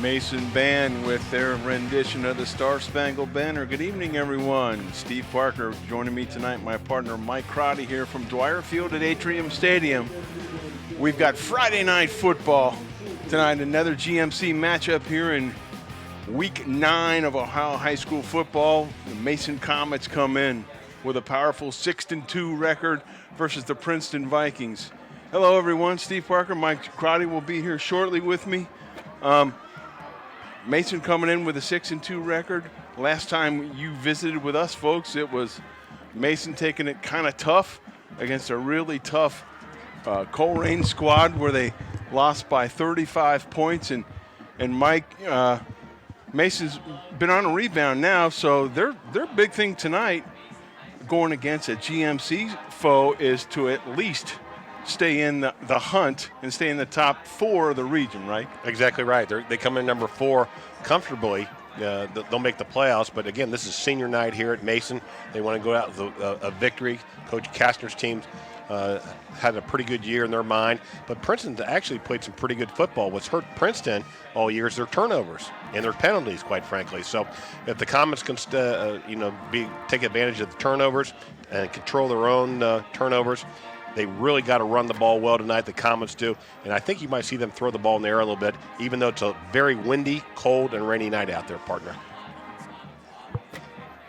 Mason Band with their rendition of the Star Spangled Banner. Good evening, everyone. Steve Parker joining me tonight, my partner Mike Crotty here from Dwire Field at Atrium Stadium. We've got Friday night football tonight, another GMC matchup here in week 9 of Ohio high school football. The Mason Comets come in with a powerful 6-2 record versus the Princeton Vikings. Hello, everyone. Steve Parker, Mike Crotty will be here shortly with me. Mason coming in with a 6-2 record. Last time you visited with us, folks, it was Mason taking it kind of tough against a really tough Coleraine squad where they lost by 35 points. And Mike, Mason's been on a rebound now, so their big thing tonight going against a GMC foe is to at least stay in the hunt and stay in the top 4 of the region, right? Exactly right. They come in number 4 comfortably. They'll make the playoffs, but again, this is senior night here at Mason. They want to go out with a victory. Coach Kastner's team had a pretty good year in their mind, but Princeton's actually played some pretty good football. What's hurt Princeton all year is their turnovers and their penalties, quite frankly. So if the Comets can take advantage of the turnovers and control their own turnovers, they really got to run the ball well tonight, the Comets do. And I think you might see them throw the ball in the air a little bit, even though it's a very windy, cold, and rainy night out there, partner.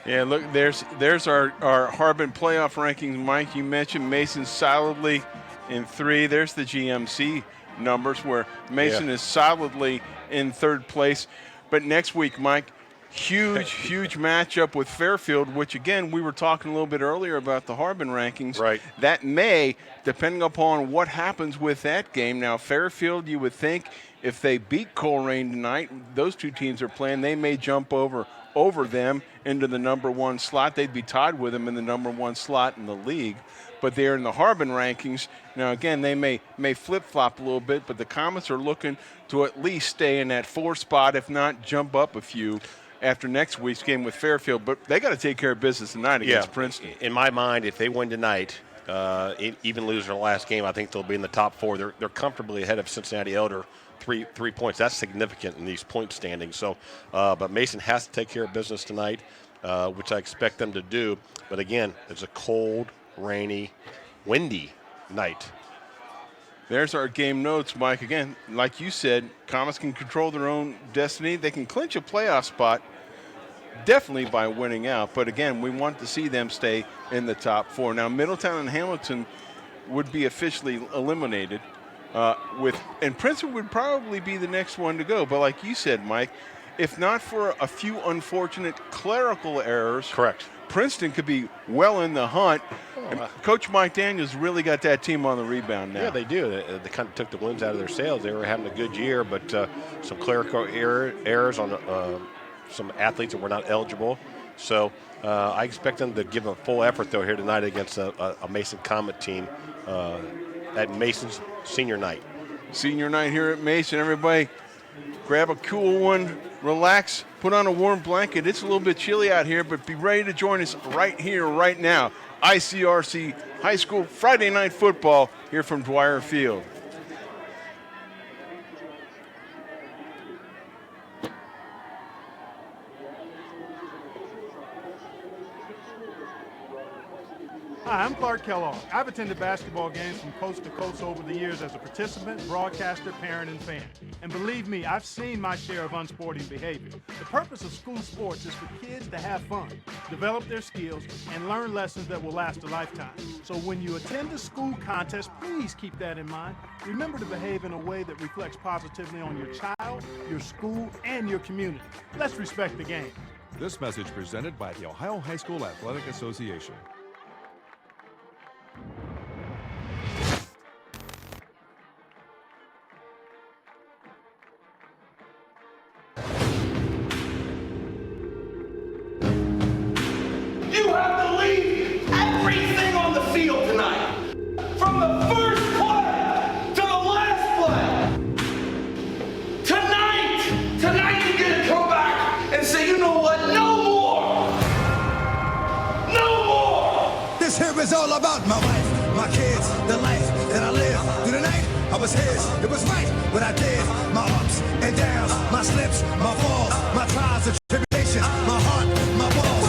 Yeah, look, there's our Harbin playoff rankings, Mike. You mentioned Mason solidly in 3. There's the GMC numbers where Mason is solidly in 3rd place. But next week, Mike, huge matchup with Fairfield, which, again, we were talking a little bit earlier about the Harbin rankings. Right. That may, depending upon what happens with that game. Now, Fairfield, you would think if they beat Coleraine tonight, those two teams are playing, they may jump over them into the number 1 slot. They'd be tied with them in the number 1 slot in the league. But they're in the Harbin rankings. Now, again, they may flip-flop a little bit, but the Comets are looking to at least stay in that 4 spot, if not jump up a few after next week's game with Fairfield. But they got to take care of business tonight against Princeton. In my mind, if they win tonight, even lose their last game, I think they'll be in the top 4. They're comfortably ahead of Cincinnati Elder, 3 points. That's significant in these point standings. So, but Mason has to take care of business tonight, which I expect them to do. But again, it's a cold, rainy, windy night. There's our game notes, Mike. Again, like you said, Comets can control their own destiny. They can clinch a playoff spot definitely by winning out. But, again, we want to see them stay in the top 4. Now, Middletown and Hamilton would be officially eliminated. And Princeton would probably be the next one to go. But like you said, Mike, if not for a few unfortunate clerical errors, correct, Princeton could be well in the hunt. Coach Mike Daniels really got that team on the rebound now. Yeah, they do. They kind of took the winds out of their sails. They were having a good year, but some clerical errors on some athletes that were not eligible. So I expect them to give a full effort, though, here tonight against a Mason Comet team at Mason's senior night. Senior night here at Mason. Everybody grab a cool one, relax, put on a warm blanket. It's a little bit chilly out here, but be ready to join us right here, right now. ICRC High School Friday Night Football here from Dwire Field. Hi, I'm Clark Kellogg. I've attended basketball games from coast to coast over the years as a participant, broadcaster, parent, and fan. And believe me, I've seen my share of unsporting behavior. The purpose of school sports is for kids to have fun, develop their skills, and learn lessons that will last a lifetime. So when you attend a school contest, please keep that in mind. Remember to behave in a way that reflects positively on your child, your school, and your community. Let's respect the game. This message presented by the Ohio High School Athletic Association. You have to leave everything on the field tonight. From the first play to the last play. Tonight you get to come back and say, you know what, no more. No more. This here is all about my wife, my kids, the life that I live. Through the night, I was his, it was right what I did. My ups and downs, my slips, my falls, my trials and tribulations, my heart, my balls.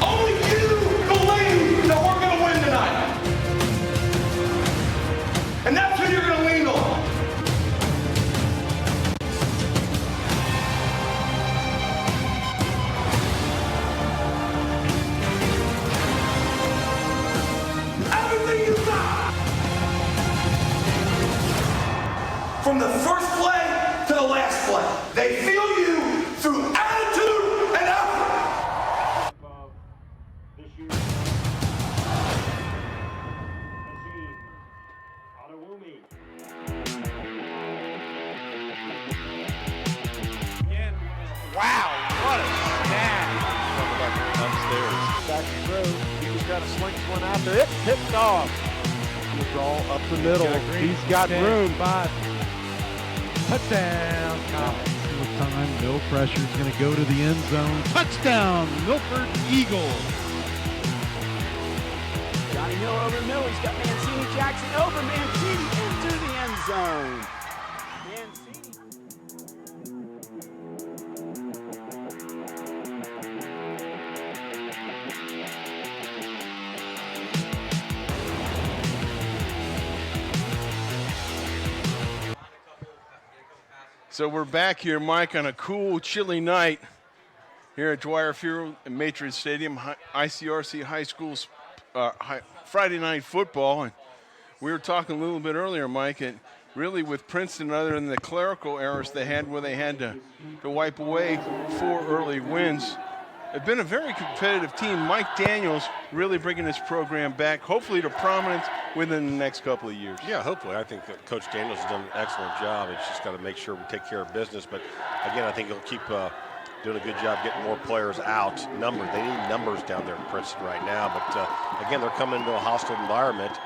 Only you believe that we're going to win tonight. And that's who you're going to lean on. Everything you got. From the first play to the last play, they feel you through attitude and effort. Wow, what a snap. Upstairs. Back to throw. He just got to sling one out there. It's picked off. The draw up the middle. He's got room. 5. Touchdown, Comets. Time, no pressure. Is going to go to the end zone. Touchdown, Milford Eagles. Johnny Hill over the middle. He's got Mancini Jackson over Mancini into the end zone. Mancini. So we're back here, Mike, on a cool, chilly night here at Dwire Field and Matrix Stadium, ICRC High School's Friday night football. And we were talking a little bit earlier, Mike, and really with Princeton, other than the clerical errors they had where they had to wipe away 4 early wins, they've been a very competitive team. Mike Daniels really bringing this program back, hopefully to prominence within the next couple of years. Yeah, hopefully. I think that Coach Daniels has done an excellent job. It's just got to make sure we take care of business. But, again, I think he'll keep doing a good job getting more players out. Numbers. They need numbers down there in Princeton right now. But, again, they're coming into a hostile environment.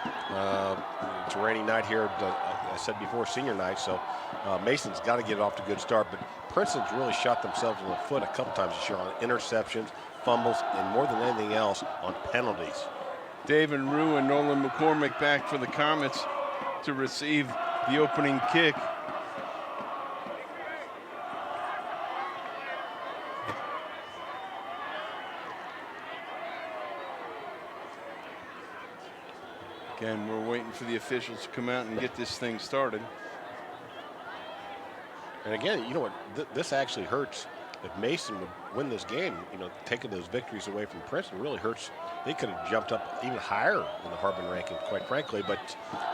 It's a rainy night here. I said before, senior night. So Mason's got to get off to a good start. But Princeton's really shot themselves in the foot a couple times this year on interceptions, fumbles, and more than anything else, on penalties. David Rue and Nolan McCormick back for the Comets to receive the opening kick. Again, we're waiting for the officials to come out and get this thing started. And again, you know what, this actually hurts. If Mason would win this game, you know, taking those victories away from Princeton really hurts. They could have jumped up even higher in the Harbin ranking, quite frankly, but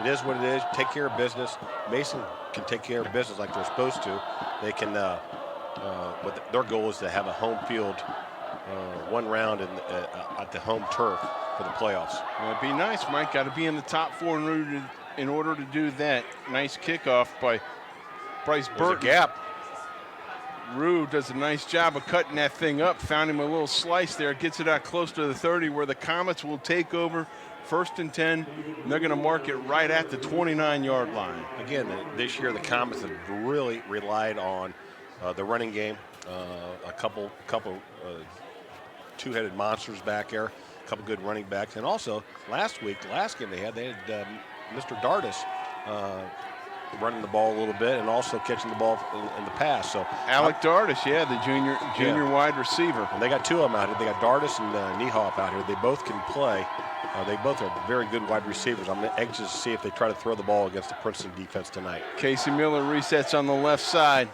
it is what it is. Take care of business. Mason can take care of business like they're supposed to. They can, but their goal is to have a home field, 1 round at the home turf for the playoffs. Well, it'd be nice, Mike. Got to be in the top 4 in order to do that. Nice kickoff by Bryce Burton. There's a gap. Rue does a nice job of cutting that thing up. Found him a little slice there. Gets it out close to the 30 where the Comets will take over 1st and 10. And they're going to mark it right at the 29-yard line. Again, this year the Comets have really relied on the running game. A couple two-headed monsters back there. A couple good running backs. And also, last game they had Mr. Dardis running the ball a little bit and also catching the ball in the pass. So Alec Dardis, yeah, the junior wide receiver. And they got 2 of them out here. They got Dardis and Niehoff out here. They both can play. They both are very good wide receivers. I'm anxious to see if they try to throw the ball against the Princeton defense tonight. Casey Miller resets on the left side.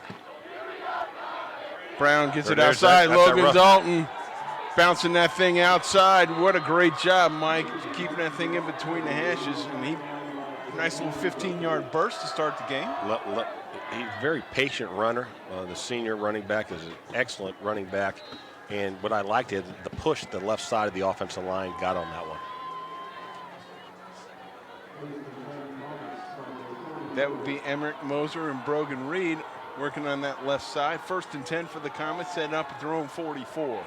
Brown gets it outside. Logan Dalton bouncing that thing outside. What a great job, Mike, keeping that thing in between the hashes. And nice little 15-yard burst to start the game. He's a very patient runner. The senior running back is an excellent running back. And what I liked is the push the left side of the offensive line got on that one. That would be Emmerich Moser and Brogan Reed working on that left side. 1st and 10 for the Comets, setting up at their own 44.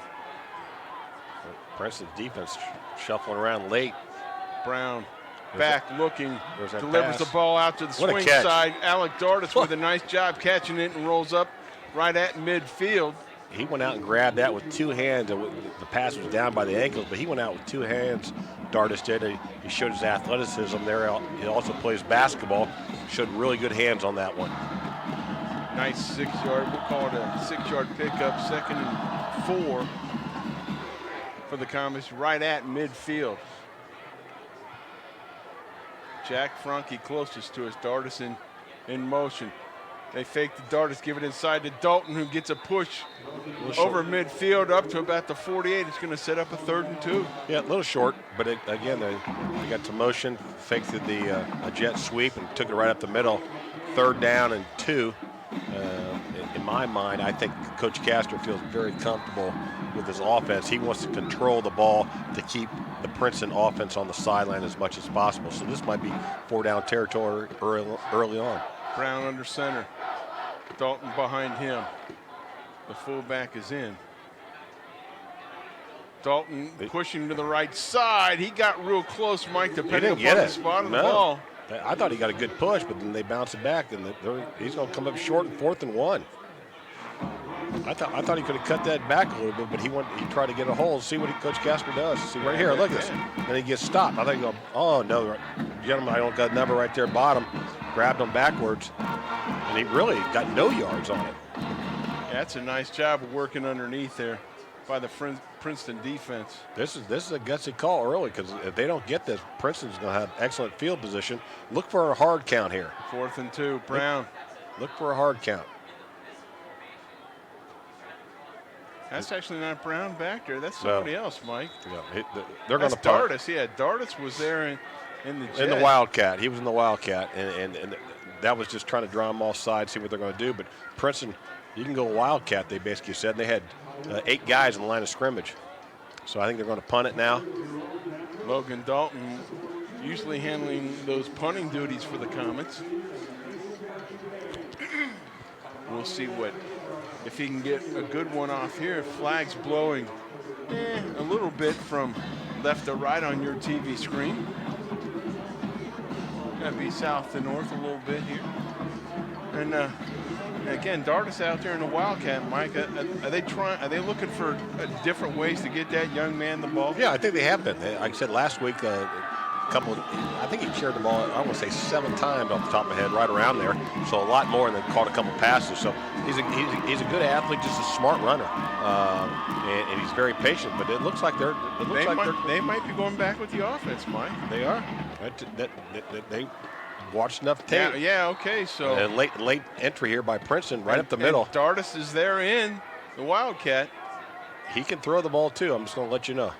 Princeton's defense shuffling around late. Brown back looking, delivers pass. The ball out to the swing side. Alec Dardis with a nice job catching it and rolls up right at midfield. He went out and grabbed that with 2 hands. The pass was down by the ankles, but he went out with 2 hands. Dardis did. He showed his athleticism there. He also plays basketball. Showed really good hands on that one. Nice 6-yard, we'll call it a 6-yard pickup, 2nd and 4 for the Comets right at midfield. Jack Franke closest to us, Dardis in motion. They fake the Dardis, give it inside to Dalton, who gets a push over midfield up to about the 48. It's going to set up a 3rd and 2. Yeah, a little short, but again, they got some motion, faked the a jet sweep and took it right up the middle. 3rd down and 2. In my mind, I think Coach Castor feels very comfortable with his offense. He wants to control the ball to keep the Princeton offense on the sideline as much as possible. So this might be 4-down territory early on. Brown under center. Dalton behind him. The fullback is in. Dalton pushing to the right side. He got real close, Mike, depending upon the spot of the ball. I thought he got a good push, but then they bounce it back, and he's going to come up short in 4th and 1. I thought he could have cut that back a little bit, but he tried to get a hold, see what Coach Casper does. See right here, look at this. And he gets stopped. I thought he go, oh no, gentlemen, I don't got a number right there, bottom. Grabbed him backwards, and he really got no yards on it. Yeah, that's a nice job of working underneath there by the Princeton defense. This is a gutsy call early, because if they don't get this, Princeton's going to have excellent field position. Look for a hard count here. 4th and 2, Brown. Look for a hard count. That's actually not Brown back there. That's somebody else, Mike. Yeah, they're going to punt. Dardis. Yeah, Dardis was there in the jet. In the Wildcat. He was in the Wildcat, and that was just trying to draw them off sides, see what they're going to do. But Princeton, you can go Wildcat, they basically said. They had 8 guys in the line of scrimmage. So I think they're going to punt it now. Logan Dalton usually handling those punting duties for the Comets. We'll see if he can get a good one off here. Flags blowing a little bit from left to right on your TV screen. Gonna be south to north a little bit here. And again, Dardis out there in the Wildcat, Mike. Are they looking for different ways to get that young man the ball? Yeah, I think they have been. Like I said last week, I think he shared the ball, I want to say 7 times off the top of my head, right around there. So a lot more, and then caught a couple passes. So he's a good athlete, just a smart runner, and he's very patient. But it looks like they might be going back with the offense, Mike. They are. They watched enough tape. Yeah. Okay. So and late entry here by Princeton, right up the middle. Dardis is there in the Wildcat. He can throw the ball too. I'm just going to let you know.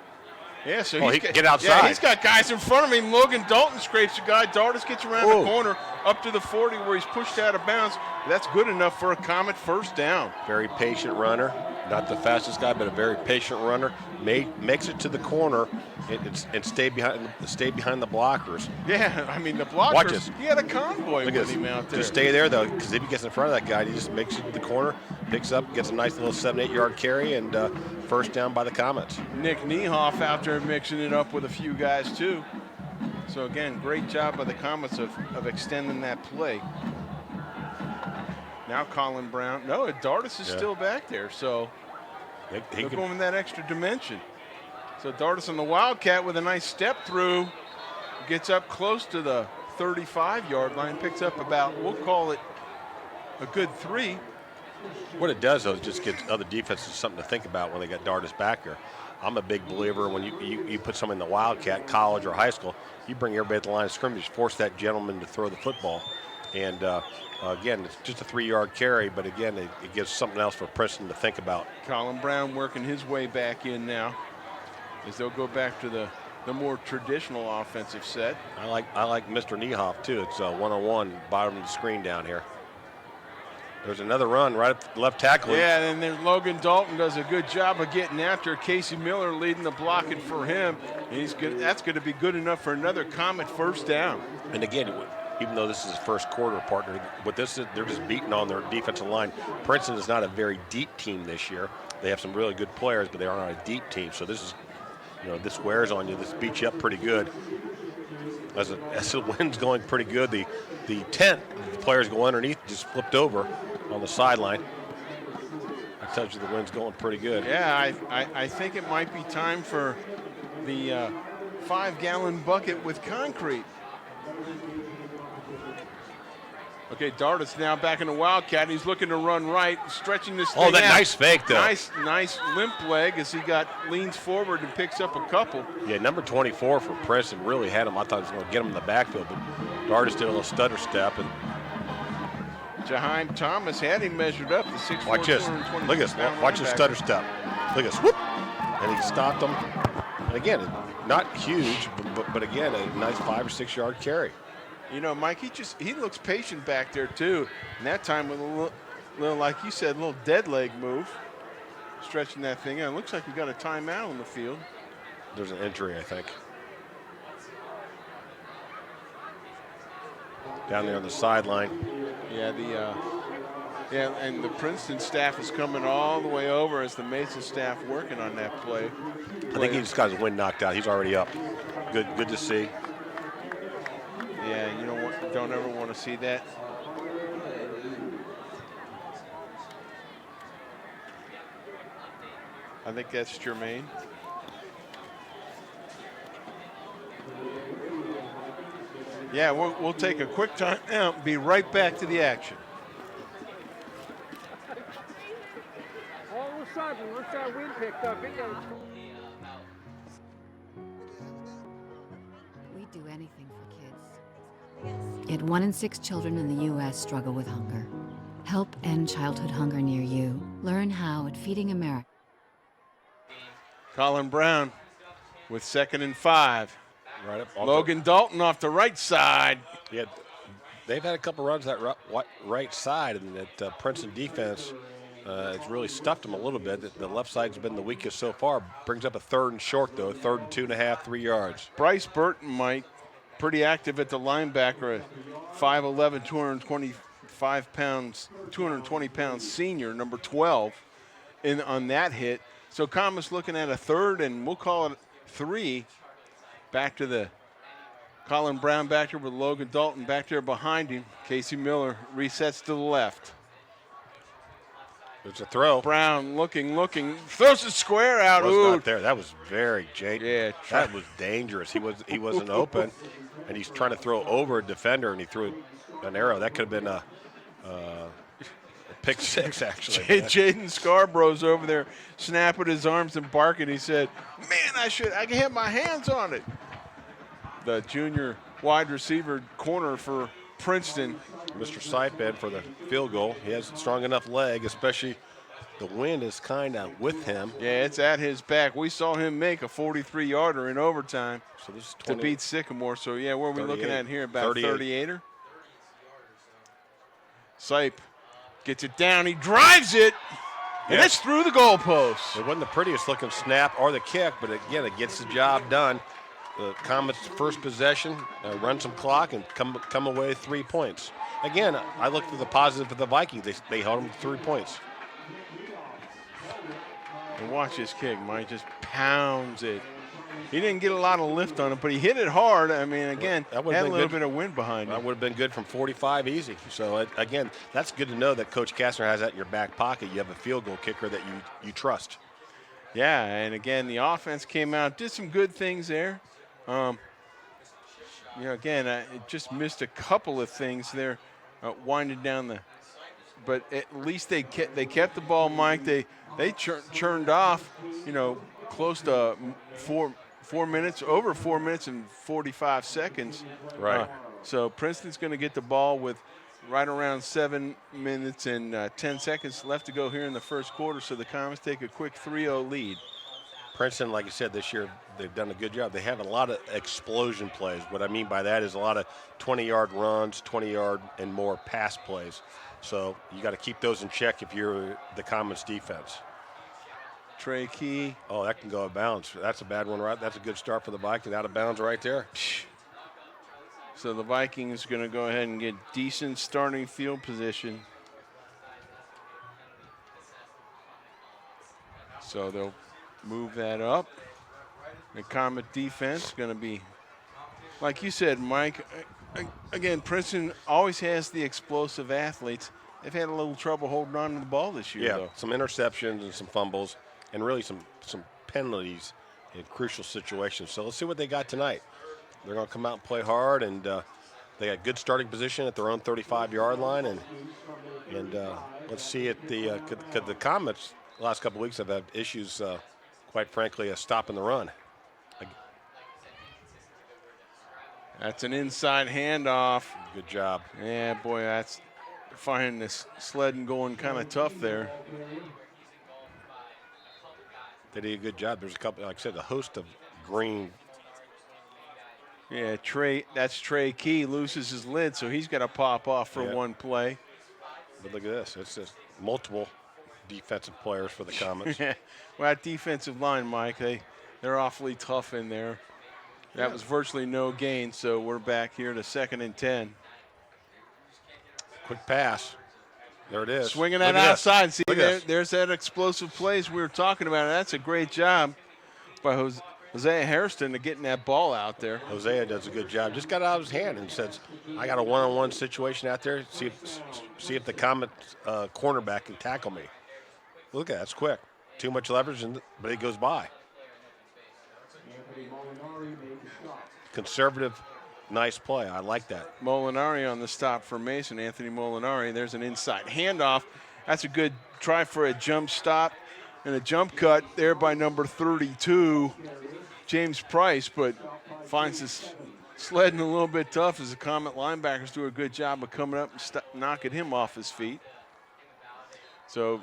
Yeah, so he can get outside. Yeah, he's got guys in front of him. Logan Dalton scrapes a guy. Dardis gets around the corner up to the 40 where he's pushed out of bounds. That's good enough for a Comet 1st down. Very patient runner. Not the fastest guy, but a very patient runner. Makes it to the corner and stay behind the blockers. Yeah, I mean the blockers. Watch this. He had a convoy with him out there. Just stay there though, because if he gets in front of that guy, he just makes it to the corner, picks up, gets a nice little 7-8 yard carry, and 1st down by the Comets. Nick Niehoff out there mixing it up with a few guys too. So again, great job by the Comets of extending that play. Now Colin Brown. No, Dardis is still back there, so they're going that extra dimension. So Dardis on the Wildcat with a nice step through, gets up close to the 35-yard line, picks up about, we'll call it a good 3. What it does, though, is just get other defenses something to think about when they got Dardis back there. I'm a big believer when you put someone in the Wildcat, college or high school, you bring everybody at the line of scrimmage, force that gentleman to throw the football. And again, it's just a 3-yard carry, but again, it gives something else for Princeton to think about. Colin Brown working his way back in now as they'll go back to the more traditional offensive set. I like Mr. Niehoff too. It's 1-on-1, bottom of the screen down here. There's another run right up the left tackle. Yeah, and then Logan Dalton does a good job of getting after Casey Miller, leading the blocking for him. And he's good. That's going to be good enough for another Comet 1st down. And again, even though this is his 1st quarter, partner, what this is, they're just beating on their defensive line. Princeton is not a very deep team this year. They have some really good players, but they are not a deep team. So this is, this wears on you. This beats you up pretty good. As the wind's going pretty good, the tent, the players go underneath, just flipped over on the sideline. That tells you the wind's going pretty good. Yeah, I think it might be time for the 5-gallon bucket with concrete. Okay, Dartis now back in the Wildcat. He's looking to run right, stretching this thing Oh, that out. nice fake, though. Nice limp leg as he leans forward and picks up a couple. Yeah, number 24 for Princeton really had him. I thought he was going to get him in the backfield, but Dartis did a little stutter step. And Jaheim Thomas had him measured up. The 6'4", watch this. Look at this. Watch his stutter step. Look at this. Whoop. And he stopped him. And again, not huge, but again, a nice 5 or 6 yard carry. You know, Mike, he looks patient back there too. And that time with a little, like you said, a little dead leg move, stretching that thing out. It looks like we got a timeout on the field. There's an injury, I think. Down there on the sideline. Yeah, and the Princeton staff is coming all the way over as the Mesa staff working on that play. I think he just got his wind knocked out. He's already up. Good to see. Yeah, you don't ever want to see that. I think that's Jermaine. Yeah, we'll take a quick time now. Be right back to the action. All of a sudden, once that wind picked up, it goes. We do anything for kids. Yet 1 in 6 children in the U.S. struggle with hunger. Help end childhood hunger near you. Learn how at Feeding America. Colin Brown with 2nd and 5. Right up. Logan Dalton off the right side. Yeah, they've had a couple runs that right side, and that Princeton defense has really stuffed them a little bit. The left side's been the weakest so far. Brings up a 3rd and short, though. 3rd and 2.5, 3 yards. Bryce Burton, Mike, pretty active at the linebacker, 5'11", 220 pounds senior, number 12, on that hit. So Comets looking at a 3rd, and we'll call it 3. Back to the Colin Brown back there with Logan Dalton back there behind him. Casey Miller resets to the left. It's a throw. Brown looking, throws the square out. Was not there. That was very Yeah, that was dangerous. He wasn't open, and he's trying to throw over a defender, and he threw an arrow. That could have been a pick 6, actually. Jaden Scarborough's over there snapping his arms and barking. He said, man, I can have my hands on it. The junior wide receiver corner for Princeton. Mr. Siped for the field goal. He has a strong enough leg, especially the wind is kind of with him. Yeah, it's at his back. We saw him make a 43-yarder in overtime to beat Sycamore. So, yeah, where are we looking at here? About 38er? Sipe gets it down. He drives it, and it's through the goalpost. It wasn't the prettiest looking snap or the kick, but again, it gets the job done. The Comets' first possession, run some clock, and come away 3 points. Again, I look for the positive for the Vikings. They held them to 3 points. And watch this kick, Mike. Just pounds it. He didn't get a lot of lift on it, but he hit it hard. I mean, again, had a little bit of wind behind him. That would have been good from 45 easy. So, again, that's good to know that Coach Kastner has that in your back pocket. You have a field goal kicker that you trust. Yeah, and again, the offense came out, did some good things there. Again, it just missed a couple of things there, winding down the. But at least they kept the ball, Mike. They churned off, close to 4 minutes, over 4 minutes and 45 seconds. Right. So Princeton's going to get the ball with right around 7 minutes and 10 seconds left to go here in the first quarter. So the Comets take a quick 3-0 lead. Princeton, like I said, this year they've done a good job. They have a lot of explosion plays. What I mean by that is a lot of 20-yard runs, 20-yard and more pass plays. So you got to keep those in check if you're the Comets defense. Trey Key. Oh, that can go out of bounds. That's a bad one, right? That's a good start for the Vikings. Out of bounds right there. So the Vikings are going to go ahead and get decent starting field position. So they'll move that up. The Comet defense is going to be, like you said, Mike, again, Princeton always has the explosive athletes. They've had a little trouble holding on to the ball this year, though. Some interceptions and some fumbles, and really some penalties in crucial situations. So let's see what they got tonight. They're going to come out and play hard, and They got good starting position at their own 35-yard line, and let's see at the could the Comets the last couple of weeks have had issues, quite frankly, stopping the run. That's an inside handoff. Good job. Yeah, boy, that's finding this sledding going kind of tough there. They did a good job. There's a couple, like I said, a host of green. Yeah, that's Trey Key loses his lid, so he's got to pop off for one play. But look at this. It's just multiple defensive players for the Comets. Well, that defensive line, Mike, they're awfully tough in there. That was virtually no gain, so we're back here to 2nd and 10. Quick pass. There it is. Swinging that outside. See, there's that explosive plays we were talking about. That's a great job by Hosea Hairston to getting that ball out there. Hosea does a good job. Just got it out of his hand and says, I got a one-on-one situation out there. See if the Comet cornerback can tackle me. Look at that. That's quick. Too much leverage, but he goes by. Conservative, nice play. I like that. Molinari on the stop for Mason. Anthony Molinari. There's an inside handoff. That's a good try for a jump stop and a jump cut there by number 32, James Price, but finds this sledding a little bit tough as the Comet linebackers do a good job of coming up and knocking him off his feet. So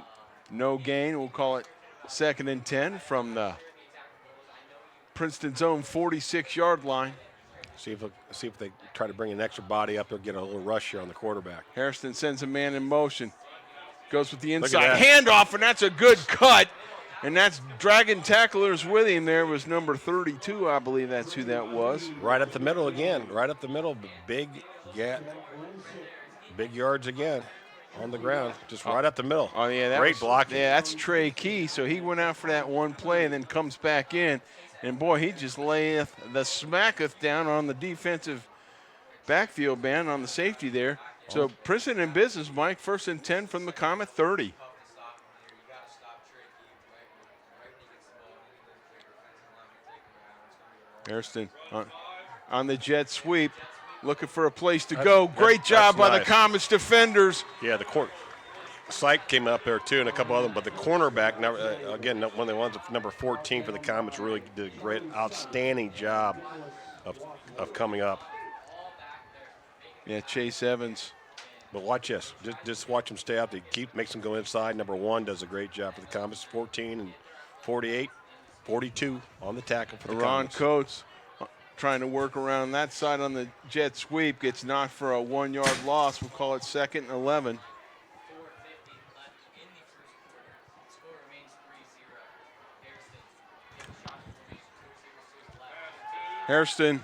no gain. We'll call it 2nd and 10 from the Princeton's own 46-yard line. See if they try to bring an extra body up there, get a little rush here on the quarterback. Hairston sends a man in motion. Goes with the inside handoff, and that's a good cut. And that's dragging tacklers with him there was number 32, I believe that's who that was. Right up the middle again. Right up the middle. Big yards again on the ground. Just right up the middle. Oh, yeah. Great blocking. Yeah, that's Trey Key. So he went out for that one play and then comes back in. And, boy, he just layeth the smacketh down on the defensive backfield man on the safety there. So Princeton in business, Mike. 1st and 10 from the Comet 30. Hairston on the jet sweep, looking for a place to go. Great job by the Comets defenders. Yeah, the court. Syke came up there too, and a couple of them, but the cornerback, again, one of the ones number 14 for the Comets, really did a great, outstanding job of coming up. Yeah, Chase Evans. But watch this. Just watch him stay out. Makes him go inside. Number 1 does a great job for the Comets. 14 and 48, 42 on the tackle for the Ron Comets. Coates trying to work around that side on the jet sweep. Gets knocked for a 1-yard loss. We'll call it 2nd and 11. Hairston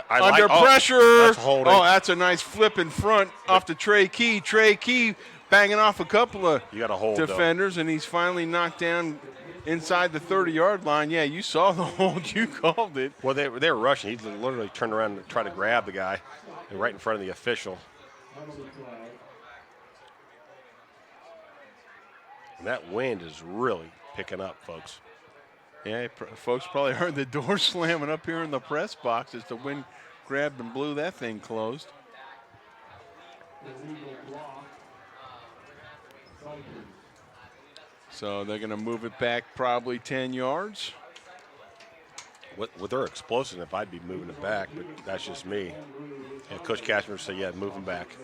under pressure. That's holding. Oh, that's a nice flip in front off to Trey Key. Trey Key banging off a couple of defenders, and he's finally knocked down inside the 30-yard line. Yeah, you saw the hold. You called it. Well, they were rushing. He literally turned around and tried to grab the guy right in front of the official. And that wind is really picking up, folks. Yeah, folks probably heard the door slamming up here in the press box as the wind grabbed and blew that thing closed. So they're going to move it back probably 10 yards. With their explosive, I'd be moving it back, but that's just me. And Coach Kastner said, yeah, move them back.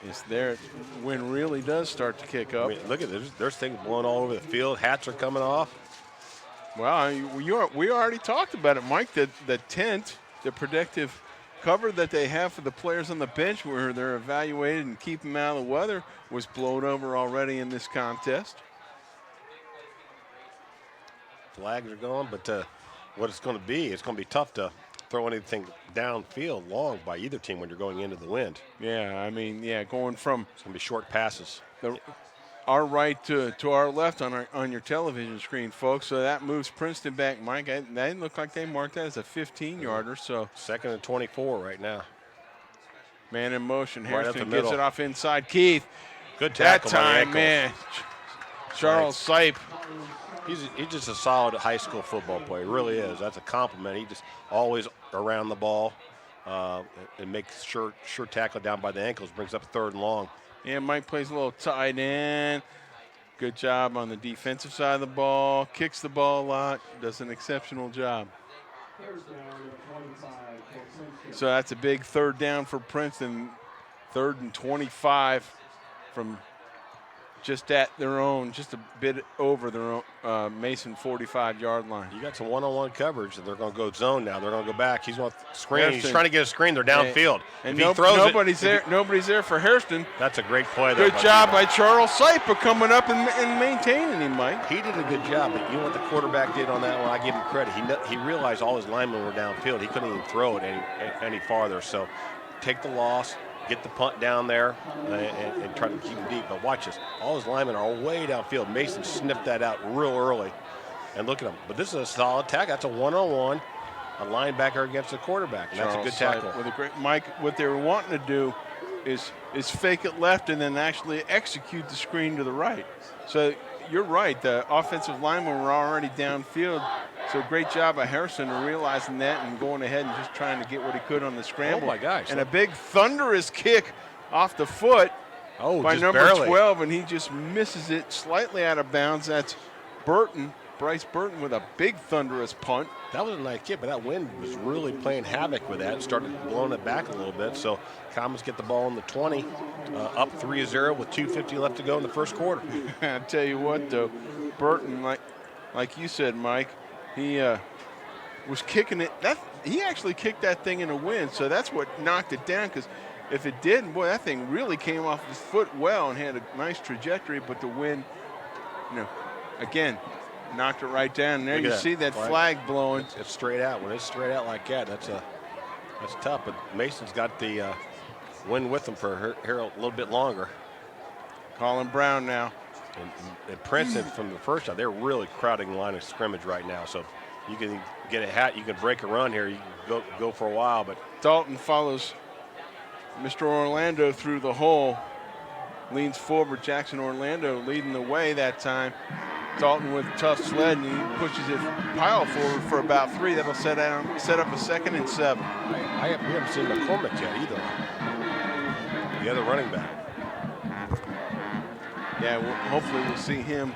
It's there. Wind really does start to kick up. I mean, look at this. There's things blowing all over the field. Hats are coming off. Well, we already talked about it, Mike. The tent, the protective cover that they have for the players on the bench where they're evaluated and keep them out of the weather was blown over already in this contest. Flags are going, but what it's going to be tough to throw anything downfield long by either team when you're going into the wind. Yeah, I mean, going from it's going to be short passes. Our right to our left on your television screen, folks. So that moves Princeton back. Mike, that didn't look like they marked that as a 15-yarder. So 2nd and 24 right now. Man in motion. Right Hairston gets it off inside. Keith. Good tackle. That time, man. Charles Sype. He's just a solid high school football player. He really is. That's a compliment. He just always around the ball. and makes sure tackle down by the ankles, brings up 3rd and long. Yeah, Mike plays a little tight end. Good job on the defensive side of the ball. Kicks the ball a lot. Does an exceptional job. So that's a big 3rd down for Princeton. 3rd and 25 from just at their own, just a bit over their own Mason 45-yard line. You got some one-on-one coverage, and they're going to go zone now. They're going to go back. He's going to screen. He's trying to get a screen. They're downfield. And nobody's there for Hairston. That's a great play there. Good job by Charles Saipa coming up and maintaining him, Mike. He did a good job, but you know what the quarterback did on that one? I give him credit. He realized all his linemen were downfield. He couldn't even throw it any farther. So take the loss. Get the punt down there and try to keep him deep. But watch this. All his linemen are way downfield. Mason sniffed that out real early. And look at him. But this is a solid tackle. That's a one-on-one, a linebacker against a quarterback. And that's a good tackle. With a great Mike, what they were wanting to do is fake it left and then actually execute the screen to the right. So you're right. The offensive linemen were already downfield. So great job by Harrison realizing that and going ahead and just trying to get what he could on the scramble. Oh, my gosh. And a big thunderous kick off the foot by number barely. 12, and he just misses it slightly out of bounds. That's Bryce Burton with a big thunderous punt. That was a nice kick, but that wind was really playing havoc with that and started blowing it back a little bit. So Comets get the ball in the 20, up 3-0 with 2:50 left to go in the first quarter. I tell you what, though, Burton, like you said, Mike, he was kicking it. He actually kicked that thing in the wind, so that's what knocked it down. Because if it didn't, boy, that thing really came off his foot well and had a nice trajectory. But the wind, again, knocked it right down. And there you see that flag blowing. It's straight out. When it's straight out like that, that's tough. But Mason's got the wind with him for here a little bit longer. Colin Brown now. And Princeton from the first time, they're really crowding the line of scrimmage right now. So you can get a hat, you can break a run here, you can go for a while. But Dalton follows Mr. Orlando through the hole, leans forward. Jackson Orlando leading the way that time. Dalton with a tough sled, and he pushes it pile forward for about 3. That'll set up a 2nd and 7. We haven't seen McCormick yet either. The other running back. Yeah, hopefully we'll see him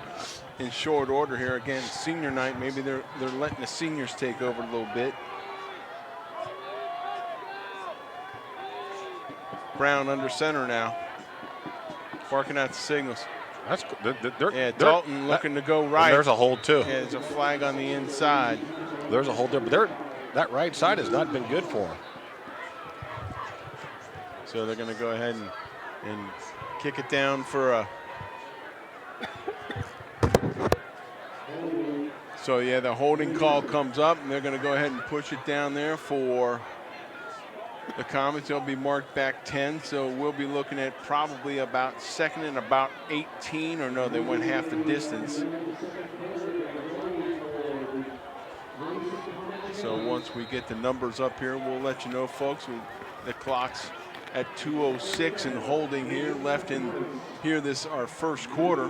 in short order here. Again, senior night. Maybe they're letting the seniors take over a little bit. Brown under center now, barking out the signals. That's Dalton looking to go right. There's a hold too. Yeah, there's a flag on the inside. There's a hold there, but that right side has not been good for him. So they're going to go ahead and kick it down for a. So yeah, the holding call comes up, and they're going to go ahead and push it down there for the Comets. They'll be marked back 10, so we'll be looking at probably about 2nd and about 18, or no, they went half the distance. So once we get the numbers up here, we'll let you know, folks. The clock's at 2:06 and holding here, left in here our first quarter.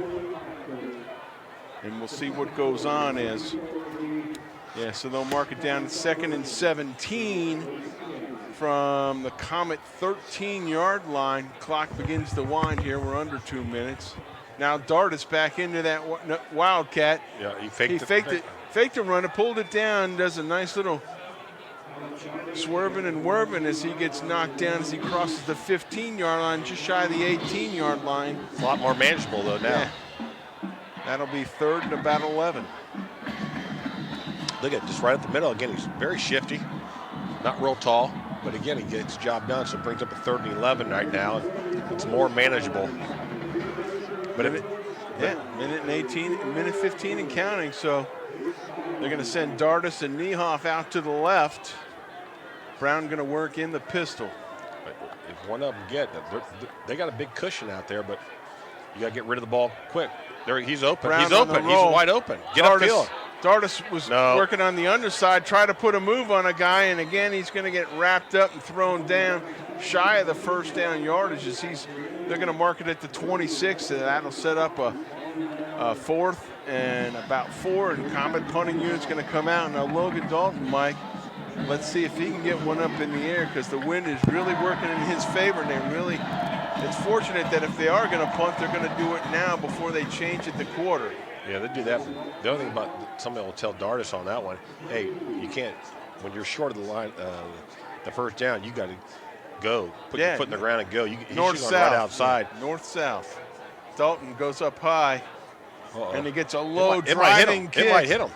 And we'll see what goes on as, so they'll mark it down to 2nd and 17 from the Comet 13-yard line. Clock begins to wind here. We're under 2 minutes. Now Dardis back into that Wildcat. Yeah, he faked the run, pulled it down, does a nice little swerving and whirving as he gets knocked down as he crosses the 15-yard line, just shy of the 18-yard line. It's a lot more manageable though now. Yeah. That'll be 3rd and about 11. Look at just right at the middle. Again, he's very shifty, not real tall, but again, he gets the job done, so it brings up a 3rd and 11 right now. It's more manageable. But minute 15 and counting, so they're going to send Dardis and Niehoff out to the left. Brown going to work in the pistol. If one of them they got a big cushion out there, but you got to get rid of the ball quick. There, he's open. Brown he's open. He's wide open. Get upfield. Dardis was working on the underside, try to put a move on a guy, and again, he's going to get wrapped up and thrown down shy of the first down yardage. They're going to mark it at the 26, and that'll set up a 4th and about 4, and Comet punting unit's going to come out. Now Logan Dalton, Mike, let's see if he can get one up in the air, because the wind is really working in his favor. It's fortunate that if they are going to punt, they're going to do it now before they change it to quarter. Yeah, they do that. The other thing about, somebody will tell Dardis on that one, hey, you can't, when you're short of the line, the first down, you got to go. Put your foot in the ground and go. He's North-south. right outside. Yeah, north-south. Dalton goes up high, and he gets a low driving kick. It might hit him.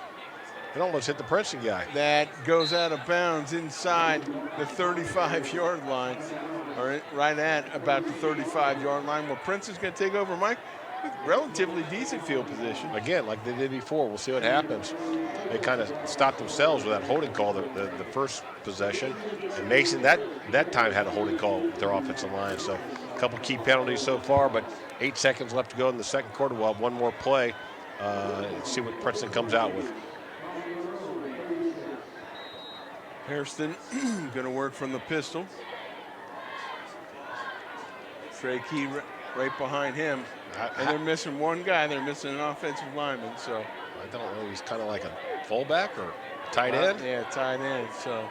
It almost hit the Princeton guy. That goes out of bounds inside the 35-yard line, or right at about the 35-yard line, where Princeton's going to take over, Mike, with relatively decent field position. Again, like they did before, we'll see what happens. They kind of stopped themselves with that holding call, the first possession. And Mason, that time had a holding call with their offensive line. So a couple key penalties so far, but 8 seconds left to go in the second quarter. We'll have one more play and see what Princeton comes out with. Hairston going to work from the pistol. Trey Key right behind him. And they're missing one guy. They're missing an offensive lineman. So I don't know. He's kind of like a fullback or tight end. Yeah, tight end. So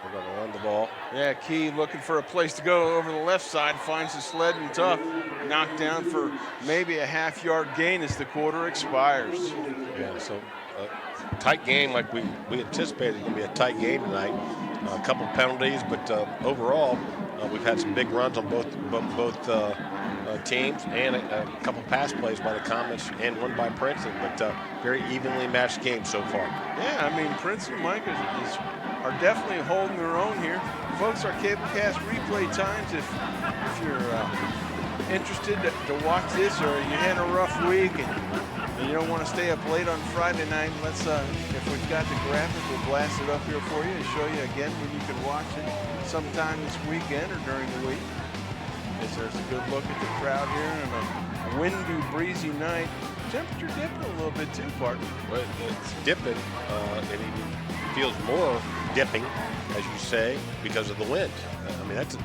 we're going to run the ball. Yeah, Key looking for a place to go over the left side. Finds the sled and tough. Knocked down for maybe a half-yard gain as the quarter expires. Yeah, so tight game like we anticipated. It's going to be a tight game tonight. A couple penalties, but overall, we've had some big runs on both teams, and a couple pass plays by the Comets and one by Princeton, but very evenly matched game so far. Yeah, I mean, Princeton, Mike, are definitely holding their own here. Folks, our Cablecast replay times, if you're interested to watch this, or you had a rough week and you don't want to stay up late on Friday night, let's, if we've got the graphic, we'll blast it up here for you and show you again when you can watch it sometime this weekend or during the week. Yes, there's a good look at the crowd here on a windy, breezy night. Temperature dipping a little bit too, partner. Well, it's dipping, and it feels more dipping, as you say, because of the wind. I mean, it's a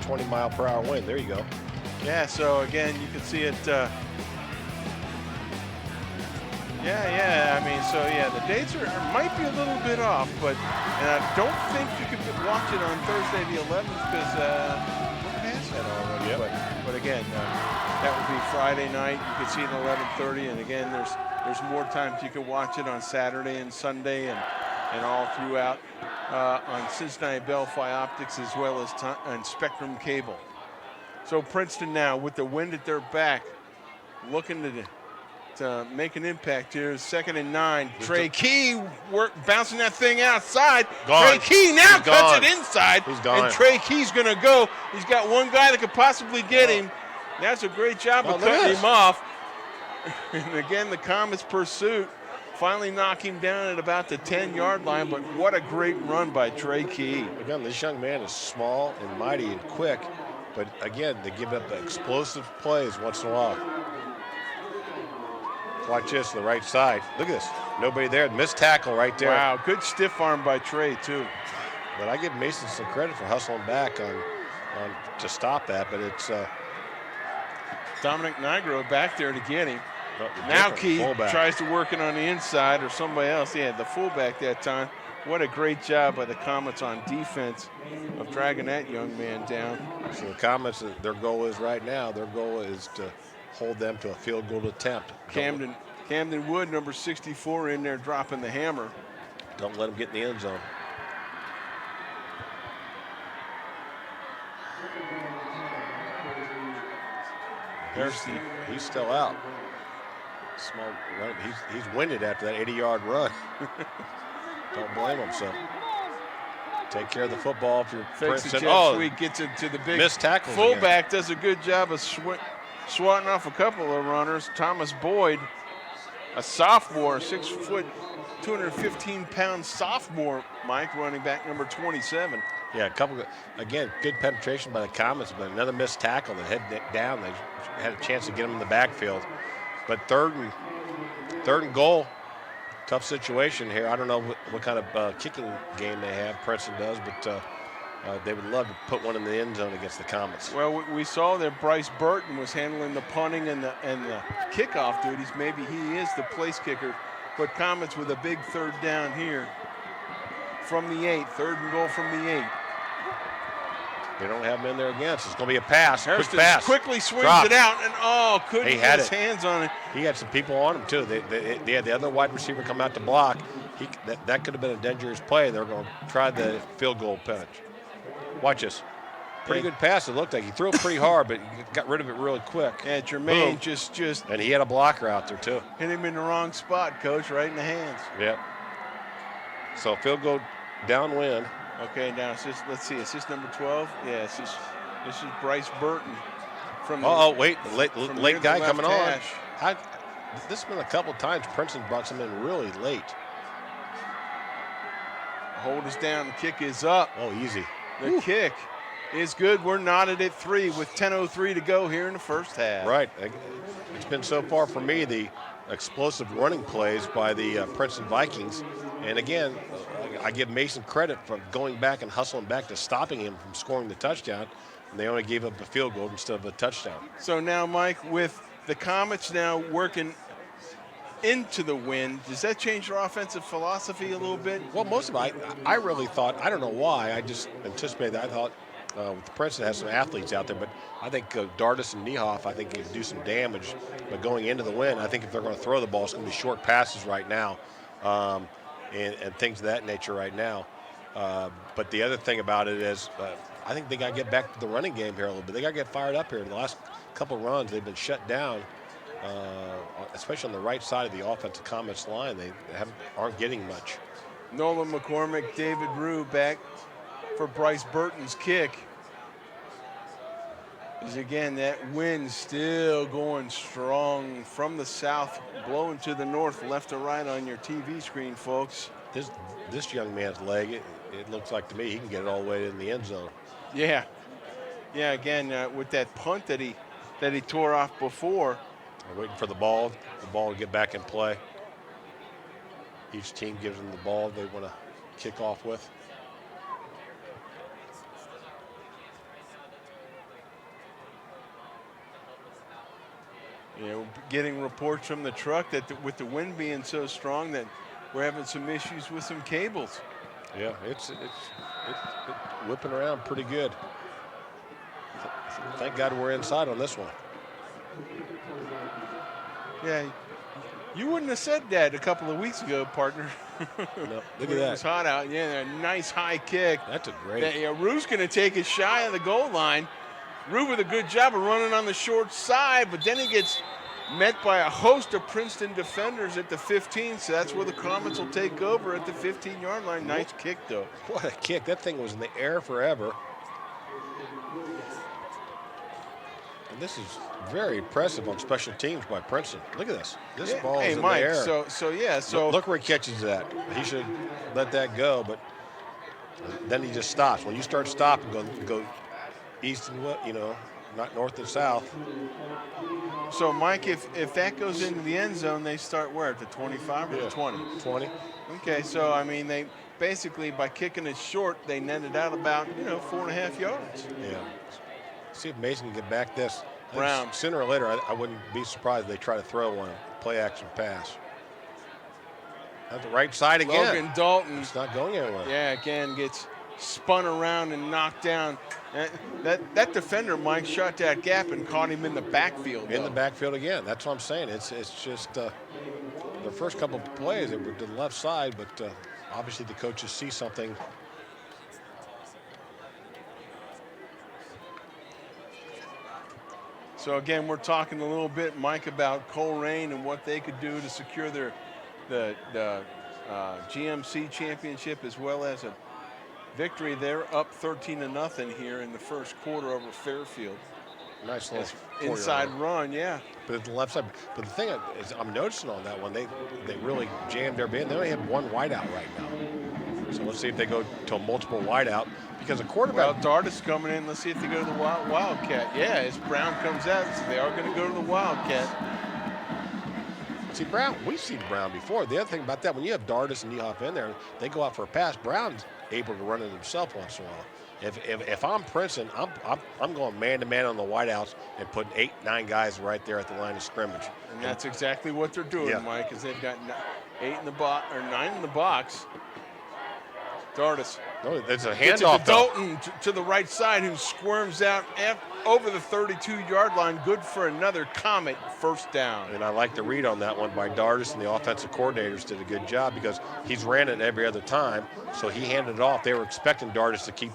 20-mile-per-hour wind. There you go. Yeah. So again, you can see it. Yeah. I mean, so yeah, the dates might be a little bit off, but and I don't think you can watch it on Thursday the 11th because we're past that already. Yep. But again, that would be Friday night. You can see it at 11:30, and again, there's more times you can watch it on Saturday and Sunday and all throughout on Cincinnati Bellfly Optics as well as on Spectrum Cable. So Princeton now with the wind at their back, looking to make an impact here. 2nd and 9. Trey Key bouncing that thing outside. Gone. Trey Key now cuts it inside. He's gone. And Trey Key's going to go. He's got one guy that could possibly get him. That's a great job of cutting him off. And again, the Comets' pursuit finally knock him down at about the 10-yard line, but what a great run by Trey Key. Again, this young man is small and mighty and quick, but again, they give up explosive plays once in a while. Watch this, the right side. Look at this. Nobody there. Missed tackle right there. Wow, good stiff arm by Trey, too. But I give Mason some credit for hustling back on to stop that, but it's Dominic Nigro back there to get him. Now Key tries to work it on the inside, or somebody else. Yeah, the fullback that time. What a great job by the Comets on defense of dragging that young man down. So the Comets, their goal is right now, their goal is to hold them to a field goal attempt. Camden Wood, number 64, in there dropping the hammer. Don't let them get in the end zone. He's still out. Small run. He's winded after that 80-yard run. Don't blame him. So take care of the football if you're Princeton. Sweet gets into the big missed tackles. Fullback does a good job of swatting off a couple of runners. Thomas Boyd, a sophomore, 6 foot, 215-pound sophomore, Mike, running back number 27. Yeah, again, good penetration by the Comets, but another missed tackle that headed down. They had a chance to get him in the backfield. But third and goal, tough situation here. I don't know what kind of kicking game they have, Princeton does, but they would love to put one in the end zone against the Comets. Well, we saw that Bryce Burton was handling the punting and the kickoff duties. Maybe he is the place kicker. But Comets with a big 3rd down here from the 8, 3rd and goal from the 8. They don't have him in there again, so it's going to be a pass. Harrison Quick pass. quickly swings Dropped. it out, and couldn't get his hands on it. He had some people on him, too. They had the other wide receiver come out to block. That could have been a dangerous play. They were going to try the field goal penalty. Watch this. Pretty good pass, it looked like. He threw it pretty hard, but he got rid of it really quick. Yeah, Jermaine Boom. just And he had a blocker out there, too. hit him in the wrong spot, Coach, right in the hands. Yep. So field goal downwind. Okay, now it's just, let's see, it's just number 12? Yeah, this is Bryce Burton. Late guy coming on. Hash. This has been a couple times Princeton brought some in really late. Hold us down, the kick is up. Oh, easy. The kick is good. We're knotted at 3 with 10:03 to go here in the first half. Right. It's been so far for me the explosive running plays by the Princeton Vikings. And again, I give Mason credit for going back and hustling back to stopping him from scoring the touchdown. And they only gave up a field goal instead of a touchdown. So now, Mike, with the Comets now working into the wind, does that change their offensive philosophy a little bit? Well, most of it, I really thought, I don't know why, I just anticipated that. I thought Princeton has some athletes out there, but I think Dardis and Niehoff, I think can do some damage. But going into the wind, I think if they're going to throw the ball, it's going to be short passes right now and things of that nature right now. But the other thing about it is I think they got to get back to the running game here a little bit. They got to get fired up here. In the last couple runs, they've been shut down. Especially on the right side of the offensive Comets line, they aren't getting much. Nolan McCormick, David Rue back for Bryce Burton's kick. As again, that wind still going strong from the south, blowing to the north, left to right on your TV screen, folks. This young man's leg, it looks like to me he can get it all the way in the end zone. Yeah, again, with that punt that he tore off before. They're waiting for the ball to get back in play. Each team gives them the ball they want to kick off with. You know, getting reports from the truck that with the wind being so strong that we're having some issues with some cables. Yeah, it's whipping around pretty good. Thank God we're inside on this one. Yeah, you wouldn't have said that a couple of weeks ago, partner. No, look at that. It was hot out. Yeah, a nice high kick. That's a great. Rue's going to take it shy of the goal line. Rue with a good job of running on the short side, but then he gets met by a host of Princeton defenders at the 15, so that's where the Comets will take over at the 15-yard line. Nice kick, though. What a kick. That thing was in the air forever. And this is very impressive on special teams by Princeton. Look at this. This ball is in Mike, the air. So look where he catches that. He should let that go, but then he just stops. When you start stopping, go east and west, not north and south. So, Mike, if that goes into the end zone, they start where? At the 25 or the 20? 20. Okay, so, I mean, they basically, by kicking it short, they netted out about, 4.5 yards. Yeah. See if Mason can get back this. Brown. Sooner or later, I wouldn't be surprised if they try to throw one, play-action pass. At the right side again. Logan Dalton. It's not going anywhere. Yeah, again, gets spun around and knocked down. That defender, Mike, shot that gap and caught him in the backfield. In the backfield again. That's what I'm saying. It's just the first couple of plays, they were to the left side, but obviously the coaches see something. So again, we're talking a little bit, Mike, about Coleraine and what they could do to secure the GMC championship as well as a victory. They're up 13-0 here in the first quarter over Fairfield. Nice little inside run, yeah. But at the left side. But the thing is, I'm noticing on that one, they really jammed their band. They only have one wideout right now. So let's see if they go to a multiple wideout. Because a quarterback. Well, Dardis coming in. Let's see if they go to the Wildcat. Yeah, as Brown comes out, so they are going to go to the Wildcat. See, Brown, we've seen Brown before. The other thing about that, when you have Dardis and Niehoff in there, they go out for a pass. Brown's able to run it himself once in a while. If I'm Princeton, I'm going man-to-man on the wideouts and putting 8, 9 guys right there at the line of scrimmage. And that's exactly what they're doing, Yeah. Mike, is they've got 9 in the box. Dardis. No, there's a Gets it handoff. to Dalton to the right side, who squirms out over the 32-yard line. Good for another Comet first down. And I like the read on that one by Dardis, and the offensive coordinators did a good job because he's ran it every other time, so he handed it off. They were expecting Dardis to keep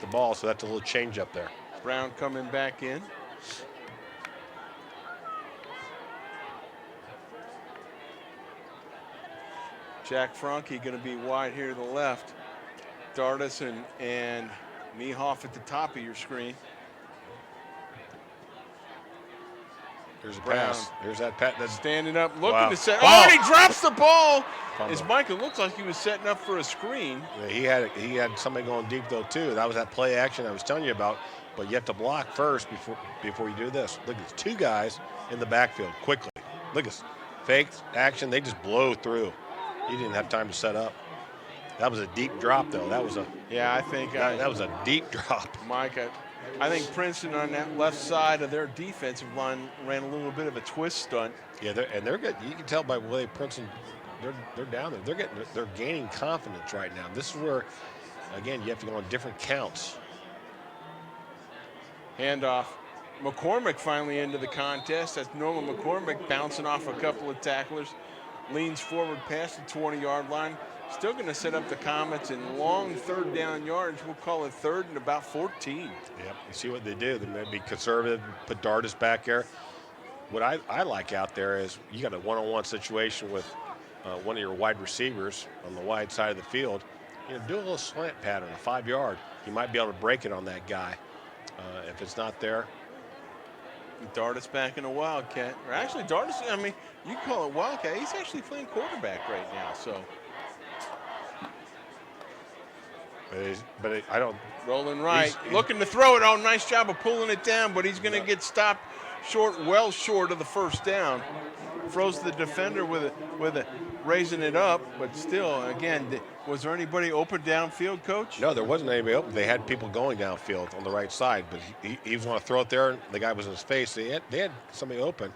the ball, so that's a little change up there. Brown coming back in. Jack Franke going to be wide here to the left. Dardis and Niehoff at the top of your screen. There's a Brown. pass. There's that pass. That's Standing up, looking Wow. to set. Oh. Oh, and he drops the ball. Fumble. As Mike, it looks like he was setting up for a screen. Yeah, he had somebody going deep though too. That was that play action I was telling you about. But you have to block first before you do this. Look, there's 2 guys in the backfield quickly. Look at this. Fake action. They just blow through. He didn't have time to set up. That was a deep drop though. That was a I think that was a deep drop. Mike, I think Princeton on that left side of their defensive line ran a little bit of a twist stunt. Yeah, they're good. You can tell by the way Princeton, they're down there. They're gaining confidence right now. This is where, again, you have to go on different counts. Handoff. McCormick finally into the contest. That's Norman McCormick bouncing off a couple of tacklers. Leans forward past the 20-yard line. Still going to set up the Comets in long 3rd down yards. We'll call it 3rd and about 14. Yep, you see what they do. They may be conservative, put Dardis back there. What I like out there is you got a one-on-one situation with one of your wide receivers on the wide side of the field. Do a little slant pattern, a 5-yard. You might be able to break it on that guy. If it's not there. Dardis back in a Wildcat. Or actually, Dardis, I mean, you call it Wildcat. He's actually playing quarterback right now, so. But I don't. Rolling right, he's looking to throw it. Oh, nice job of pulling it down, but he's going to get stopped well short of the first down. Throws the defender with a raising it up, but still, again, was there anybody open downfield, Coach? No, there wasn't anybody open. They had people going downfield on the right side, but he was going to throw it there, and the guy was in his face. They had somebody open.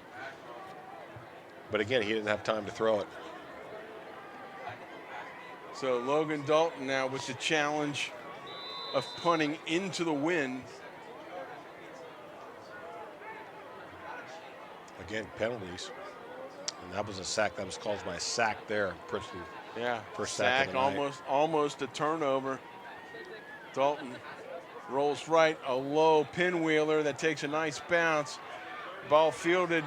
But again, he didn't have time to throw it. So Logan Dalton now with the challenge of punting into the wind. Again, penalties. And that was a sack. That was caused by a sack there. Princeton. Yeah, first sack of the night. almost a turnover. Dalton rolls right, a low pinwheeler that takes a nice bounce. Ball fielded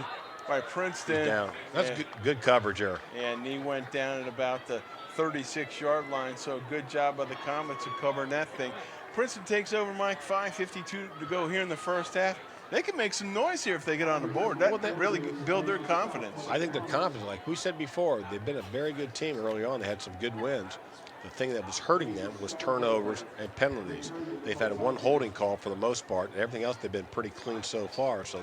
by Princeton. He's down. That's good coverage there. And he went down at about the 36-yard line, so good job by the Comets of covering that thing. Princeton takes over, Mike, 5:52 to go here in the first half. They can make some noise here if they get on the board. That would really build their confidence. I think they're confident. Like we said before, they've been a very good team early on. They had some good wins. The thing that was hurting them was turnovers and penalties. They've had one holding call for the most part, and everything else they've been pretty clean so far. So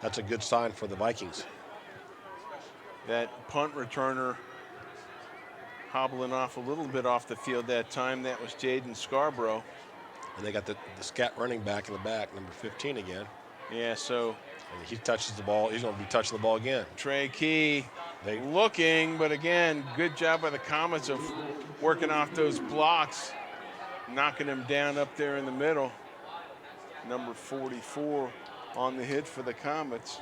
that's a good sign for the Vikings. That punt returner hobbling off a little bit off the field that time. That was Jaden Scarborough. And they got the scat running back in the back, number 15 again. Yeah, so. And he touches the ball. He's going to be touching the ball again. Trey Key looking, but again, good job by the Comets of working off those blocks, knocking him down up there in the middle. Number 44 on the hit for the Comets.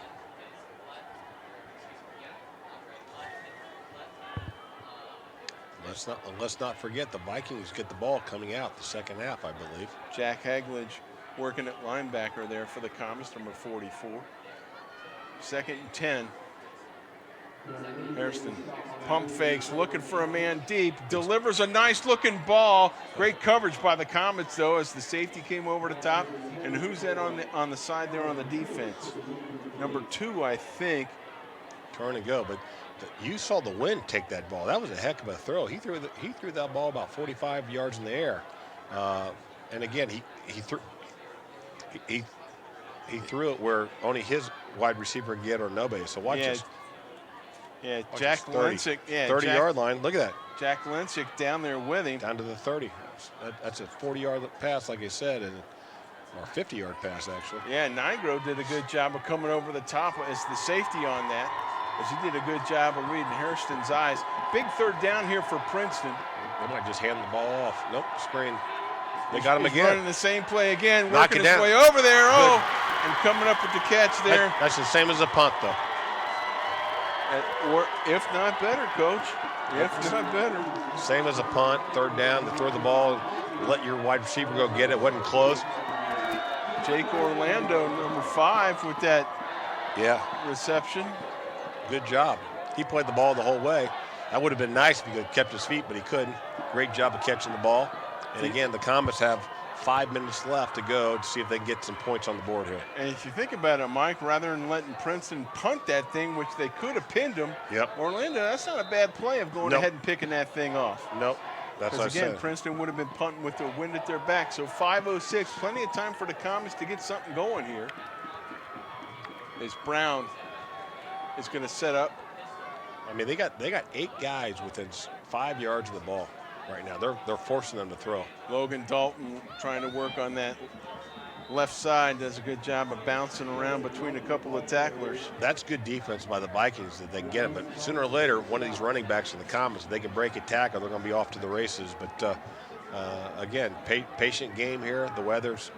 Let's not forget the Vikings get the ball coming out the second half, I believe. Jack Hagledge working at linebacker there for the Comets, number 44. 2nd and 10. Hairston pump fakes, looking for a man deep, delivers a nice looking ball. Great coverage by the Comets though, as the safety came over the top. And who's that on the side there on the defense? Number 2, I think. Turn and go, but you saw the wind take that ball. That was a heck of a throw. He threw that ball about 45 yards in the air, and again he threw it where only his wide receiver can get or nobody. So watch this. Yeah, Jack Lensick. Yeah, 30-yard line. Look at that. Jack Lensick down there with him. Down to the 30. That's a 40-yard pass, like I said, or 50-yard pass, actually. Yeah, Nigro did a good job of coming over the top as the safety on that, as he did a good job of reading Hairston's eyes. Big third down here for Princeton. They might just hand the ball off. Nope, screen. They got him He's again. running the same play again, Knock working it his down. way over there. Good. Oh, and coming up with the catch there. That's the same as a punt, though. Or if not better, Coach. If not better. Same as a punt, third down, to throw the ball, let your wide receiver go get it. Wasn't close. Jake Orlando, number 5, with that reception. Good job. He played the ball the whole way. That would have been nice if he could have kept his feet, but he couldn't. Great job of catching the ball. And again, the Comets have 5 minutes left to go to see if they can get some points on the board here. And if you think about it, Mike, rather than letting Princeton punt that thing, which they could have pinned him, Orlando, that's not a bad play of going ahead and picking that thing off. Nope. That's what I said. Because, again, Princeton would have been punting with their wind at their back. So 5:06, plenty of time for the Comets to get something going here. As Brown is going to set up. I mean, they got 8 guys within 5 yards of the ball right now. They're forcing them to throw. Logan Dalton trying to work on that left side, does a good job of bouncing around between a couple of tacklers. That's good defense by the Vikings that they can get it. But sooner or later, one of these running backs in the Comets, they can break a tackle, they're going to be off to the races. But again, patient game here. The weather's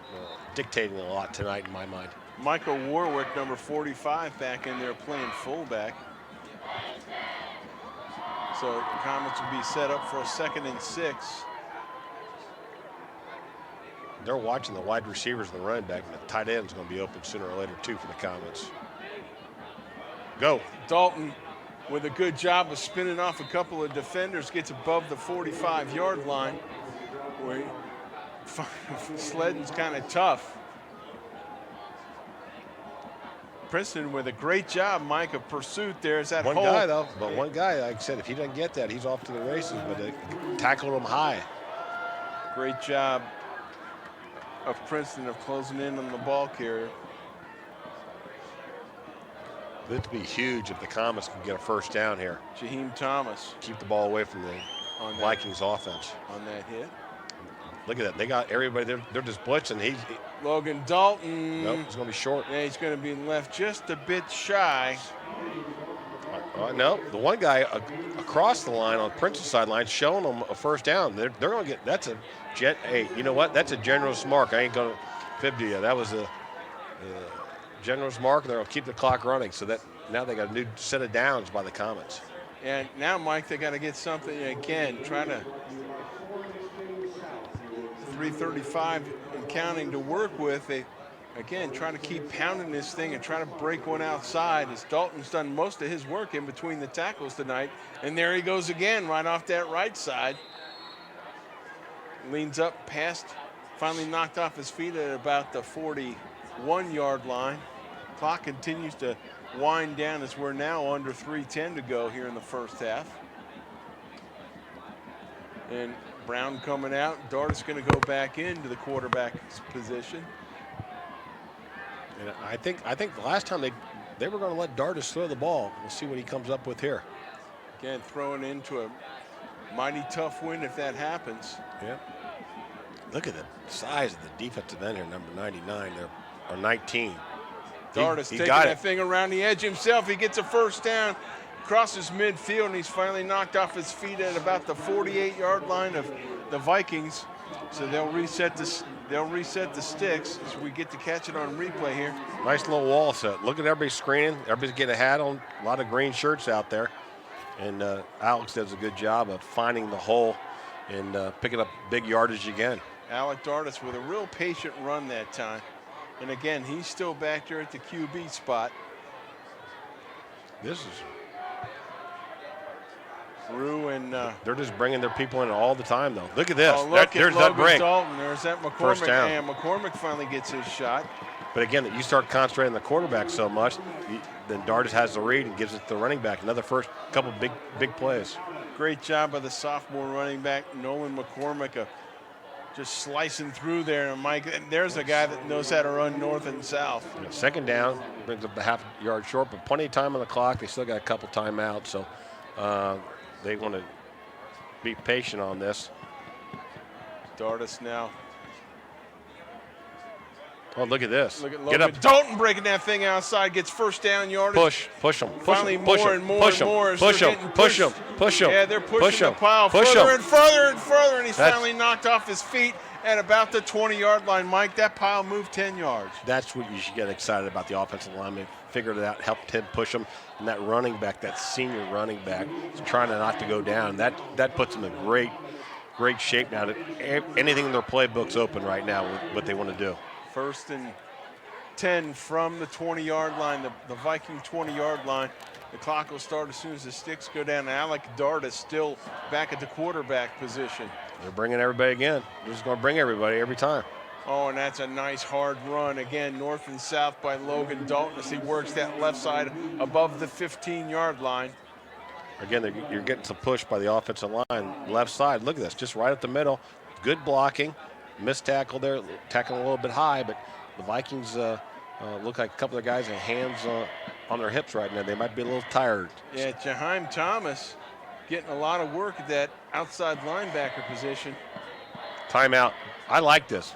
dictating a lot tonight in my mind. Michael Warwick, number 45, back in there playing fullback. So the Comets will be set up for a 2nd and 6. They're watching the wide receivers and the running back, and the tight end's going to be open sooner or later, too, for the Comets. Go. Dalton with a good job of spinning off a couple of defenders, gets above the 45-yard line, where sledding's kind of tough. Princeton with a great job, Mike, of pursuit there. Is that one hole? guy, though. But one guy, like I said, if he doesn't get that, he's off to the races. But they tackled him high. Great job of Princeton of closing in on the ball carrier. This would be huge if the Comets can get a first down here. Jaheim Thomas. Keep the ball away from the Vikings offense. On that hit. Look at that. They got everybody. They're just blitzing. Logan Dalton. Nope, he's going to be short. Yeah, he's going to be left just a bit shy. No, the one guy across the line on Princeton's sideline showing them a first down. They're going to get, that's a jet. Hey, you know what? That's a generous mark. I ain't going to fib to you. That was a generous mark. They'll keep the clock running. So that now they got a new set of downs by the Comets. And now, Mike, they got to get something again. Trying to 3:35 and counting to work with. They again trying to keep pounding this thing and trying to break one outside, as Dalton's done most of his work in between the tackles tonight. And there he goes again, right off that right side. Leans up, past, finally knocked off his feet at about the 41-yard line. Clock continues to wind down as we're now under 3:10 to go here in the first half. And Brown coming out. Dart's going to go back into the quarterback's position. And I think the last time they were going to let Dartis throw the ball. We'll see what he comes up with here. Again, throwing into a mighty tough wind if that happens. Yeah. Look at the size of the defensive end here, number 99 there, or 19. Dartis taking that thing around the edge himself. He gets a first down, crosses midfield, and he's finally knocked off his feet at about the 48-yard line of the Vikings. So they'll reset the sticks as we get to catch it on replay here. Nice little wall set. Look at everybody screening. Everybody's getting a hat on. A lot of green shirts out there. And Alex does a good job of finding the hole and picking up big yardage again. Alec Dartis with a real patient run that time. And again, he's still back there at the QB spot. This is Rue and they're just bringing their people in all the time, though. Look at this. Oh, look there's at that break. Dalton. There's that McCormick. First down. And McCormick finally gets his shot. But again, you start concentrating on the quarterback so much, then Dartis has the read and gives it to the running back. Another first couple big plays. Great job by the sophomore running back, Nolan McCormick, just slicing through there. And Mike, there's a guy that knows how to run north and south. Yeah, second down, brings up a half yard short, but plenty of time on the clock. They still got a couple timeouts, so they want to be patient on this. Dardis now. Oh, look at this. Look at Get Logan up. Dalton breaking that thing outside, gets first down yardage. Push them. Finally, more and more and more. Push them. Yeah, they're pushing the pile further and further, and he's finally knocked off his feet at about the 20-yard line. Mike, that pile moved 10 yards. That's what you should get excited about. The offensive lineman figured it out, helped him push him, and that running back, that senior running back, is trying not to go down. That puts him in great shape now. Anything in their playbook's open right now with what they want to do. 1st and 10 from the 20-yard line, the Viking 20-yard line. The clock will start as soon as the sticks go down. Alec Dardis still back at the quarterback position. They're bringing everybody again. They're just going to bring everybody every time. Oh, and that's a nice hard run. Again, north and south by Logan Dalton as he works that left side above the 15-yard line. Again, you're getting some push by the offensive line. Left side, look at this, just right up the middle. Good blocking. Missed tackle there, tackling a little bit high, but the Vikings look like a couple of guys have hands on their hips right now. They might be a little tired. Yeah, Jaheim Thomas getting a lot of work at that outside linebacker position. Timeout. I like this.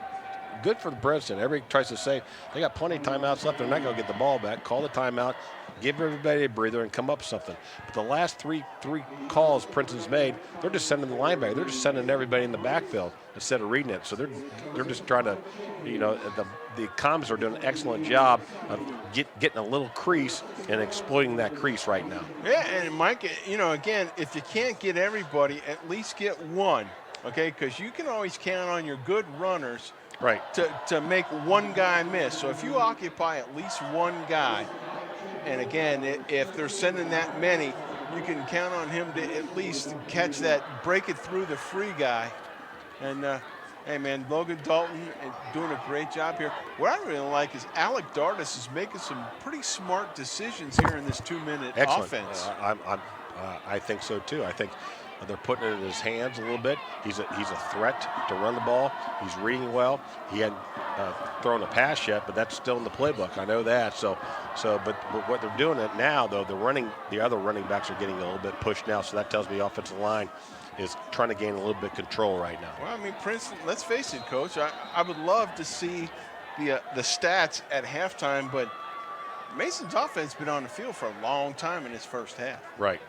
Good for the Princeton. Everybody tries to say they got plenty of timeouts left. They're not going to get the ball back. Call the timeout, give everybody a breather, and come up with something. But the last three calls Princeton's made, they're just sending the linebacker. They're just sending everybody in the backfield instead of reading it. So they're just trying to, the Comets are doing an excellent job of getting a little crease and exploiting that crease right now. Yeah, and Mike, again, if you can't get everybody, at least get one, okay? Because you can always count on your good runners right to make one guy miss. So if you occupy at least one guy, and again, if they're sending that many, you can count on him to at least catch that, break it through the free guy. And hey man, Logan Dalton doing a great job here. What I really like is Alec Dardis is making some pretty smart decisions here in this 2-minute offense. I think so too. I think they're putting it in his hands a little bit. He's a threat to run the ball. He's reading well. He hadn't thrown a pass yet, but that's still in the playbook. I know that. But what they're doing it now, though, the other running backs are getting a little bit pushed now. So that tells me the offensive line is trying to gain a little bit of control right now. Well, I mean, Princeton, let's face it, Coach. I would love to see the stats at halftime, but Mason's offense has been on the field for a long time in his first half. Right.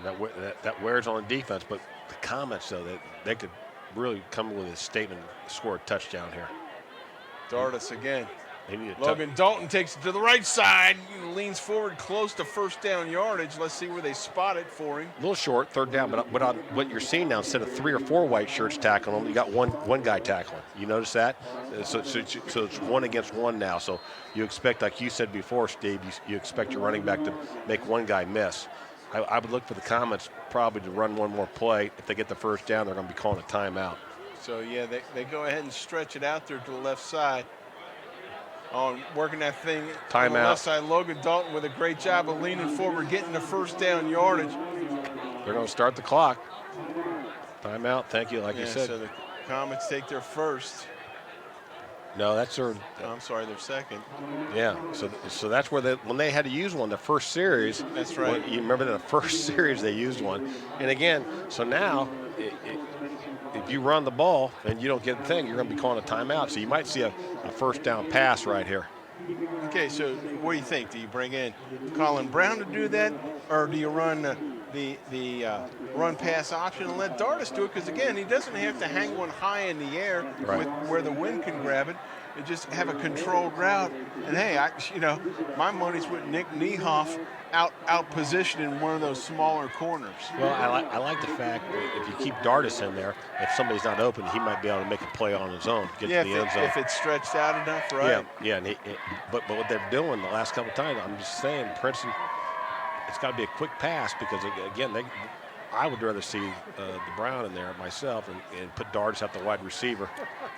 That wears on defense, but the Comets, though, they could really come with a statement, score a touchdown here. Dardis again. They need Logan Dalton takes it to the right side, leans forward close to first down yardage. Let's see where they spot it for him. A little short, third down, but what you're seeing now, instead of 3 or 4 white shirts tackling them, you got one guy tackling. You notice that? So it's 1 against 1 now. So you expect, like you said before, Steve, you expect your running back to make one guy miss. I would look for the Comets probably to run one more play. If they get the first down, they're going to be calling a timeout. So, yeah, they go ahead and stretch it out there to the left side. Working that thing timeout. On the left side. Logan Dalton with a great job of leaning forward, getting the first down yardage. They're going to start the clock. Timeout, thank you, like you said. So the Comets take their first. No, that's their. I'm sorry, their second. Yeah, so that's where when they had to use one, the first series. That's right. You remember the first series they used one, and again, so now if you run the ball and you don't get the thing, you're going to be calling a timeout. So you might see a first down pass right here. Okay, so what do you think? Do you bring in Colin Brown to do that, or do you run the run pass option and let Dardis do it? Because again, he doesn't have to hang one high in the air where the wind can grab it. And just have a controlled route. And hey, my money's with Nick Niehoff out positioning one of those smaller corners. Well, I like the fact that if you keep Dardis in there, if somebody's not open, he might be able to make a play on his own, get to the end zone. If it's stretched out enough, right? Yeah. But what they're doing the last couple of times, I'm just saying, Princeton, it's got to be a quick pass because again, I would rather see the Brown in there myself and put Dardis at the wide receiver,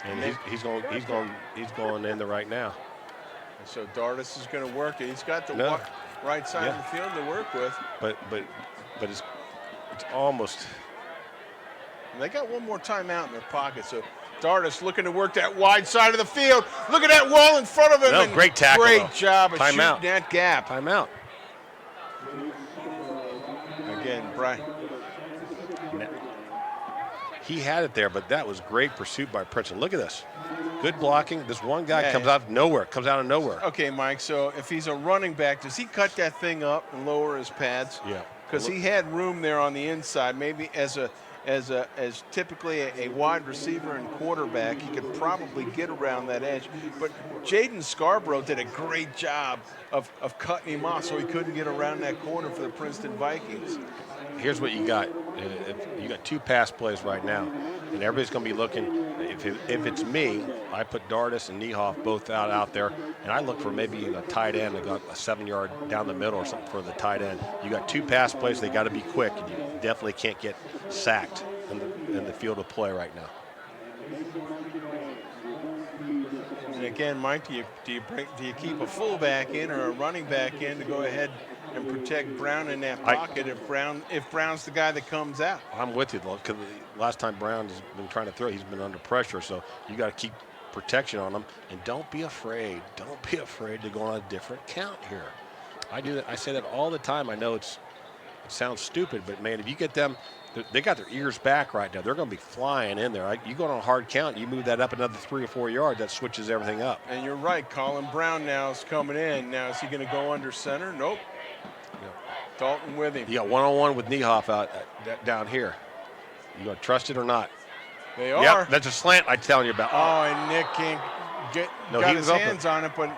and he's going in there right now. And so Dardis is going to work it. He's got the right side of the field to work with. But it's almost. And they got one more timeout in their pocket, so Dardis looking to work that wide side of the field. Look at that wall in front of him. No, great tackle. Great job of shooting out. that gap. Timeout. Again, Brian. he had it there, but that was great pursuit by Princeton. Look at this. Good blocking. This one guy comes out of nowhere. Okay, Mike, so if he's a running back, does he cut that thing up and lower his pads? Yeah. Because he had room there on the inside. Maybe as typically a wide receiver and quarterback, he could probably get around that edge. But Jaden Scarborough did a great job of cutting him off so he couldn't get around that corner for the Princeton Vikings. Here's what you got. You got 2 pass plays right now, and everybody's going to be looking. If it's me, I put Dardis and Niehoff both out there, and I look for maybe a tight end. I got a 7-yard down the middle or something for the tight end. You got 2 pass plays. They got to be quick, and you definitely can't get sacked in the field of play right now. And again, Mike, do you keep a fullback in or a running back in to go ahead and protect Brown in that pocket if Brown's the guy that comes out? I'm with you, though, because last time Brown has been trying to throw, he's been under pressure, so you got to keep protection on him, and don't be afraid. Don't be afraid to go on a different count here. I do that. I say that all the time. I know it sounds stupid, but man, if you get them, they got their ears back right now. They're going to be flying in there. You go on a hard count, you move that up another 3 or 4 yards, that switches everything up. And you're right. Colin Brown now is coming in. Now is he going to go under center? Nope. Dalton with him. You got one-on-one with Niehoff out down here. You going to trust it or not? They are. Yep, that's a slant I'm telling you about. Oh, and Nick can't got his hands on it, but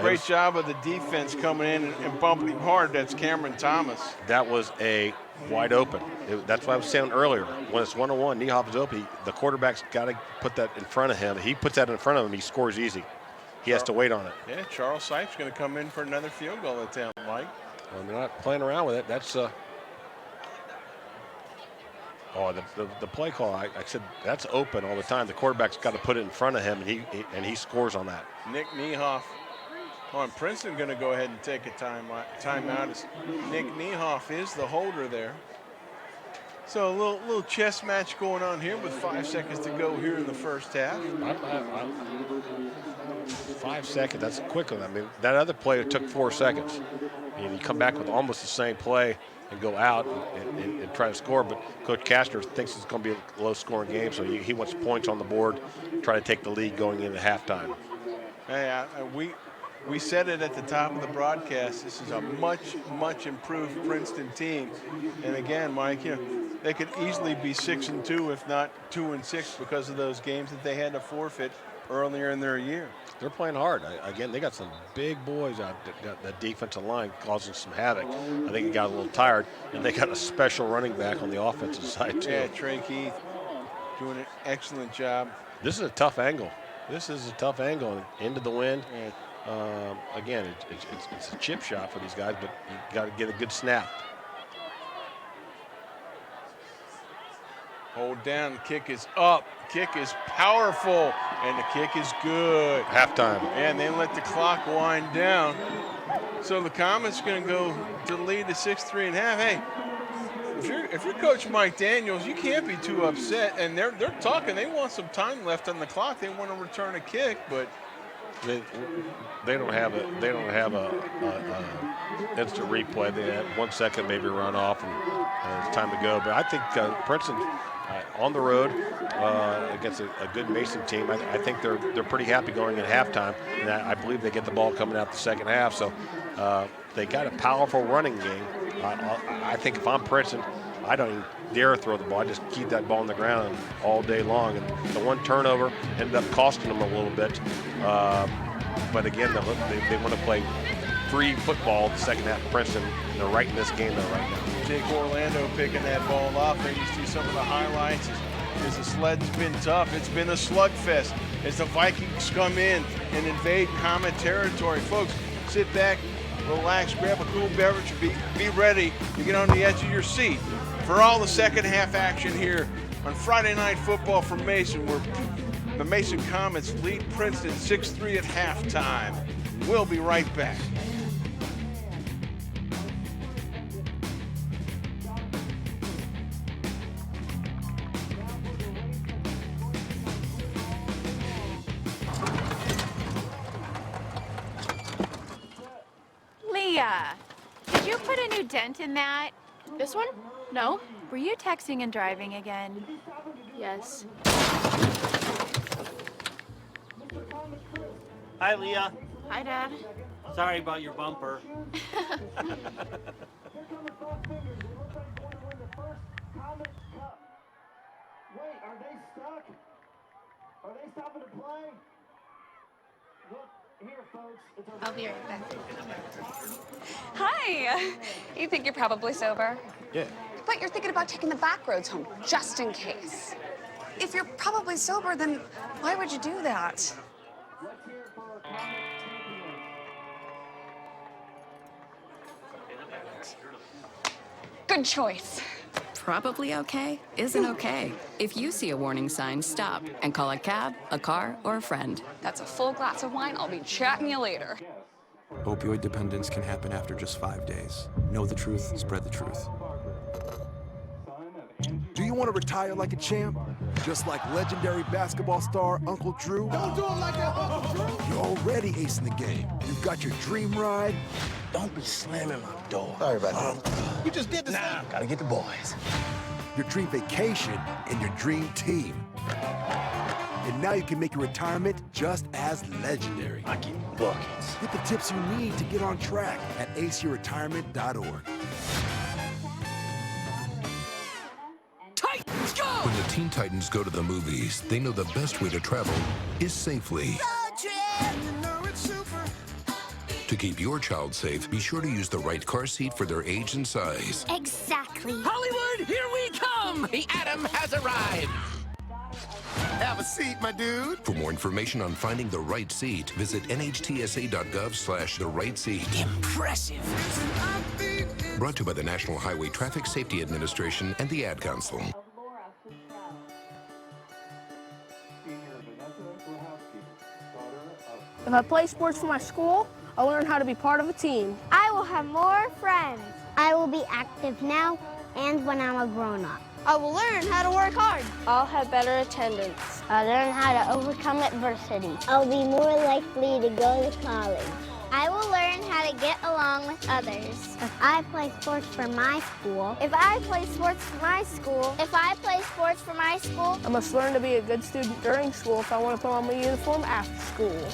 great job of the defense coming in and bumping him hard. That's Cameron Thomas. That was a wide open. That's what I was saying earlier. When it's one-on-one, Niehoff is open. The quarterback's got to put that in front of him. He puts that in front of him, he scores easy. He has to wait on it. Yeah, Charles Sipes going to come in for another field goal attempt, Mike. Well, they're not playing around with it. That's the play call. I said that's open all the time. The quarterback's got to put it in front of him, and he scores on that. Nick Niehoff. On Princeton going to go ahead and take a timeout. Nick Niehoff is the holder there. So a little chess match going on here with 5 seconds to go here in the first half. 5 seconds, that's a quick one. I mean, that other play took 4 seconds. And you come back with almost the same play and go out and try to score. But Coach Kastner thinks it's going to be a low-scoring game, so he wants points on the board, try to take the lead going into halftime. Hey, we said it at the top of the broadcast. This is a much improved Princeton team. And again, Mike, they could easily be 6-2, if not 2-6, because of those games that they had to forfeit earlier in their year. They're playing hard. Again, they got some big boys out there. That defensive line causing some havoc. I think it got a little tired, and they got a special running back on the offensive side too. Yeah, Trey Keith doing an excellent job. This is a tough angle. Into the wind. Yeah. Again, it's a chip shot for these guys, but you got to get a good snap. Hold down, kick is up, kick is powerful, and the kick is good. Halftime. And then let the clock wind down. So the Comets going to go to the lead to 6-3 and a half. Hey, if you're Coach Mike Daniels, you can't be too upset. And they're talking. They want some time left on the clock. They want to return a kick, but they don't have a instant replay. They have 1 second maybe run off, and it's time to go. But I think Princeton on the road against a good Mason team, I think they're pretty happy going at halftime, and I believe they get the ball coming out the second half. So they got a powerful running game. I think if I'm Princeton, I don't even dare throw the ball. I just keep that ball on the ground all day long. And the one turnover ended up costing them a little bit. But again, they want to play free football the second half of Princeton, and they're right in this game though right now. Jake Orlando picking that ball off. There you see some of the highlights as the sled's been tough. It's been a slugfest as the Vikings come in and invade Comet territory. Folks, sit back, relax, grab a cool beverage, be ready to get on the edge of your seat for all the second half action here on Friday Night Football from Mason, where the Mason Comets lead Princeton 6-3 at halftime. We'll be right back. Did you put a new dent in that? This one? No. Were you texting and driving again? Yes. Hi, Leah. Hi, Dad. Sorry about your bumper. Wait, are they stuck? Are they stopping to play? Look, here, folks. I'll be right back. Hi! You think you're probably sober? Yeah. But you're thinking about taking the back roads home, just in case. If you're probably sober, then why would you do that? Good choice. Probably okay isn't okay. If you see a warning sign, stop and call a cab, a car, or a friend. That's a full glass of wine. I'll be chatting you later. Opioid dependence can happen after just 5 days. Know the truth, spread the truth. Do you want to retire like a champ? Just like legendary basketball star Uncle Drew? Don't do it like that, Uncle Drew! You're already acing the game. You've got your dream ride. Don't be slamming my door. Sorry about that. You just did the same. Gotta get the boys. Your dream vacation and your dream team. And now you can make your retirement just as legendary. I get buckets. Get the tips you need to get on track at aceyourretirement.org. Titans go! When the Teen Titans go to the movies, they know the best way to travel is safely. To keep your child safe, be sure to use the right car seat for their age and size. Exactly. Hollywood, here we come! The Atom has arrived! Have a seat, my dude. For more information on finding the right seat, visit nhtsa.gov/the right seat. Impressive. Brought to you by the National Highway Traffic Safety Administration and the Ad Council. If I play sports for my school, I'll learn how to be part of a team. I will have more friends. I will be active now and when I'm a grown-up. I will learn how to work hard. I'll have better attendance. I'll learn how to overcome adversity. I'll be more likely to go to college. I will learn how to get along with others. If I play sports for my school. If I play sports for my school. If I play sports for my school. I must learn to be a good student during school if I want to put on my uniform after school.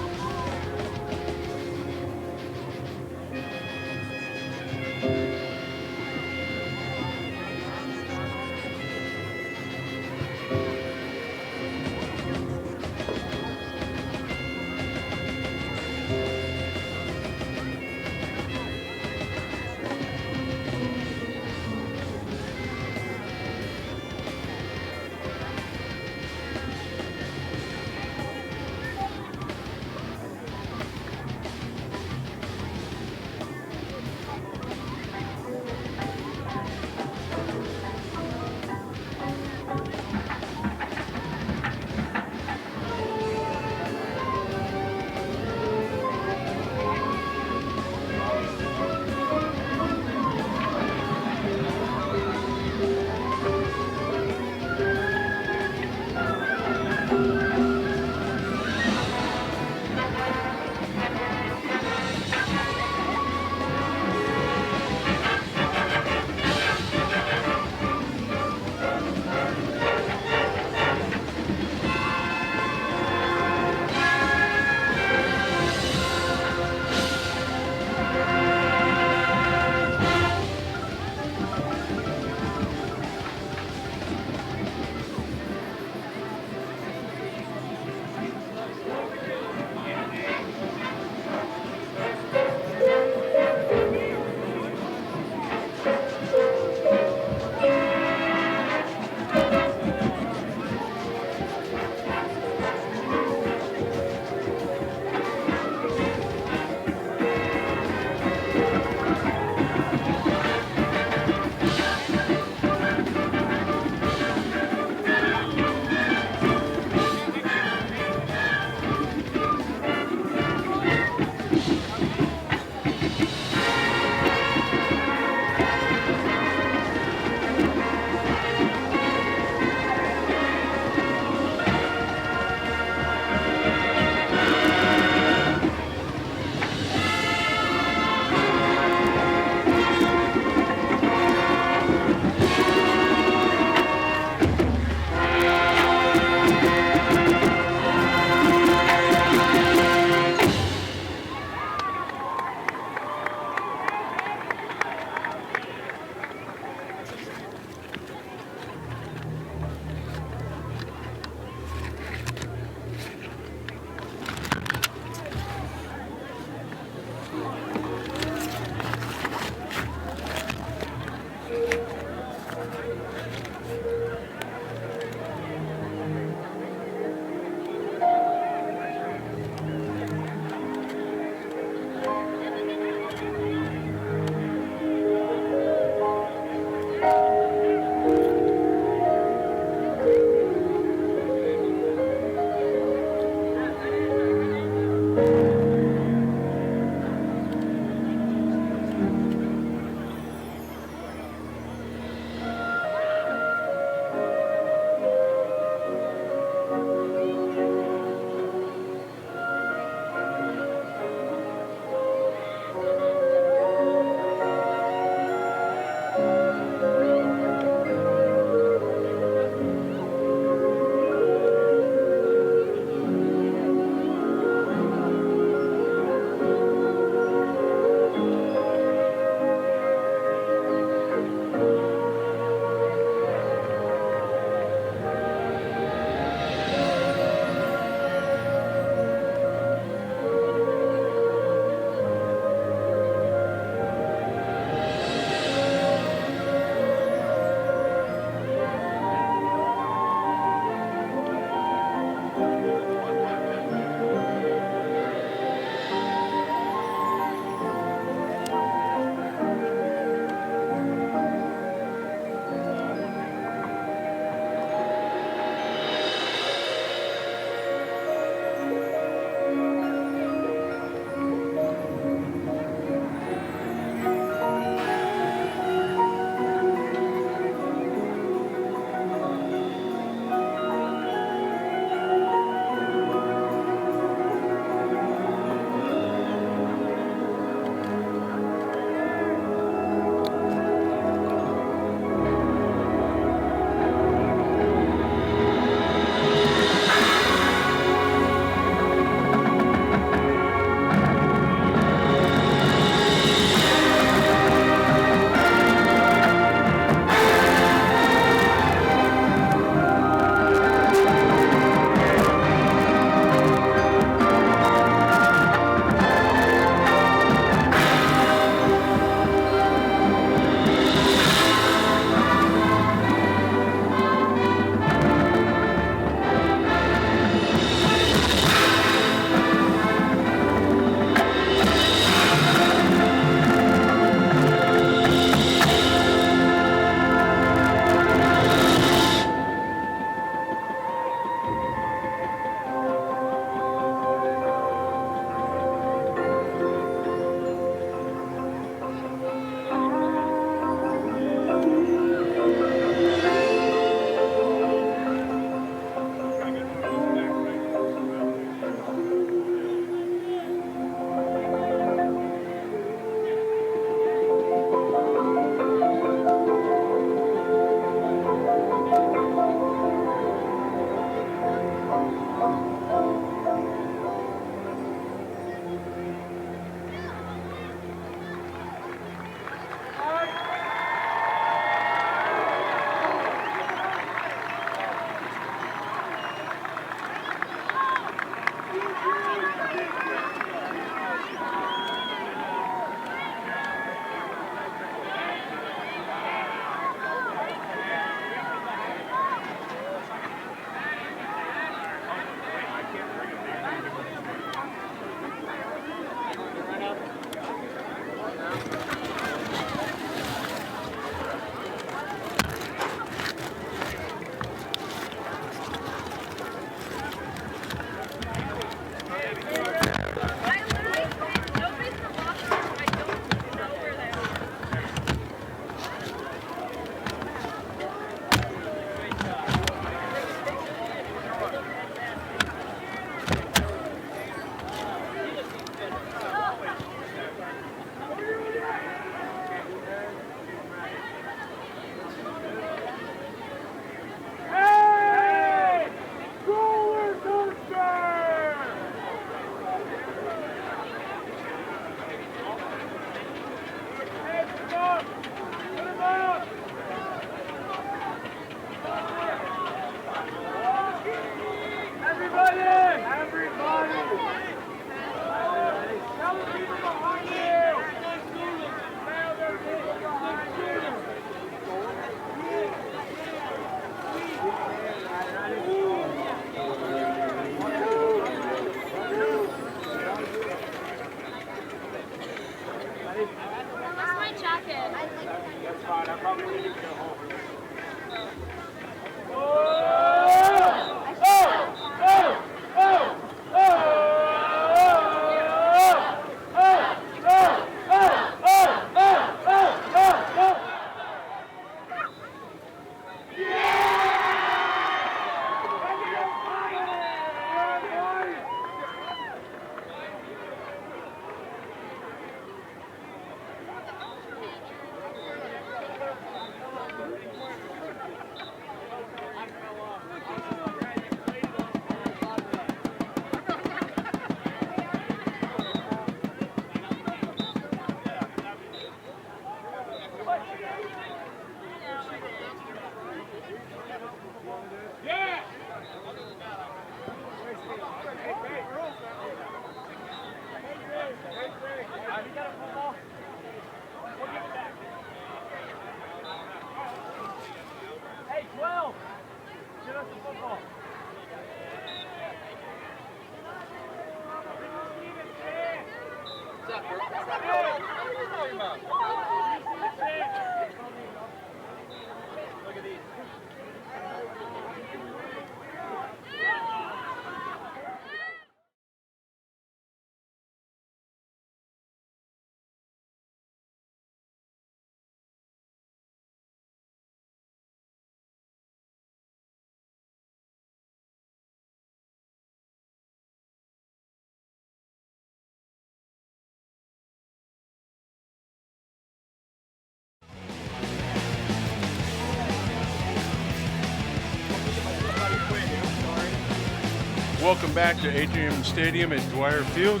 Welcome back to Atrium Stadium at Dwire Field.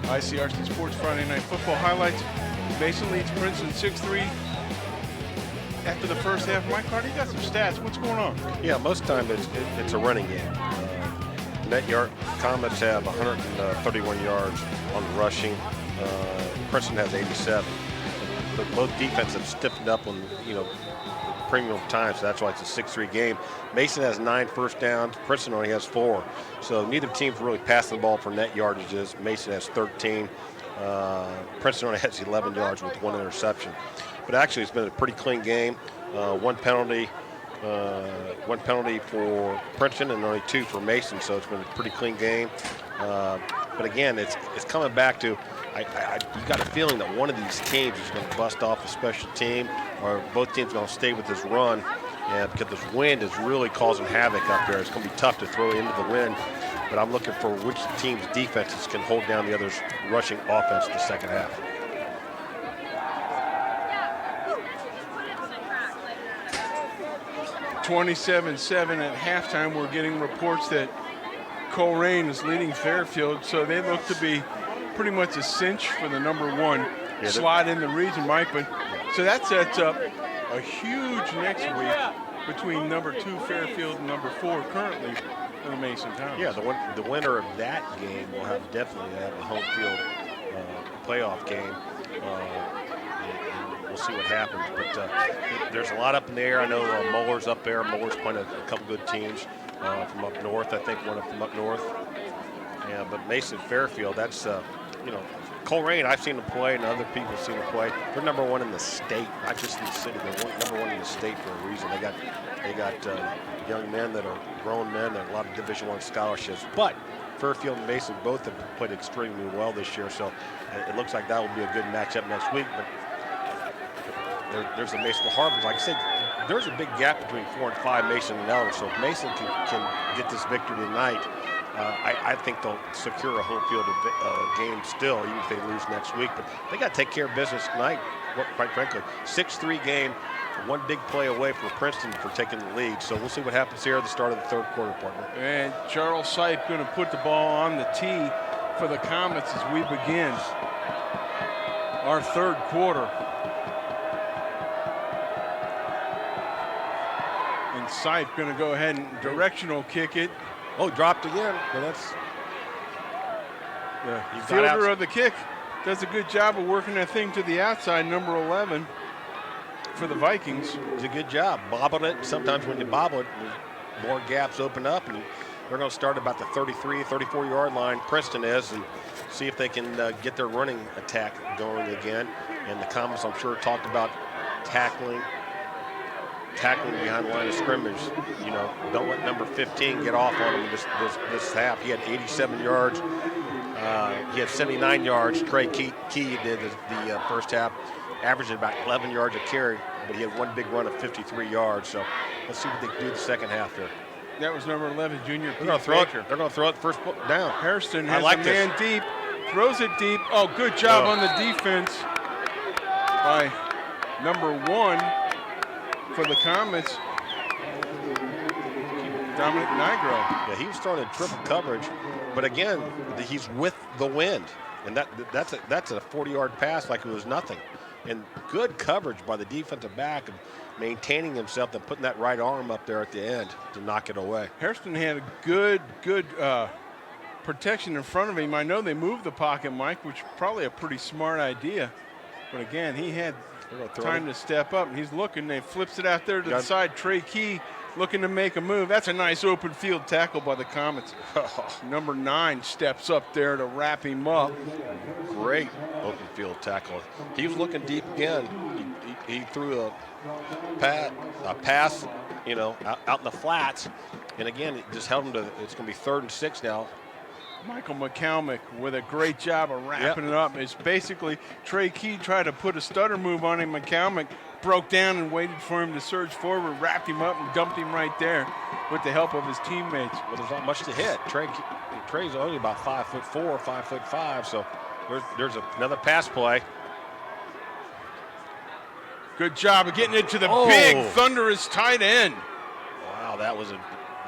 ICRC Sports Friday Night Football highlights. Mason leads Princeton 6-3 after the first half. Mike Carter, you got some stats. What's going on? Yeah, most of the time it's a running game. Net yard, Comets have 131 yards on rushing. Princeton has 87. But both defenses have stiffened up on, premium time, so that's why it's a 6-3 game. Mason has 9 first downs. Princeton only has 4. So neither team's really passing the ball for net yardages. Mason has 13. Princeton only has 11 yards with 1 interception. But actually, it's been a pretty clean game. One penalty for Princeton and only 2 for Mason. So it's been a pretty clean game. But again, it's coming back to you got a feeling that one of these teams is going to bust off a special team, or both teams are going to stay with this run. And because this wind is really causing havoc up there, it's going to be tough to throw into the wind. But I'm looking for which team's defenses can hold down the other's rushing offense in the second half. $27-7 at halftime. We're getting reports that Coleraine is leading Fairfield, so they look to be pretty much a cinch for the #1 slot in the region, Mike. But so that sets up a huge next week between #2 Fairfield and #4 currently in the Mason Towns. Yeah, the winner of that game will definitely have a home field playoff game. And we'll see what happens. But there's a lot up in the air. I know Muller's up there. Muller's playing a couple good teams from up north. I think one up from up north. Yeah, but Mason Fairfield, that's Coleraine, I've seen them play, and other people have seen them play. They're #1 in the state, not just in the city. They're #1 in the state for a reason. They got young men that are grown men and a lot of Division I scholarships. But Fairfield and Mason both have played extremely well this year, so it looks like that will be a good matchup next week. But there's a Mason Harbor. Like I said, there's a big gap between 4 and 5 Mason and Elder. So if Mason can get this victory tonight, I think they'll secure a home field game still, even if they lose next week. But they got to take care of business tonight, quite frankly. 6-3 game, one big play away from Princeton for taking the lead. So we'll see what happens here at the start of the third quarter, partner. And Charles Sipe going to put the ball on the tee for the Comets as we begin our third quarter. And Sipe going to go ahead and directional kick it. Oh, dropped again. Well, that's the fielder of the kick. Does a good job of working that thing to the outside, #11 for the Vikings. It's a good job. Bobbled it. Sometimes when you bobble it, more gaps open up, and they're going to start about the 33, 34-yard line. Princeton is, and see if they can get their running attack going again. And the Comets, I'm sure, talked about tackling behind the line of scrimmage. Don't let number 15 get off on him this half. He had 87 yards. He had 79 yards. Trey Key did the first half, averaging about 11 yards a carry, but he had one big run of 53 yards. So let's see what they can do the second half here. That was number 11, junior. They're going to throw it. They're going to throw it first down. Hairston has a man deep, throws it deep. Oh, good job on the defense by #1 for the Comets, Dominic Nigro. Yeah, he was throwing in triple coverage, but again, he's with the wind, and that's a 40-yard pass like it was nothing. And good coverage by the defensive back of maintaining himself and putting that right arm up there at the end to knock it away. Hairston had a good protection in front of him. I know they moved the pocket, Mike, which is probably a pretty smart idea. But again, he had time to step up, and he's looking. They flips it out there to the side. Trey Key looking to make a move. That's a nice open field tackle by the Comets. Number 9 steps up there to wrap him up. Great open field tackle. He was looking deep again. He threw a pass, out in the flats, and again, it just held him to. It's going to be 3rd and 6 now. Michael McCalmick with a great job of wrapping it up. It's basically Trey Key tried to put a stutter move on him. McCalmick broke down and waited for him to surge forward, wrapped him up, and dumped him right there with the help of his teammates. Well, there's not much to hit. Trey's only about 5'4", 5'5", so there's another pass play. Good job of getting it to the big, thunderous tight end. Wow, that was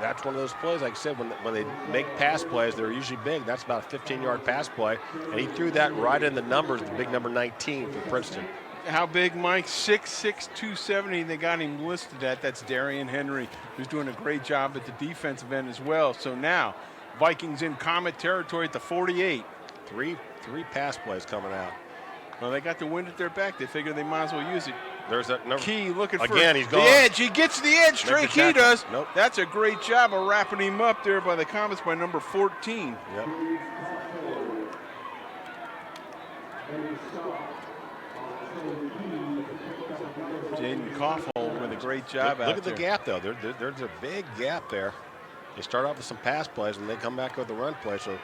that's one of those plays, like I said, when they make pass plays, they're usually big. That's about a 15-yard pass play, and he threw that right in the numbers, the big number 19 for Princeton. How big, Mike? 6'6", 270. They got him listed at. That's Darian Henry, who's doing a great job at the defensive end as well. So now, Vikings in Comet territory at the 48. Three pass plays coming out. Well, they got the wind at their back. They figure they might as well use it. There's that number. Key looking for again. He's the gone. edge. He gets the edge. Trey Key does. Nope. That's a great job of wrapping him up there by the Comets by number 14. Yep. Jaden Koffel with a great job Look out at the there. gap, though. There's a big gap there. They start off with some pass plays, and they come back with the run play. So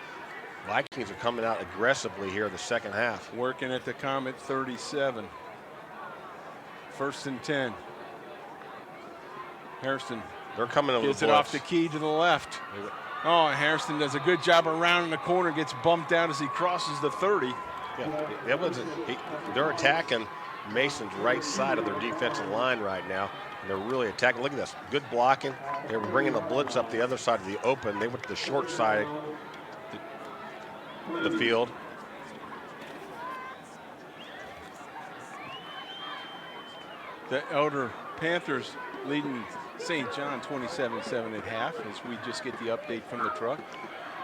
Vikings are coming out aggressively here in the second half. Working at the Comet 37. 1st and 10. Hairston. They're coming over gets the it off blitz. the key to the left. Oh, Hairston does a good job around in the corner, gets bumped out as he crosses the 30. Yeah, they're attacking Mason's right side of their defensive line right now. And they're really attacking. Look at this. Good blocking. They were bringing the blitz up the other side of the open. They went to the short side of the field. The Elder Panthers leading St. John 27-7 at half as we just get the update from the truck.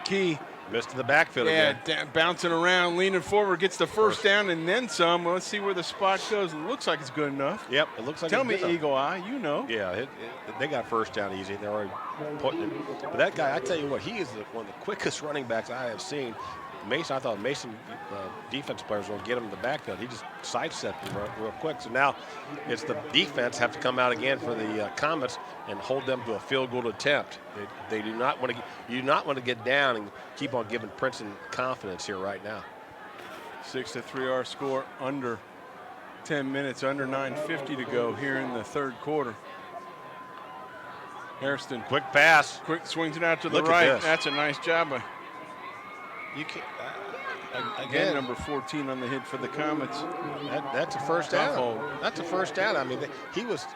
Key. Missed in the backfield again. Bouncing around, leaning forward, gets the first down and then some. Well, let's see where the spot goes. It looks like it's good enough. Yep, it looks like Tell it's me, good enough. Eagle Eye, you know. Yeah, they got first down easy. They're already putting it. But that guy, I tell you what, he is one of the quickest running backs I have seen. Mason, I thought Mason defense players will get him in the backfield. He just sidestepped him real quick. So now it's the defense have to come out again for the Comets and hold them to a field goal attempt. They do not want to. You do not want to get down and keep on giving Princeton confidence here right now. 6-3 our score, under 10 minutes, under 9:50 to go here in the third quarter. Hairston. Quick pass. Quick swings it out to the Look at right. this. That's a nice job by You can't. again number 14 on the hit for the Comets. That's a first down. That's a first down. I mean, he was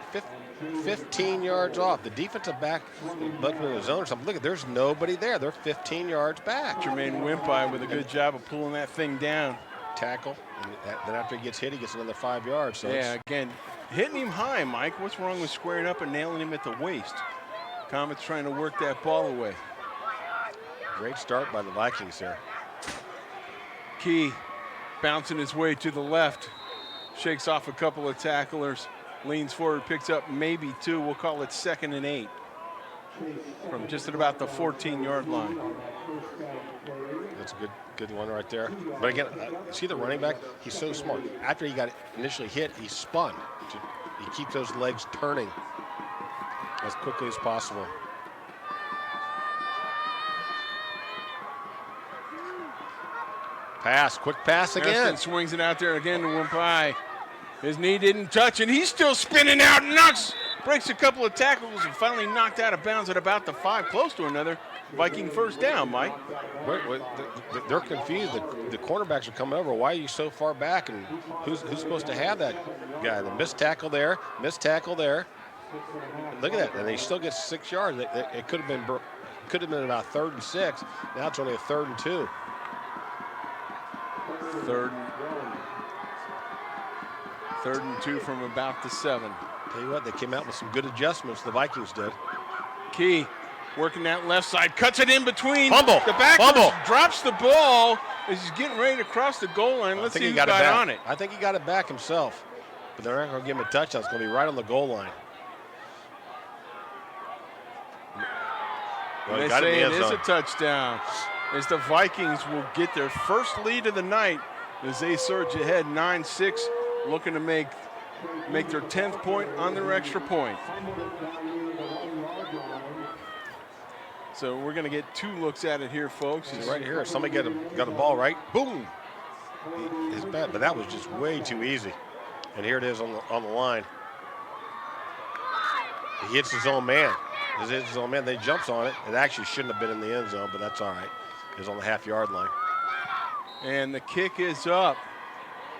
15 yards off. The defensive back looking in his zone or something. Look, there's nobody there. They're 15 yards back. Jermaine Wimpy with a good job of pulling that thing down. Tackle. And then after he gets hit, he gets another 5 yards. So yeah, again, hitting him high, Mike. What's wrong with squaring up and nailing him at the waist? Comets trying to work that ball away. Great start by the Vikings here. Key bouncing his way to the left. Shakes off a couple of tacklers. Leans forward, picks up maybe 2. We'll call it 2nd and 8. From just at about the 14-yard line. That's a good one right there. But again, see the running back? He's so smart. After he got initially hit, he spun. He keeps those legs turning as quickly as possible. Pass, quick pass again. Hairston swings it out there again to Wimpy. His knee didn't touch, and he's still spinning out. Breaks a couple of tackles and finally knocked out of bounds at about the 5, close to another Viking first down, Mike. Wait, they're confused. The cornerbacks are coming over. Why are you so far back? And who's supposed to have that guy? The missed tackle there. Look at that, and he still gets 6 yards. It could have been about 3rd and 6. Now it's only a 3rd and 2. Third and 2 from about the 7. Tell you what, they came out with some good adjustments. The Vikings did. Key working that left side, cuts it in between. Fumble. The back Fumble. drops the ball as he's getting ready to cross the goal line. Let's see who got on it. I think he got it back himself, but they're not going to give him a touchdown. It's going to be right on the goal line. Well, They say it is a touchdown, as the Vikings will get their first lead of the night as they surge ahead 9-6, looking to make their 10th point on their extra point. So we're going to get 2 looks at it here, folks. Right here, somebody got a ball right. Boom. It's bad, but that was just way too easy. And here it is on the line. He hits his own man. Then he jumps on it. It actually shouldn't have been in the end zone, but that's all right. It was on the half-yard line. And the kick is up.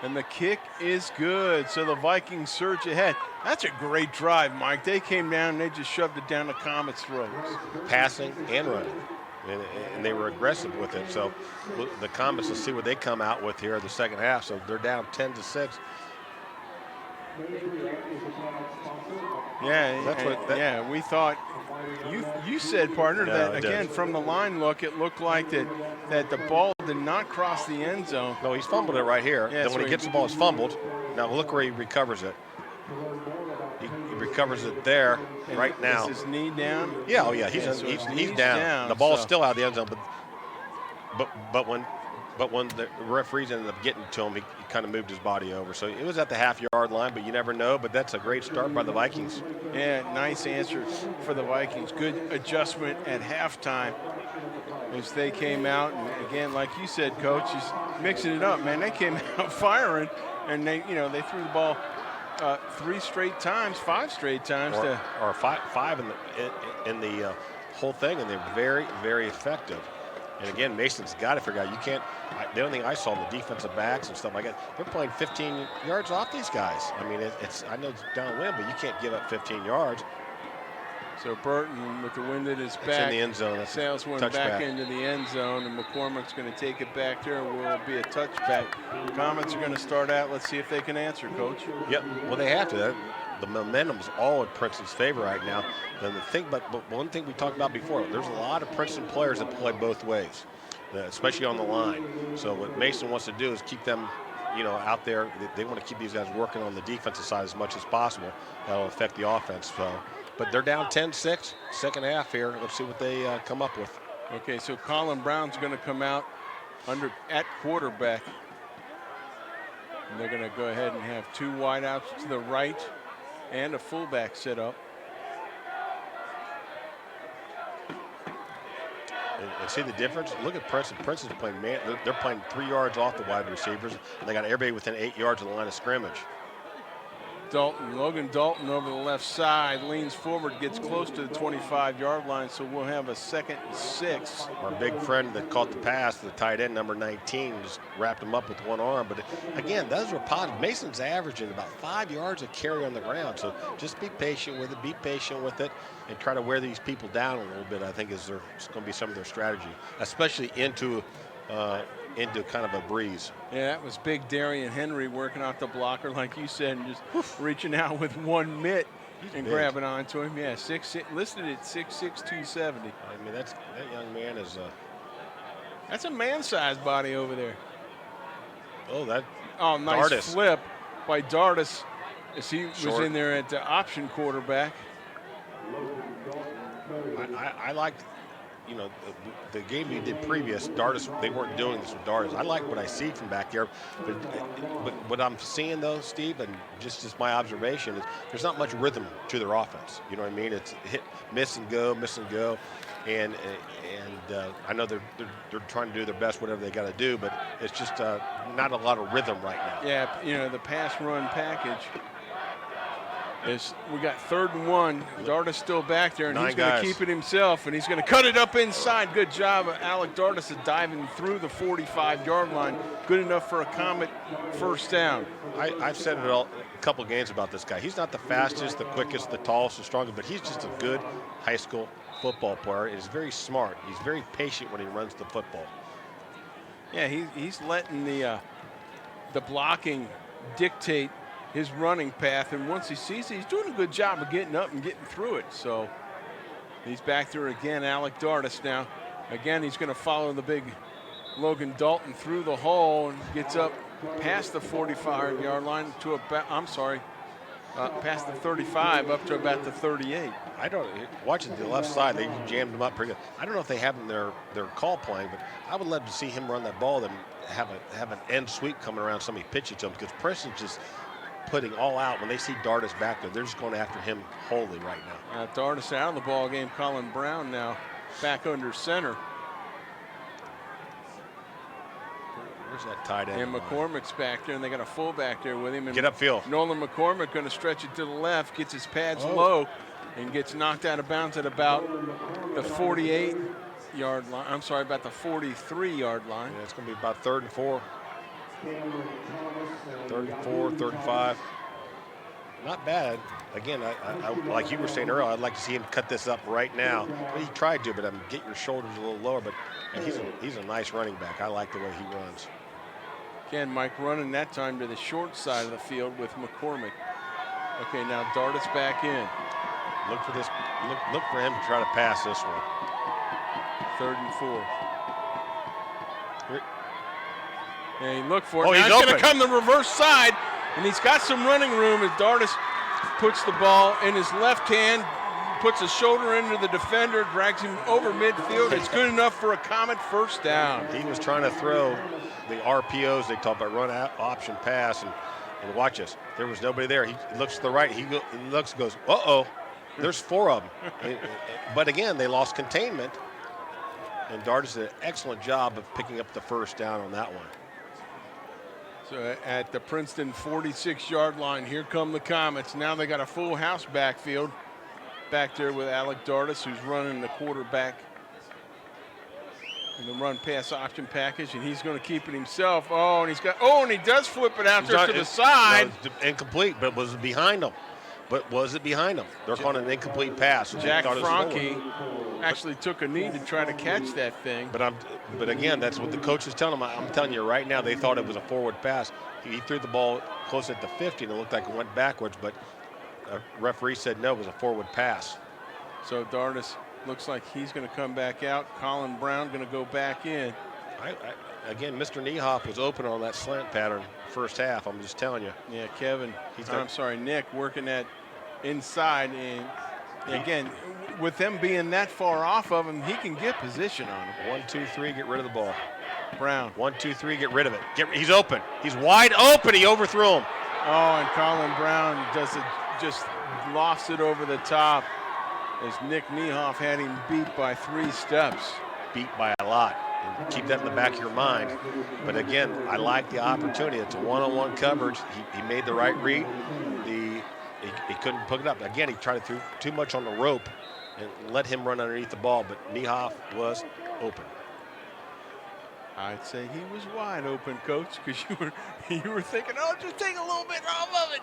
And the kick is good, so the Vikings surge ahead. That's a great drive, Mike. They came down and they just shoved it down the Comets' throats. Passing and running, and they were aggressive with it. So the Comets will see what they come out with here in the second half. So they're down 10-6. Yeah, we thought you said, partner, that again from the line look, it looked like that the ball did not cross the end zone. No, he's fumbled it right here. Yeah, then when he gets the ball, it's fumbled. Now look where he recovers it. He recovers it there right now. Is his knee down? Yeah, oh yeah, he's down. The ball's still out of the end zone, but when the referees ended up getting to him, he kind of moved his body over. So it was at the half-yard line, but you never know. But that's a great start by the Vikings. Yeah, nice answer for the Vikings. Good adjustment at halftime as they came out. And again, like you said, Coach, he's mixing it up, man. They came out firing, and they threw the ball 5 straight times, or five in the whole thing, and they're very, very effective. And again, Mason's got to figure out, you can't, the only thing I saw, the defensive backs and stuff like that, they're playing 15 yards off these guys. I mean, I know it's downwind, but you can't give up 15 yards. So Burton with the wind at his back. It's in the end zone. Sales went back into the end zone, and McCormick's going to take it back there. Will be a touchback. The Comets are going to start out. Let's see if they can answer, Coach. Yep. Well, they have to. The momentum's all in Princeton's favor right now. And but one thing we talked about before, there's a lot of Princeton players that play both ways, especially on the line. So what Mason wants to do is keep them, out there. They want to keep these guys working on the defensive side as much as possible. That'll affect the offense. But they're down 10-6, second half here. Let's see what they come up with. Okay, so Colin Brown's going to come out at quarterback. And they're going to go ahead and have 2 wideouts to the right and a fullback set up. And see the difference? Look at Princeton. Princeton's playing man. They're playing 3 yards off the wide receivers, and they got everybody within 8 yards of the line of scrimmage. Logan Dalton over the left side, leans forward, gets close to the 25-yard line, so we'll have a 2nd and 6. Our big friend that caught the pass, the tight end, number 19, just wrapped him up with one arm. But again, those were positive. Mason's averaging about 5 yards a carry on the ground, so just be patient with it, and try to wear these people down a little bit, I think is going to be some of their strategy, especially into kind of a breeze. Yeah, that was big Darian Henry working off the blocker, like you said, and just reaching out with one mitt and grabbing onto him. Yeah, listed at 6'6", 270. I mean, that young man is that's a man-sized body over there. Oh, nice Dardis. Flip by Dardis as he was in there at the option quarterback. I liked, the game we did previous, Dardis, they weren't doing this with Dardis. I like what I see from back there, but what I'm seeing though, Steve, and just my observation is there's not much rhythm to their offense. You know what I mean? It's hit, miss and go, and I know they're trying to do their best, whatever they got to do, but it's just not a lot of rhythm right now. Yeah, the pass-run package. We got 3rd and 1. Dardis still back there, and he's going to keep it himself, and he's going to cut it up inside. Good job of Alec Dardis of diving through the 45-yard line. Good enough for a Comet first down. I've said it a couple games about this guy. He's not the fastest, the quickest, the tallest, the strongest, but he's just a good high school football player. He's very smart. He's very patient when he runs the football. Yeah, he's letting the blocking dictate his running path, and once he sees it, he's doing a good job of getting up and getting through it. So he's back there again, Alec Dardis now. Again, he's going to follow the big Logan Dalton through the hole and gets up past the 45-yard line to about, past the 35 up to about the 38. Watching the left side, they jammed him up pretty good. I don't know if they have him their call playing, but I would love to see him run that ball and have an end sweep coming around, somebody pitch it to him, because Princeton's just putting all out. When they see Dardis back there, they're just going after him wholly right now. Dardis out of the ball game. Colin Brown now back under center. Where's that tight end? And McCormick's back there, and they got a fullback there with him. And get upfield. Nolan McCormick going to stretch it to the left, gets his pads low, and gets knocked out of bounds at about the 48-yard line. I'm sorry, about the 43-yard line. Yeah, it's going to be about 3rd and 4. 34, 35. Not bad. Again, I like you were saying earlier, I'd like to see him cut this up right now. Well, he tried to, but get your shoulders a little lower. But he's a nice running back. I like the way he runs. Again, Mike running that time to the short side of the field with McCormick. Okay, now Dardis back in. Look for this. Look for him to try to pass this one. 3rd and 4. And he looked for it. Oh, now he's going to open. come the reverse side, and he's got some running room as Dardis puts the ball in his left hand, puts a shoulder into the defender, drags him over midfield. It's good enough for a Comet first down. He was trying to throw the RPOs they talk about, run out option pass, and watch this. There was nobody there. He looks to the right. He looks, goes, uh-oh. There's 4 of them. But again, they lost containment, and Dardis did an excellent job of picking up the first down on that one. So at the Princeton 46-yard line, here come the Comets. Now they got a full house backfield back there with Alec Dardis, who's running the quarterback in the run pass option package, and he's going to keep it himself. Oh, and he does flip it out there to the side. No, incomplete, but was it behind him? They're calling it an incomplete pass. So Jack Franke actually took a knee to try to catch that thing. But again, that's what the coach is telling him. I'm telling you right now, they thought it was a forward pass. He threw the ball close at the 50, and it looked like it went backwards, but a referee said no, it was a forward pass. So Dardis looks like he's going to come back out. Colin Brown going to go back in. Again, Mr. Niehoff was open on that slant pattern first half. I'm just telling you. Yeah, Kevin. Nick working that inside, and again, with them being that far off of him, he can get position on him. 1, 2, 3, get rid of the ball. Brown. 1, 2, 3, get rid of it. He's open. He's wide open. He overthrew him. Oh, and Colin Brown just lofts it over the top as Nick Niehoff had him beat by 3 steps. Beat by a lot. And keep that in the back of your mind. But again, I like the opportunity. It's a one-on-one coverage. He made the right read. He couldn't pick it up. Again, he tried to throw too much on the rope and let him run underneath the ball, but Niehoff was open. I'd say he was wide open, Coach, because you were thinking, oh, just take a little bit off of it.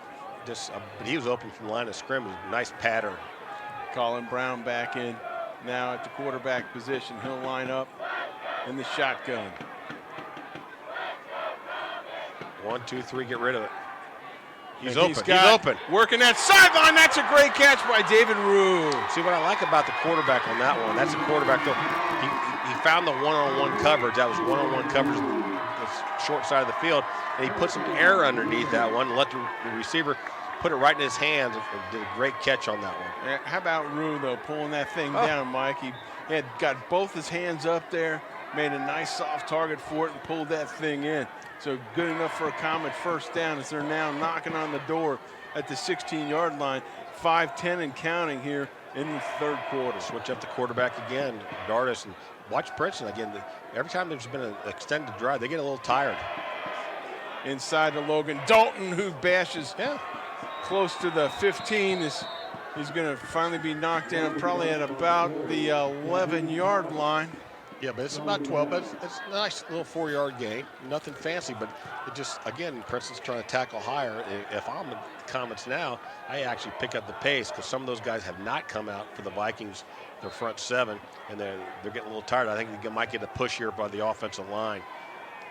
But he was open from the line of scrimmage. Nice pattern. Colin Brown back in now at the quarterback position. He'll line up in the shotgun. 1, 2, 3, get rid of it. He's open. He's open. Working that sideline. That's a great catch by David Rue. See what I like about the quarterback on that one. That's a quarterback though. He found the one-on-one coverage. That was one-on-one coverage, the short side of the field, and he put some air underneath that one and let the receiver put it right in his hands and did a great catch on that one. How about Rue though, pulling that thing down, Mike? He had got both his hands up there, made a nice soft target for it, and pulled that thing in. So good enough for a Comet first down as they're now knocking on the door at the 16-yard line. 5-10 and counting here in the 3rd quarter. Switch up the quarterback again, Dardis, and watch Princeton again. Every time there's been an extended drive, they get a little tired. Inside to Logan Dalton, who bashes close to the 15. He's going to finally be knocked down probably at about the 11-yard line. Yeah, but it's about 12, but it's a nice little 4-yard gain. Nothing fancy, but it just, again, Princeton's trying to tackle higher. If I'm the Comets now, I actually pick up the pace because some of those guys have not come out for the Vikings, their front 7, and they're getting a little tired. I think they might get a push here by the offensive line.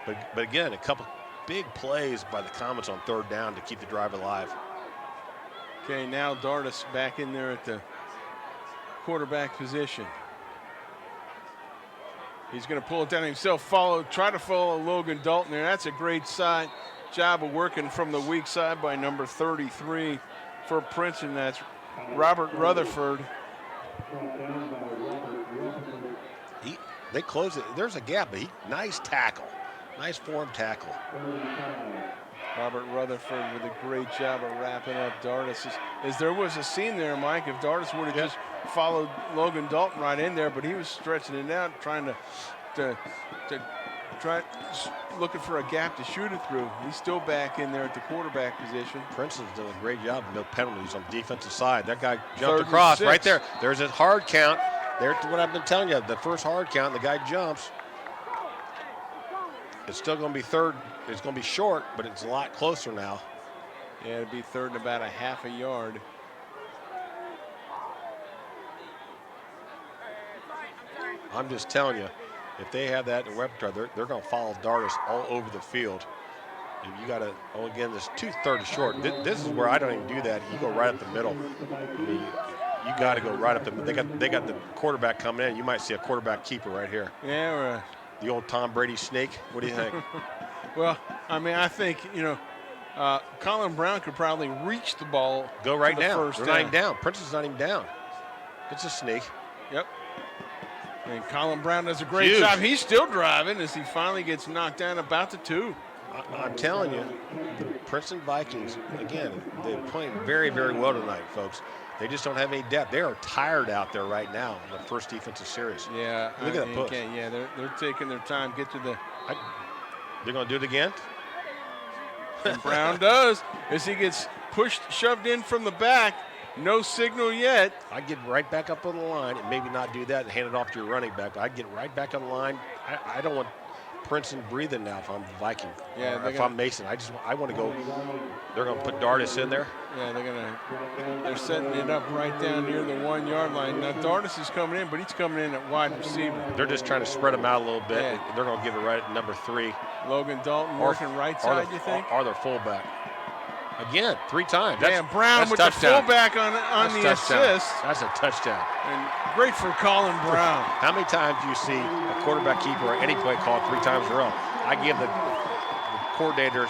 But again, a couple big plays by the Comets on 3rd down to keep the drive alive. Okay, now Dardis back in there at the quarterback position. He's going to pull it down himself, try to follow Logan Dalton there. That's a great job of working from the weak side by number 33 for Princeton. That's Robert Rutherford. They close it. There's a gap, but nice tackle. Nice form tackle. Robert Rutherford with a great job of wrapping up Dardis. As there was a scene there, Mike, if Dardis would have just followed Logan Dalton right in there, but he was stretching it out, trying to try looking for a gap to shoot it through. He's still back in there at the quarterback position. Princeton's done a great job. No penalties on the defensive side. That guy jumped across right there. There's a hard count. There's what I've been telling you. The first hard count, the guy jumps. It's still going to be third. It's going to be short, but it's a lot closer now. Yeah, it'd be third and about a half a yard. I'm just telling you, if they have that in the repertoire, they're going to follow Dartis all over the field. And you got to, again, this 2/3 short. This is where I don't even do that. You go right up the middle. I mean, you got to go right up the middle. They got the quarterback coming in. You might see a quarterback keeper right here. Yeah, right. The old Tom Brady snake. What do you think? Well, I mean, I think, Colin Brown could probably reach the ball. Go right to the down. First They're down. not even down. Princeton's not even down. It's a snake. Yep. And Colin Brown does a great Huge. job. He's still driving as he finally gets knocked down about the 2. I'm telling you, the Princeton Vikings, again, they're playing very, very well tonight, folks. They just don't have any depth. They are tired out there right now in the first defensive series. Yeah. Look at that push. Yeah, they're taking their time. Get to the. They're going to do it again? And Brown does as he gets shoved in from the back. No signal yet. I'd get right back up on the line and maybe not do that and hand it off to your running back. I'd get right back on the line. I don't want Princeton breathing now if I'm Viking. Yeah, if I'm Mason. I want to go. They're going to put Dartis in there. Yeah, they're setting it up right down near the 1 yard line. Now Dartis is coming in, but he's coming in at wide receiver. They're just trying to spread them out a little bit. Yeah. They're going to give it right at number 3. Logan Dalton working right side, you think? Or their fullback. Again, 3 times. Yeah, Brown with touchdown. the fullback on the touchdown. assist. That's a touchdown. And great for Colin Brown. How many times do you see a quarterback keeper or any play called 3 times in a row? I give the coordinators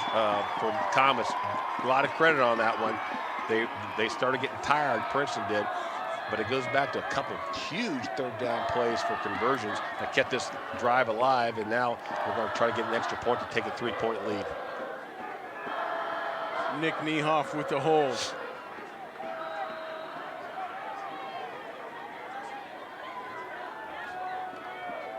from Comets a lot of credit on that one. They started getting tired, Princeton did, but it goes back to a couple huge third down plays for conversions that kept this drive alive, and now we're going to try to get an extra point to take a 3-point lead. Nick Niehoff with the hold.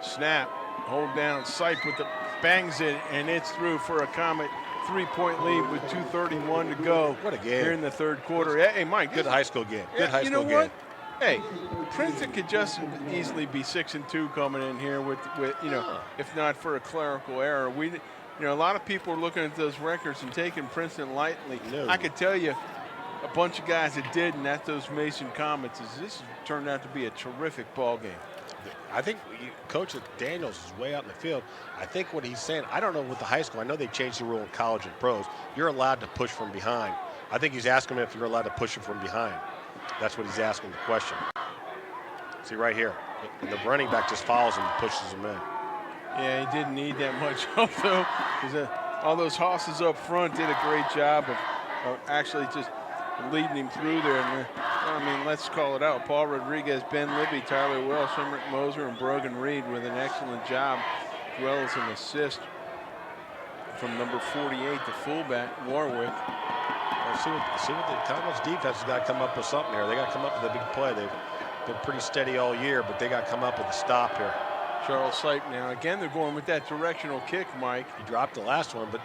Snap, hold down, Sipe with the bangs it, and it's through for a Comet 3-point lead with 2:31 to go. What a game. Here in the third quarter. Hey, Mike. Good high school game. Good high you school know game. what? Hey, Princeton could just easily be 6-2 coming in here with if not for a clerical error. A lot of people are looking at those records and taking Princeton lightly. No. I could tell you a bunch of guys that did, and that's those Mason Comets. This turned out to be a terrific ball game. I think Coach Daniels is way out in the field. I think what he's saying, I don't know with the high school. I know they changed the rule in college and pros. You're allowed to push from behind. I think he's asking him if you're allowed to push him from behind. That's what he's asking the question. See right here. The running back just follows him and pushes him in. Yeah, he didn't need that much help, though, because all those hosses up front did a great job of actually just leading him through there. And let's call it out. Paul Rodriguez, Ben Libby, Tyler Welsh, Emmerich Moser, and Brogan Reed with an excellent job, as well as an assist from number 48, the fullback, Warwick. Well, see what the Comets defense has got to come up with something here. They got to come up with a big play. They've been pretty steady all year, but they got to come up with a stop here. Charles Sipe now. Again, they're going with that directional kick, Mike. He dropped the last one, but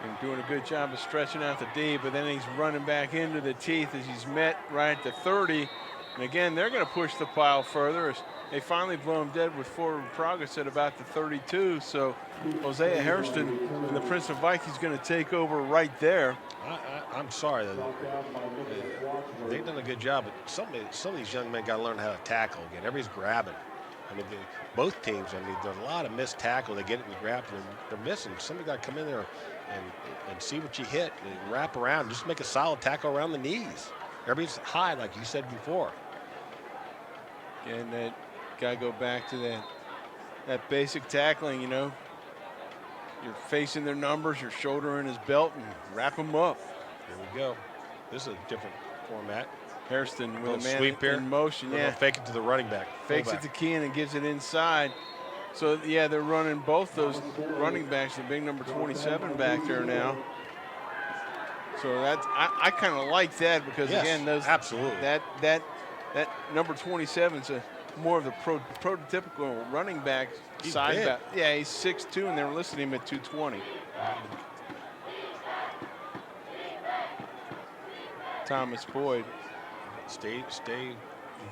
and doing a good job of stretching out the D, but then he's running back into the teeth as he's met right at the 30. And again, they're going to push the pile further as they finally blow him dead with forward progress at about the 32. So Hosea Hairston and the Princeton Vikings going to take over right there. I'm sorry. They've done a good job, but some of these young men got to learn how to tackle again. Everybody's grabbing. Both teams, there's a lot of missed tackle. They get it and grab, and they're missing. Somebody got to come in there and see what you hit and wrap around. Just make a solid tackle around the knees. Everybody's high, like you said before. And that got to go back to that basic tackling, You're facing their numbers, you're shouldering his belt, and wrap them up. Here we go. This is a different format. Hairston with a man sweep here. in motion. Yeah. Fake it to the running back. Fakes it to Keane and gives it inside. So, yeah, they're running both those running backs, the big number 27 back there now. So that's I kind of like that because, again, those absolutely that number 27 is more of the prototypical running back side big. back. Yeah, he's 6'2", and they're listing him at 220. Thomas Boyd. Stay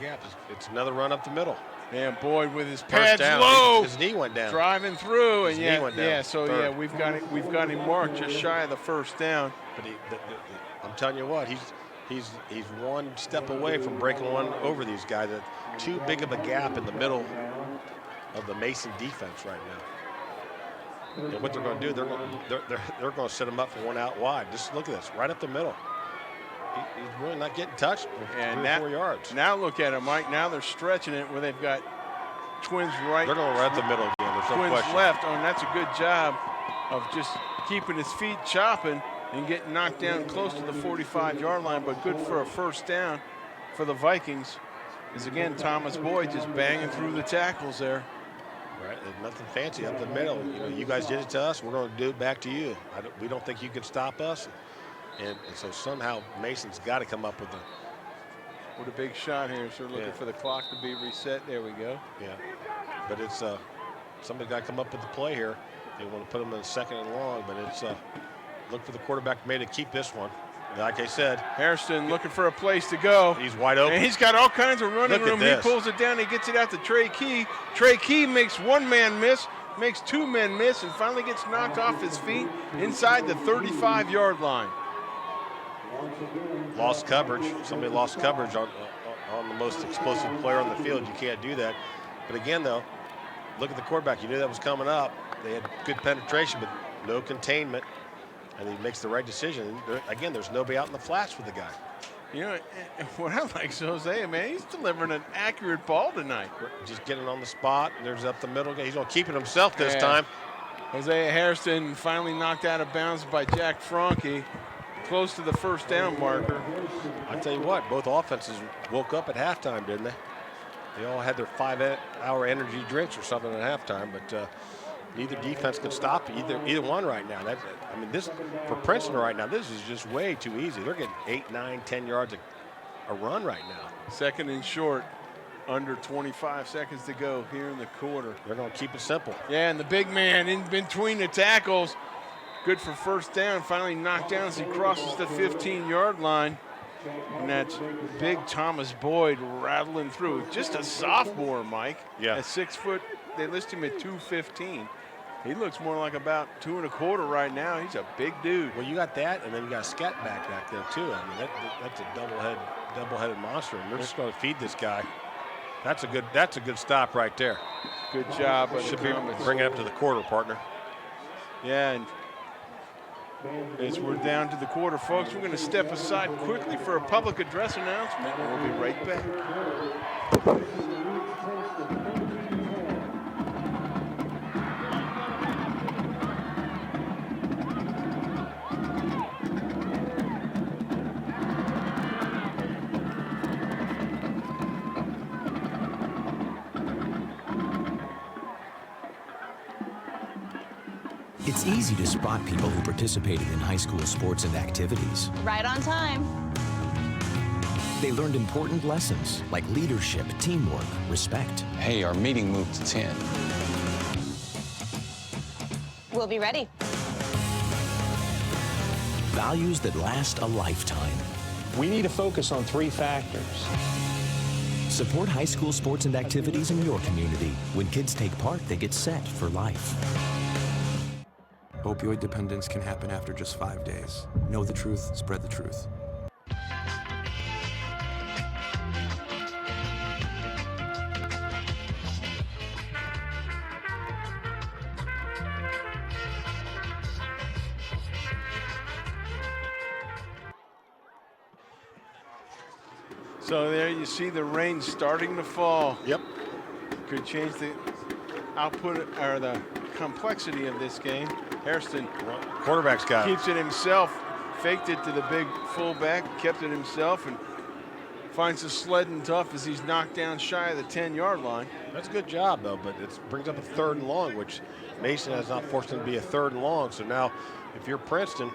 gap. It's another run up the middle. And Boyd with his First pads down. low. His knee went down. Driving through. His knee went down. Third. We've got him marked just shy of the first down. But I'm telling you what, he's one step away from breaking one over these guys. Too big of a gap in the middle of the Mason defense right now. And what they're going to do, they're going to set him up for one out wide. Just look at this, right up the middle. He's really not getting touched for And 3 or 4 yards. Now look at it, Mike. Now they're stretching it where they've got twins right. They're going right up the middle again. There's no twins question. left. Oh, and that's a good job of just keeping his feet chopping and getting knocked down close to the 45-yard line, but good for a first down for the Vikings. Is again Thomas Boyd just banging through the tackles there. Right, there's nothing fancy up the middle. You know, you guys did it to us. We're going to do it back to you. We don't think you can stop us. And so somehow Mason's got to come up with a big shot here. So looking for the clock to be reset. There we go. Yeah, but it's somebody's got to come up with the play here. They want to put them in second and long, but it's look for the quarterback maybe to keep this one. Like I said, Hairston looking for a place to go. He's wide open. And he's got all kinds of running room. He pulls it down. He gets it out to Trey Key. Trey Key makes one man miss, makes two men miss, and finally gets knocked off his feet inside the 35-yard line. Lost coverage. Somebody lost coverage on the most explosive player on the field. You can't do that. But again, though, look at the quarterback. You knew that was coming up. They had good penetration, but no containment. And he makes the right decision. Again, there's nobody out in the flats with the guy. You know, what I like Jose, man, he's delivering an accurate ball tonight. Just getting on the spot. There's up the middle. He's going to keep it himself this time. Hosea Hairston finally knocked out of bounds by Jack Franke, close to the first down marker. I tell you what, both offenses woke up at halftime, didn't they? They all had their 5-hour energy drinks or something at halftime, but neither defense could stop either one right now. I mean, this for Princeton right now, this is just way too easy. They're getting 8, 9, 10 yards a run right now. Second and short, under 25 seconds to go here in the quarter. They're going to keep it simple. Yeah, and the big man in between the tackles, good for first down, finally knocked down as he crosses the 15-yard line. And that's big Thomas Boyd rattling through. Just a sophomore, Mike. Yeah. At 6 foot, they list him at 215. He looks more like about 2 1/4 right now. He's a big dude. Well, you got that, and then you got Scat back there too. I mean, that's a double-headed monster, and they're just going to feed this guy. That's a good stop right there. Good job. Should be bringing it up to the quarter, partner. Yeah, and as we're down to the quarter, folks, we're going to step aside quickly for a public address announcement, and we'll be right back. It's easy to spot people who participated in high school sports and activities. Right on time. They learned important lessons like leadership, teamwork, respect. Hey, our meeting moved to 10. We'll be ready. Values that last a lifetime. We need to focus on 3 factors. Support high school sports and activities in your community. When kids take part, they get set for life. Opioid dependence can happen after just 5 days. Know the truth, spread the truth. So there you see the rain starting to fall. Yep. Could change the output or the complexity of this game. Hairston, quarterback's got keeps it himself, faked it to the big fullback, kept it himself, and finds the sledding tough as he's knocked down shy of the 10-yard line. That's a good job, though, but it brings up a 3rd and long, which Mason has not forced him to be a 3rd and long. So now, if you're Princeton,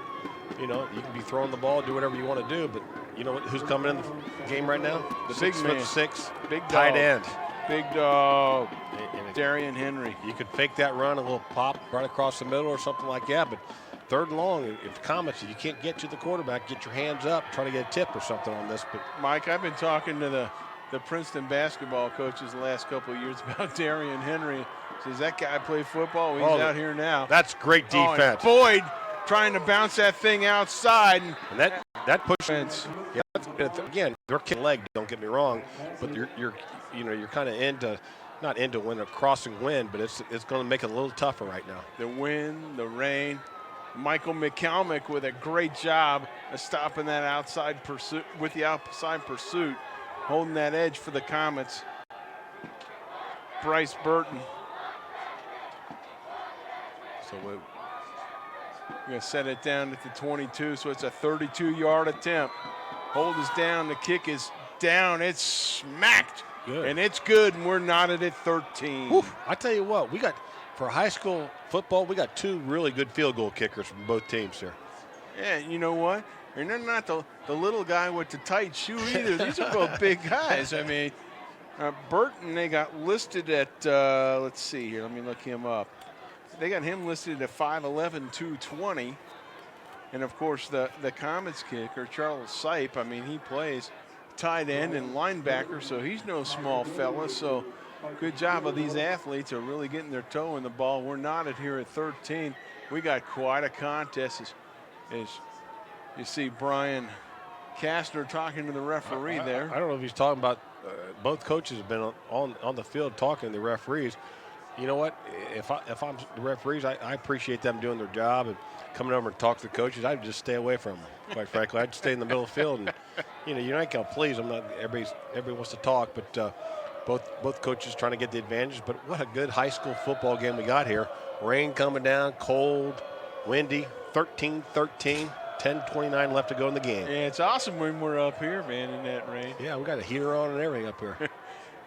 you know, you can be throwing the ball, do whatever you want to do, but you know who's coming in the game right now? The big man. 6'6", big dog. tight end. Big dog, Darian Henry. You could fake that run, a little pop right across the middle or something like that, but 3rd and long, if Comets, you can't get to the quarterback, get your hands up, try to get a tip or something on this. But Mike, I've been talking to the the Princeton basketball coaches the last couple of years about Darian Henry. Says that guy play football. He's out here now. That's great defense. And Boyd trying to bounce that thing outside. And that pushes. Yeah, again, they're kicking leg. Don't get me wrong, but you're kind of not into win a crossing wind, but it's going to make it a little tougher right now. The wind, the rain. Michael McCalmick with a great job of stopping that outside pursuit holding that edge for the Comets. Bryce Burton. So we're going to set it down at the 22, so it's a 32-yard attempt. Hold is down, the kick is down, it's smacked. Good. And it's good, and we're knotted at 13. Whew, I tell you what, for high school football, we got 2 really good field goal kickers from both teams here. Yeah, you know what? And they're not the little guy with the tight shoe either. These are both big guys. I mean, Burton, they got listed at, let's see here, let me look him up. They got him listed at 5'11", 220. And, of course, the Comets kicker, Charles Sipe, I mean, he plays tight end and linebacker, so he's no small fella. So good job of these athletes are really getting their toe in the ball. We're knotted here at 13. We got quite a contest as you see Brian Kastner talking to the referee there. I don't know if he's talking about both coaches have been on the field talking to the referees. You know what? If I'm the referees, I appreciate them doing their job and coming over and talk to the coaches. I'd just stay away from them, quite frankly. I'd stay in the middle of the field, and you're not going to please them. Everybody wants to talk, but both coaches trying to get the advantage. But what a good high school football game we got here. Rain coming down, cold, windy, 13-13. 10:29 left to go in the game. Yeah, it's awesome when we're up here, man, in that rain. Yeah, we got a heater on and everything up here.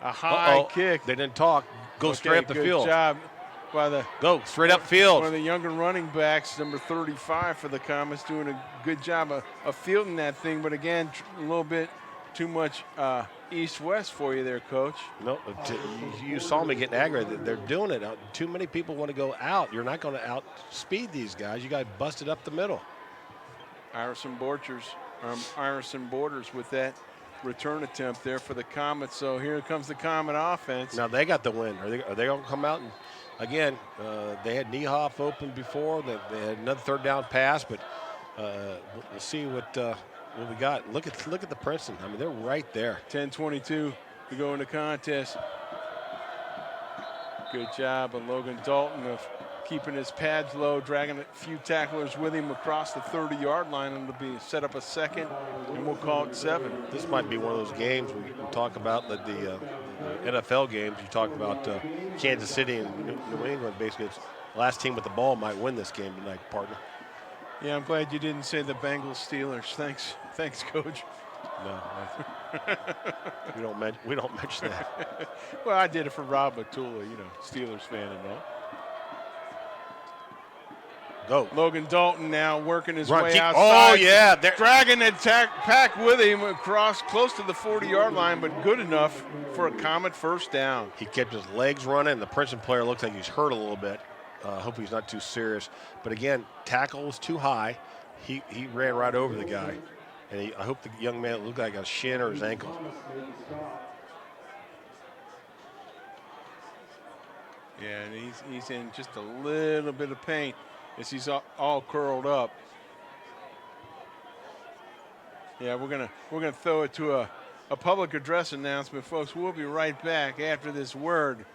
A high kick. They didn't talk. Go straight up the field. Good job by the go straight up field. One of the younger running backs, number 35 for the Comets, doing a good job of fielding that thing. But again, a little bit too much east-west for you there, Coach. No, you saw me getting aggravated. They're doing it. Too many people want to go out. You're not going to outspeed these guys. You got busted up the middle. Iverson Borders with that return attempt there for the Comets. So here comes the Comet offense. Now they got the win. Are they going to come out? And again, they had Niehoff open before. They had another third down pass, but we'll see what we got. Look at the Princeton. I mean, they're right there. 10:22 to go in the contest. Good job of Logan Dalton of keeping his pads low, dragging a few tacklers with him across the 30-yard line, and it'll be set up a second, and we'll call it 7. This might be one of those games we talk about the NFL games. You talk about Kansas City and New England. Basically, it's the last team with the ball might win this game tonight, partner. Yeah, I'm glad you didn't say the Bengals Steelers. Thanks, Coach. No, we don't mention that. Well, I did it for Rob Matula, Steelers fan and all. Go. Logan Dalton now working his way outside. outside. Oh, yeah. Dragging the pack with him across close to the 40-yard line, but good enough for a Comet first down. He kept his legs running. The Princeton player looks like he's hurt a little bit. Hope he's not too serious. But, again, tackle was too high. He ran right over the guy. And I hope the young man looked like a shin or his ankle. Yeah, and he's in just a little bit of pain as he's all curled up. Yeah, we're gonna throw it to a public address announcement, folks. We'll be right back after this word.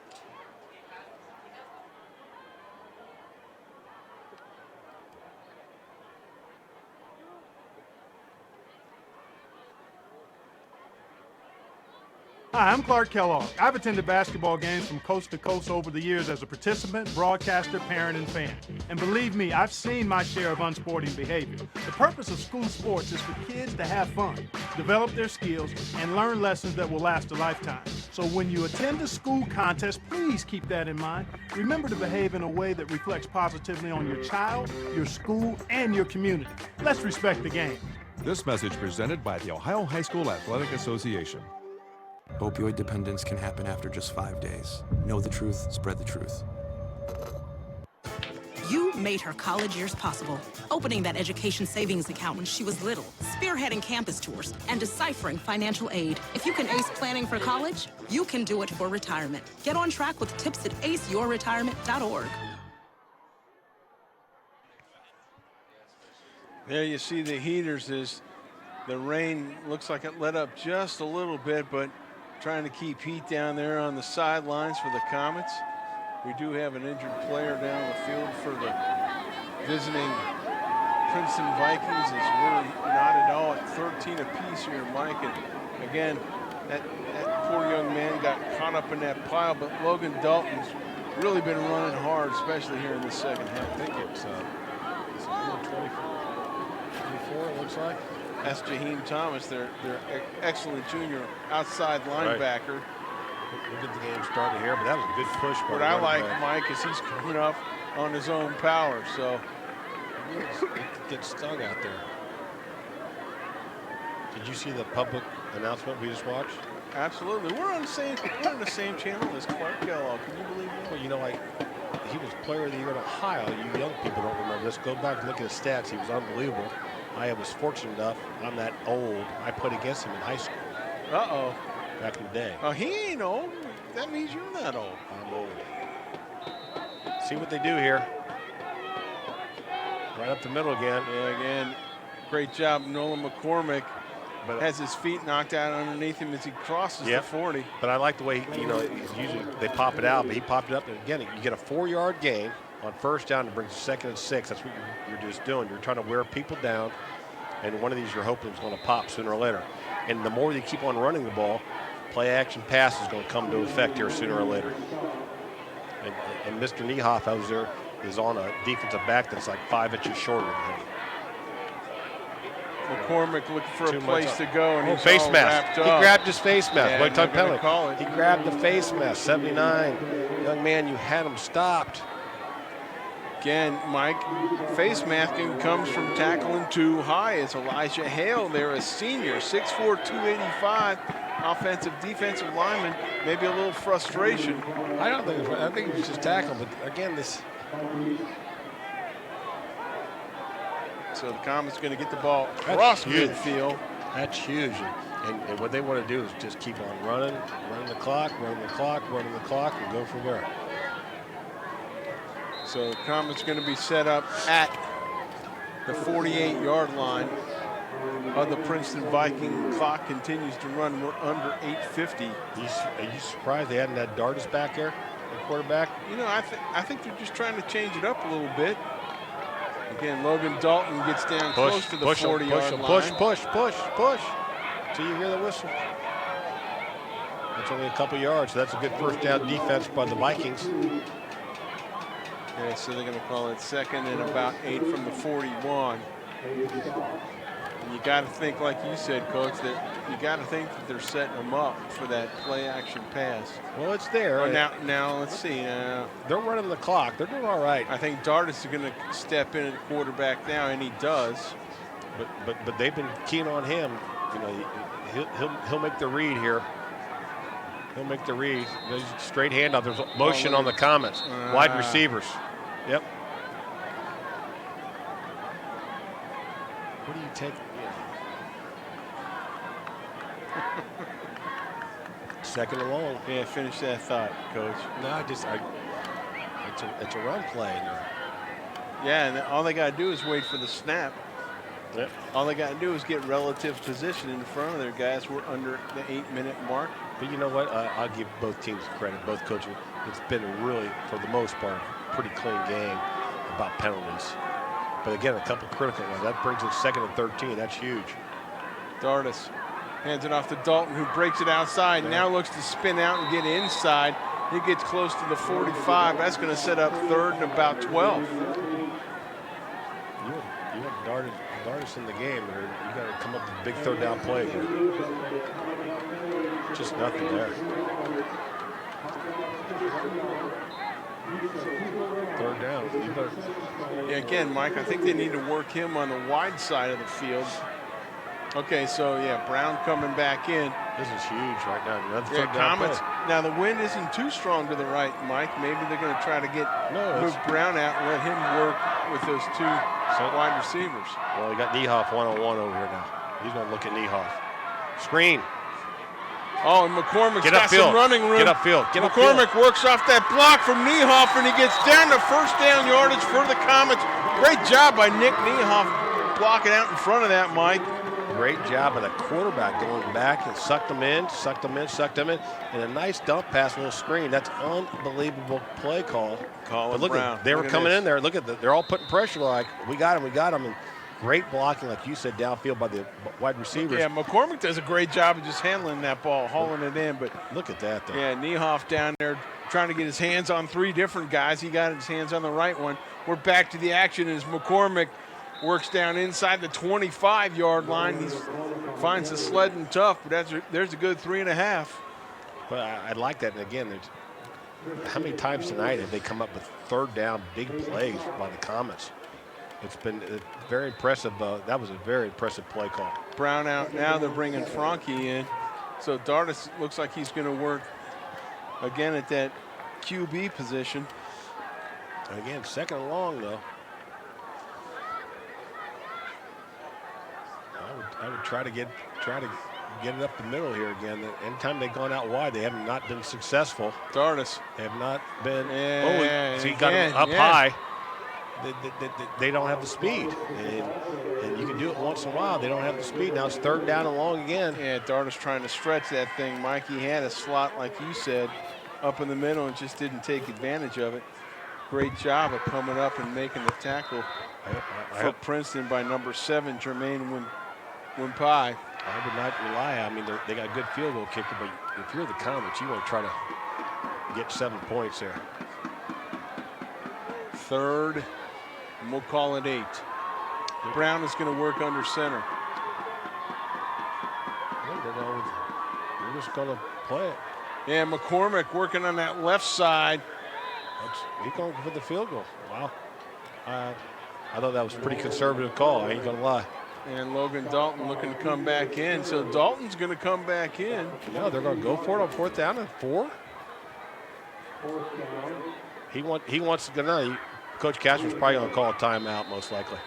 Hi, I'm Clark Kellogg. I've attended basketball games from coast to coast over the years as a participant, broadcaster, parent, and fan. And believe me, I've seen my share of unsporting behavior. The purpose of school sports is for kids to have fun, develop their skills, and learn lessons that will last a lifetime. So when you attend a school contest, please keep that in mind. Remember to behave in a way that reflects positively on your child, your school, and your community. Let's respect the game. This message presented by the Ohio High School Athletic Association. Opioid dependence can happen after just 5 days. Know the truth, spread the truth. You made her college years possible, opening that education savings account when she was little, spearheading campus tours, and deciphering financial aid. If you can ace planning for college, you can do it for retirement. Get on track with tips at aceyourretirement.org. There you see the heaters as the rain looks like it let up just a little bit, but trying to keep heat down there on the sidelines for the Comets. We do have an injured player down the field for the visiting Princeton Vikings. Is really not at all at 13 apiece here, Mike. And again, that poor young man got caught up in that pile, but Logan Dalton's really been running hard, especially here in the second half. I think it's number 24, it looks like. That's Jaheim Thomas, their excellent junior outside linebacker. Right. We'll get the game started here, but that was a good push. What I like, Mike, is he's coming up on his own power, so. He gets stung out there. Did you see the public announcement we just watched? Absolutely. We're on the same channel as Clark Kellogg. Can you believe that? Well, you know, like, he was player of the year in Ohio. You young people don't remember this. Go back and look at his stats. He was unbelievable. I was fortunate enough. I'm that old. I played against him in high school. Uh-oh. Back in the day. Oh, he ain't old. That means you're not old. I'm old. See what they do here. Right up the middle again. Yeah, again, great job. Nolan McCormick but has his feet knocked out underneath him as he crosses the 40. But I like the way, usually they pop it out, but he popped it up. And again, you get a 4-yard gain on first down to bring you 2nd and 6. That's what you're just doing. You're trying to wear people down, and one of these you're hoping is going to pop sooner or later. And the more you keep on running the ball, play action pass is going to come to effect here sooner or later. And Mr. Niehoff out there is on a defensive back that's like 5 inches shorter than him. McCormick looking for a place to go, and he's face all mask. wrapped up. He grabbed his face mask. Yeah, White they're penalty. call it. He grabbed the face mask. 79. Young man, you had him stopped. Again, Mike, face masking comes from tackling too high. It's Elijah Hale there, a senior, 6'4", 285, offensive, defensive lineman. Maybe a little frustration. I don't think I think it was just tackling, but again, this. So the Comets going to get the ball across midfield. That's huge. And what they want to do is just keep on running the clock, and go from there. So the Comets going to be set up at the 48-yard line of the Princeton Viking. Clock continues to run. We're under 8:50. Are you surprised they hadn't had Dardis back there, the quarterback? You know, I think they're just trying to change it up a little bit. Again, Logan Dalton gets down close to the 40-yard line. Push. Till you hear the whistle. That's only a couple yards, so that's a good first down defense by the Vikings. Okay, so they're going to call it 2nd and about 8 from the 41. And you got to think, like you said, Coach, that you got to think that they're setting them up for that play-action pass. Well, it's there. Oh, now let's see. They're running the clock. They're doing all right. I think Dardis is going to step in at quarterback now, and he does. But they've been keen on him. You know, he'll make the read here. He'll make the read. There's straight handoff. There's motion on the Comets. Wide receivers. Yep. What do you take? Second and long. Yeah, finish that thought, Coach. No, it's a run play. Yeah, and all they got to do is wait for the snap. Yep. All they got to do is get relative position in front of their guys. We're under the 8-minute mark. But you know what? I'll give both teams credit, both coaches. It's been really, for the most part, a pretty clean game about penalties. But again, a couple critical ones. That brings it 2nd and 13. That's huge. Dardis hands it off to Dalton, who breaks it outside. Now looks to spin out and get inside. He gets close to the 45. That's going to set up 3rd and about 12. You have Dardis in the game. You got to come up with a big 3rd down play here. Just nothing there. 3rd down. You better. Yeah, again, Mike, I think they need to work him on the wide side of the field. Okay, so yeah, Brown coming back in. This is huge right now. Another Yeah, third down Comets. play. Now the wind isn't too strong to the right, Mike. Maybe they're going to try to move Brown out and let him work with those two wide receivers. Well, we got Niehoff one-on-one over here now. He's going to look at Niehoff. Screen. Oh, and McCormick's Get got upfield. some running room. Get upfield. Get McCormick works off that block from Niehoff, and he gets down to first down yardage for the Comets. Great job by Nick Niehoff blocking out in front of that, Mike. Great job of the quarterback going back and sucked them in, and a nice dump pass, little screen. That's unbelievable play call. Colin But look Brown. they were Look at coming this. in there. Look at they're all putting pressure. Like we got him, and great blocking, like you said, downfield by the wide receivers. Yeah, McCormick does a great job of just handling that ball, hauling it in. But look at that, though. Yeah, Niehoff down there trying to get his hands on three different guys. He got his hands on the right one. We're back to the action as McCormick works down inside the 25-yard line. He finds the sledding tough, but there's a good 3.5. Well, I like that. And again, how many times tonight have they come up with third down big plays by the Comets? It's been very impressive. That was a very impressive play call. Brown out now. They're bringing Franke in. So Dardis looks like he's going to work again at that QB position. And again, second and long, though. I would try to get it up the middle here again. Anytime they've gone out wide, they have not been successful. Dardis. They have not been. Yeah, so he got him up high. They don't have the speed. And you can do it once in a while. They don't have the speed. Now it's third down and long again. Yeah, Dardis trying to stretch that thing. Mike, he had a slot, like you said, up in the middle and just didn't take advantage of it. Great job of coming up and making the tackle for Princeton by number 7, Jermaine Wimpai. I would not rely. I mean, they got a good field goal kicker, but if you're the Comets, you want to try to get 7 points there. Third, and we'll call it 8. Brown is going to work under center. They're just going to play it. Yeah, McCormick working on that left side. He's going for the field goal. Wow. I thought that was a pretty conservative call. I ain't going to lie. And Logan Dalton looking to come back in. So Dalton's going to come back in. No, they're going to go for it on 4th down and 4. He wants to go now. Coach Castro's probably going to call a timeout, most likely.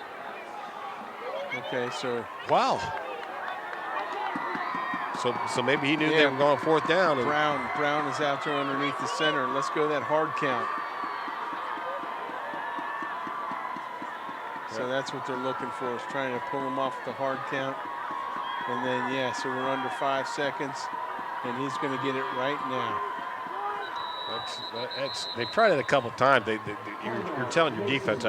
Okay, so. Wow. So maybe he knew they were going 4th down. And Brown is out there underneath the center. Let's go that hard count. So that's what they're looking for, is trying to pull him off the hard count. And then, so we're under 5 seconds, and he's going to get it right now. They've tried it a couple times. You're telling your defense.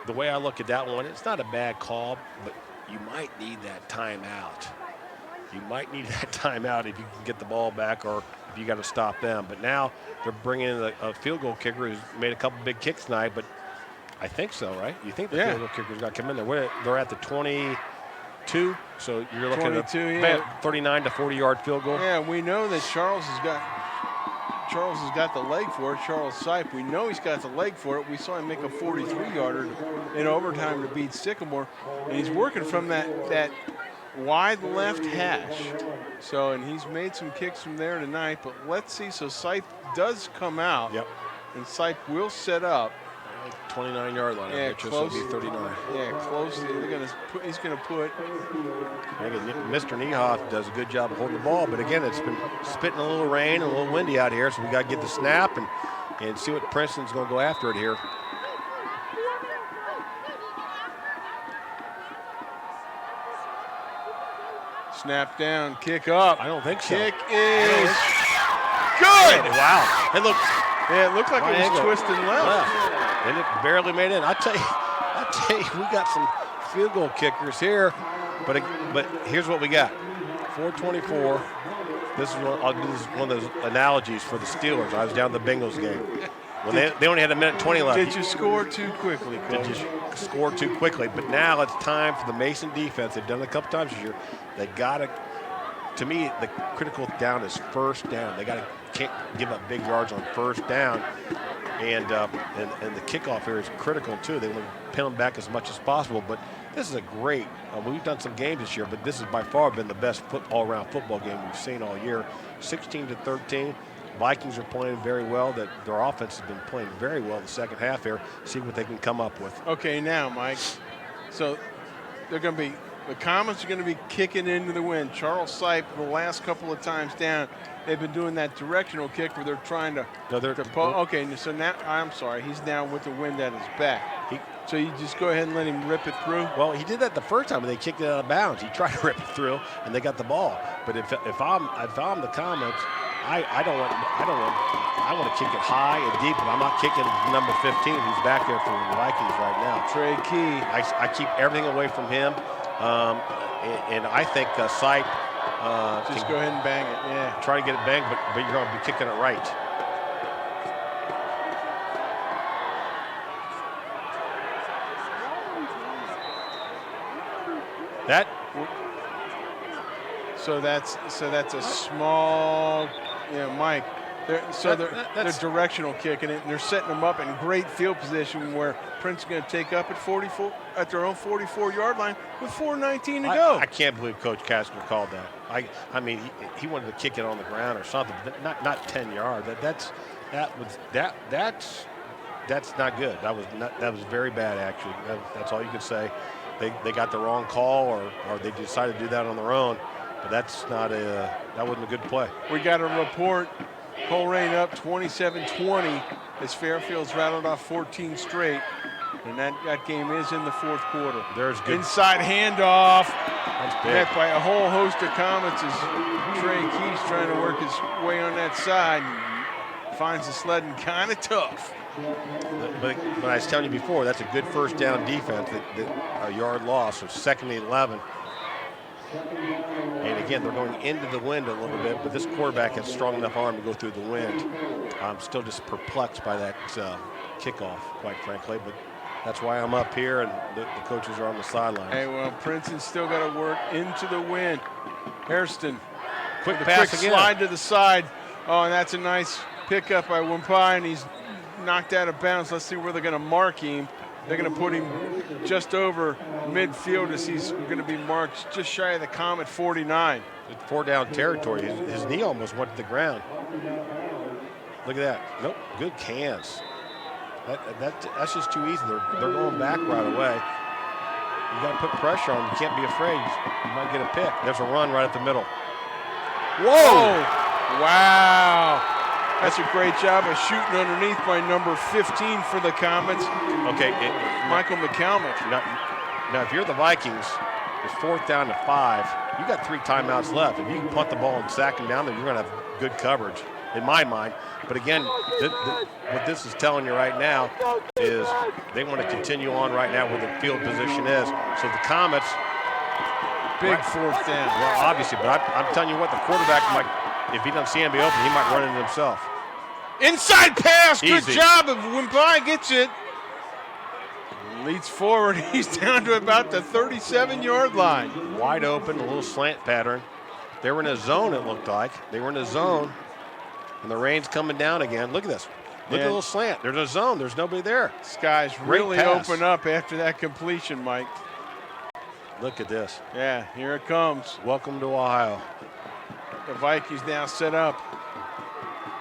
The way I look at that one, it's not a bad call, but you might need that timeout. You might need that timeout if you can get the ball back or if you got to stop them. But now they're bringing in a field goal kicker who's made a couple big kicks tonight, but I think so, right? You think the field goal kicker's got to come in there. They're at the 22, so you're looking at a 39 to 40-yard field goal. Yeah, we know that Charles has got the leg for it. Charles Sipe, we know he's got the leg for it. We saw him make a 43-yarder in overtime to beat Sycamore, and he's working from that wide left hash. So, and he's made some kicks from there tonight, but let's see. So Sipe does come out, and Sipe will set up. 29-yard line. Yeah, close. It'll be 39. Yeah, close. He's going to put. Mr. Niehoff does a good job of holding the ball, but again, it's been spitting a little rain and a little windy out here, so we got to get the snap and see what Princeton's going to go after it here. Snap down, kick up. I don't think so. Kick is good. Wow. It looked like it was twisting left. And it barely made in. I tell you, we got some field goal kickers here, but here's what we got: 4:24. This is I'll do this one of those analogies for the Steelers. I was down at the Bengals game when they only had a minute 20 left. Did you score too quickly, Coach? Did you score too quickly? But now it's time for the Mason defense. They've done it a couple times this year. They got to. To me, the critical down is first down. They can't give up big yards on first down. And the kickoff here is critical too. They want to pin them back as much as possible, but This is a great, we've done some games this year, but this has by far been the best all-around football game we've seen all year. 16-13. Vikings are playing very well. That their offense has been playing very well in the second half here. See what they can come up with. Okay, now, Mike, so they're going to be, the Comets are going to be kicking into the wind. Charles Sipe, the last couple of times down, they've been doing that directional kick where they're trying to. No, okay, so now, I'm sorry, he's down with the wind at his back. So you just go ahead and let him rip it through? Well, he did that the first time when they kicked it out of bounds. He tried to rip it through, and they got the ball. But if I'm the Comets, I want to kick it high and deep, but I'm not kicking number 15, who's back there for the Vikings right now. Trey Key. I keep everything away from him, and I think Sipe. Just go ahead and bang it, yeah. Try to get it banged, but you're going to be kicking it right. So that's a small, Mike. They're directional kicking it, and they're setting them up in great field position where Princeton's going to take up at their own 44-yard line with 4:19 to go. I can't believe Coach Kastner called that. I mean, he wanted to kick it on the ground or something, but not 10 yards. That's not good. That was very bad, actually. That's all you could say. They got the wrong call, or they decided to do that on their own. But that wasn't a good play. We got a report. Coleraine up 27-20 as Fairfield's rattled off 14 straight. And that game is in the fourth quarter. There's good. Inside handoff. That's big. Met by a whole host of Comets as Trey Key's trying to work his way on that side. Finds the sledding kind of tough. But I was telling you before, that's a good first down defense. A yard loss, so 2nd and 11. And again, they're going into the wind a little bit, but this quarterback has strong enough arm to go through the wind. I'm still just perplexed by that kickoff, quite frankly, but that's why I'm up here and the coaches are on the sideline. Hey, well, Princeton's still got to work into the wind. Hairston, quick pass quick again. Slide to the side. Oh, and that's a nice pickup by Wimpai, and he's knocked out of bounds. Let's see where they're going to mark him. They're going to put him just over midfield as he's going to be marked just shy of the Comet 49. It's 4-down territory. His knee almost went to the ground. Look at that. Nope, good cans. That's just too easy. They're going back right away. You got to put pressure on him. You can't be afraid. You might get a pick. There's a run right at the middle. Whoa! Wow. That's a great job of shooting underneath by number 15 for the Comets. Okay. Michael McCalmont. Now, if you're the Vikings, it's 4th down to 5. You got 3 timeouts left. If you can punt the ball and sack him down there, you're going to have good coverage, in my mind. But again, what this is telling you right now is they want to continue on right now where the field position is. So the Comets. Big 4th down. Well, obviously, but I'm telling you what, the quarterback might, if he doesn't see him be open, he might run it himself. Inside pass. Easy. Good job. If Wimpai gets it. Leads forward. He's down to about the 37-yard line. Wide open, a little slant pattern. They were in a zone, it looked like. They were in a zone. And the rain's coming down again. Look at this. Look at the little slant. There's a zone. There's nobody there. Skies really open up after that completion, Mike. Look at this. Yeah, here it comes. Welcome to Ohio. The Vikings now set up.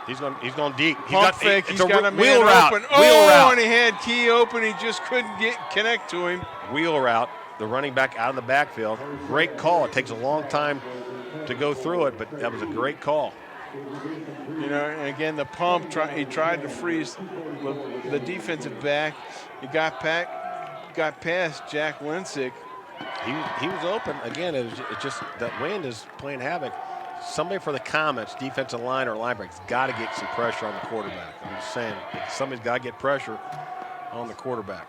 He's going deep. Pump fake. He's got a wheel man route. open. Wheel route. And he had Key open. He just couldn't connect to him. Wheel route. The running back out of the backfield. Great call. It takes a long time to go through it, but that was a great call. You know, and again, the pump, he tried to freeze the defensive back. He got past Jack Linsick. He was open. Again, it's just that wind is playing havoc. Somebody for the Comets, defensive line or linebacker, has got to get some pressure on the quarterback. I'm just saying, somebody's got to get pressure on the quarterback.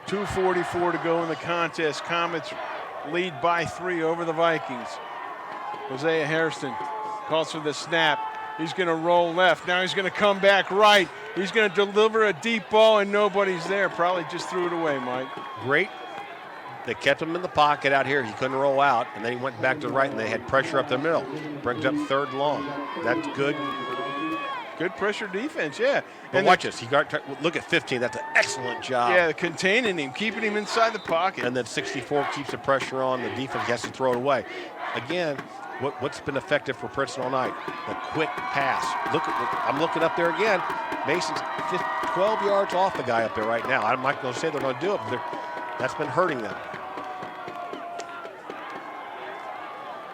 2:44 to go in the contest. Comets lead by 3 over the Vikings. Hosea Hairston calls for the snap. He's going to roll left. Now he's going to come back right. He's going to deliver a deep ball, and nobody's there. Probably just threw it away, Mike. Great. They kept him in the pocket out here. He couldn't roll out, and then he went back to the right, and they had pressure up the middle. Brings up 3rd and long. That's good. Good pressure defense, yeah. But watch this. Look at 15. That's an excellent job. Yeah, containing him, keeping him inside the pocket. And then 64 keeps the pressure on. The defense has to throw it away. Again, what's been effective for Princeton all night? The quick pass. I'm looking up there again. Mason's 12 yards off the guy up there right now. I'm not going to say they're going to do it, but that's been hurting them.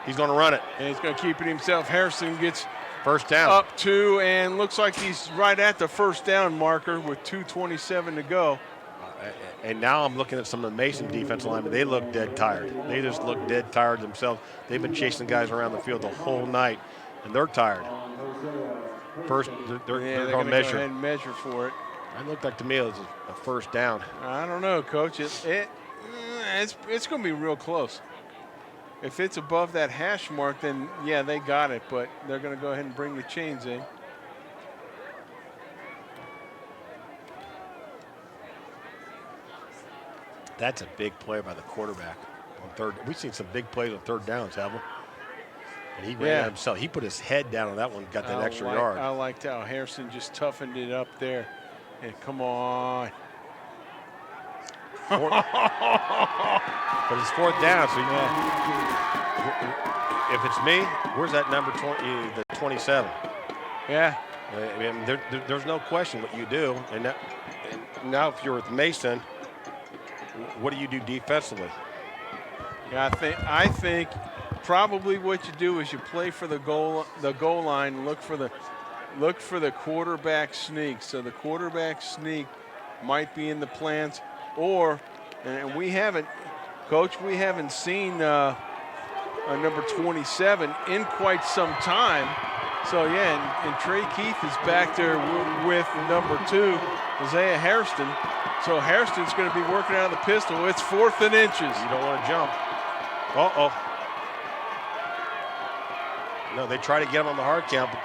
He's going to run it. And he's going to keep it himself. Harrison gets first down. Up 2, and looks like he's right at the first down marker with 2:27 to go. And now I'm looking at some of the Mason defensive linemen. They look dead tired. They just look dead tired themselves. They've been chasing guys around the field the whole night, and they're tired. First, they're going to measure. Go ahead and measure for it. It looked like to me it was a first down. I don't know, Coach. It's going to be real close. If it's above that hash mark, then yeah, they got it. But they're going to go ahead and bring the chains in. That's a big play by the quarterback on third. We've seen some big plays on third downs, haven't we? And he ran himself. He put his head down on that one, got that extra yard. I liked how Harrison just toughened it up there. And come on. But it's fourth down, so if it's me, where's that number 20, the 27? Yeah. I mean, there's no question what you do. And now if you're with Mason, what do you do defensively? Yeah, I think probably what you do is you play for the goal line, look for the quarterback sneak. So the quarterback sneak might be in the plans, and we haven't, Coach, we haven't seen number 27 in quite some time. So yeah, and Trey Keith is back there with number 2, Isaiah Hairston. So Hairston's going to be working out of the pistol. It's 4th and inches. You don't want to jump. Uh-oh. No, they try to get him on the hard count, but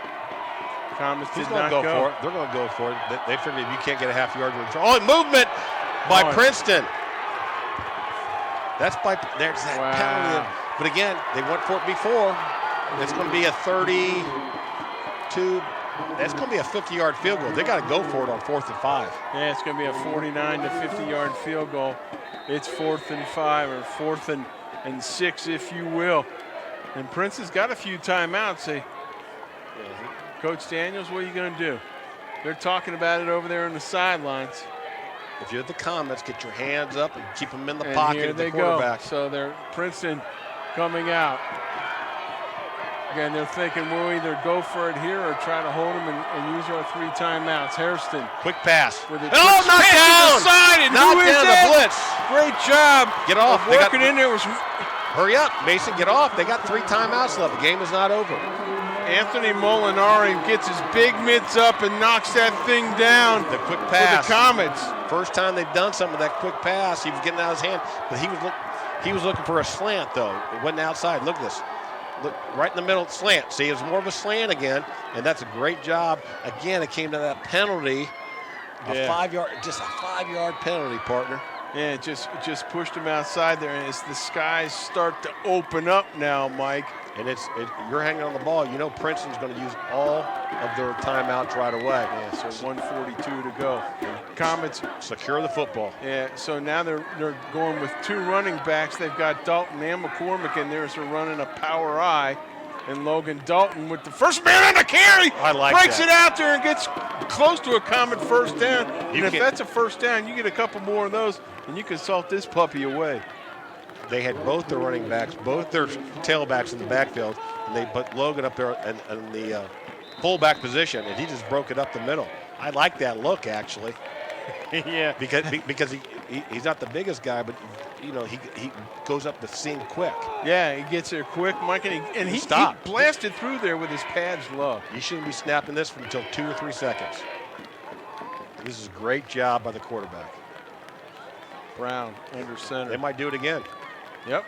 Comets he's did going not to go for it. They're going to go for it. They figured if you can't get a half yard, movement by Princeton. That's by there's that penalty. But again, they went for it before. It's going to be a 32. That's going to be a 50-yard field goal. They got to go for it on 4th and 5. Yeah, it's going to be a 49 to 50-yard field goal. It's 4th and 5 or 4th and 6, if you will. And Princeton's got a few timeouts. Coach Daniels, what are you going to do? They're talking about it over there on the sidelines. If you're at the Comets, get your hands up and keep them in the pocket of the quarterback. So they're Princeton coming out. Again, they're thinking we'll either go for it here or try to hold them and use our 3 timeouts. Hairston. Quick pass. With knocked down! Knocked down the blitz. Great job. Get off. Working in there. Hurry up, Mason, get off. They got 3 timeouts left. The game is not over. Anthony Molinari gets his big mitts up and knocks that thing down. The quick pass. For the Comets. First time they've done something with that quick pass. He was getting out of his hand, but he was looking for a slant, though. It wasn't outside. Look at this. Look, right in the middle, slant. See, it was more of a slant again, and that's a great job. Again, it came to that penalty, a 5-yard penalty, partner. Yeah, it just pushed him outside there, and as the skies start to open up now, Mike. And you're hanging on the ball. You know Princeton's going to use all of their timeouts right away. Yeah, so 1:42 to go. Comets secure the football. Yeah, so now they're going with 2 running backs. They've got Dalton and McCormick in there, so running a power I. And Logan Dalton with the first man on the carry. I like breaks that. It out there and gets close to a Comet first down. And if that's a first down, you get a couple more of those, and you can salt this puppy away. They had both their running backs, both their tailbacks in the backfield, and they put Logan up there in the fullback position, and he just broke it up the middle. I like that look, actually. Yeah. Because he's not the biggest guy, but you know he goes up the seam quick. Yeah, he gets there quick, Mike, and he blasted through there with his pads low. You shouldn't be snapping this for until 2 or 3 seconds. This is a great job by the quarterback. Brown under center. They might do it again. Yep.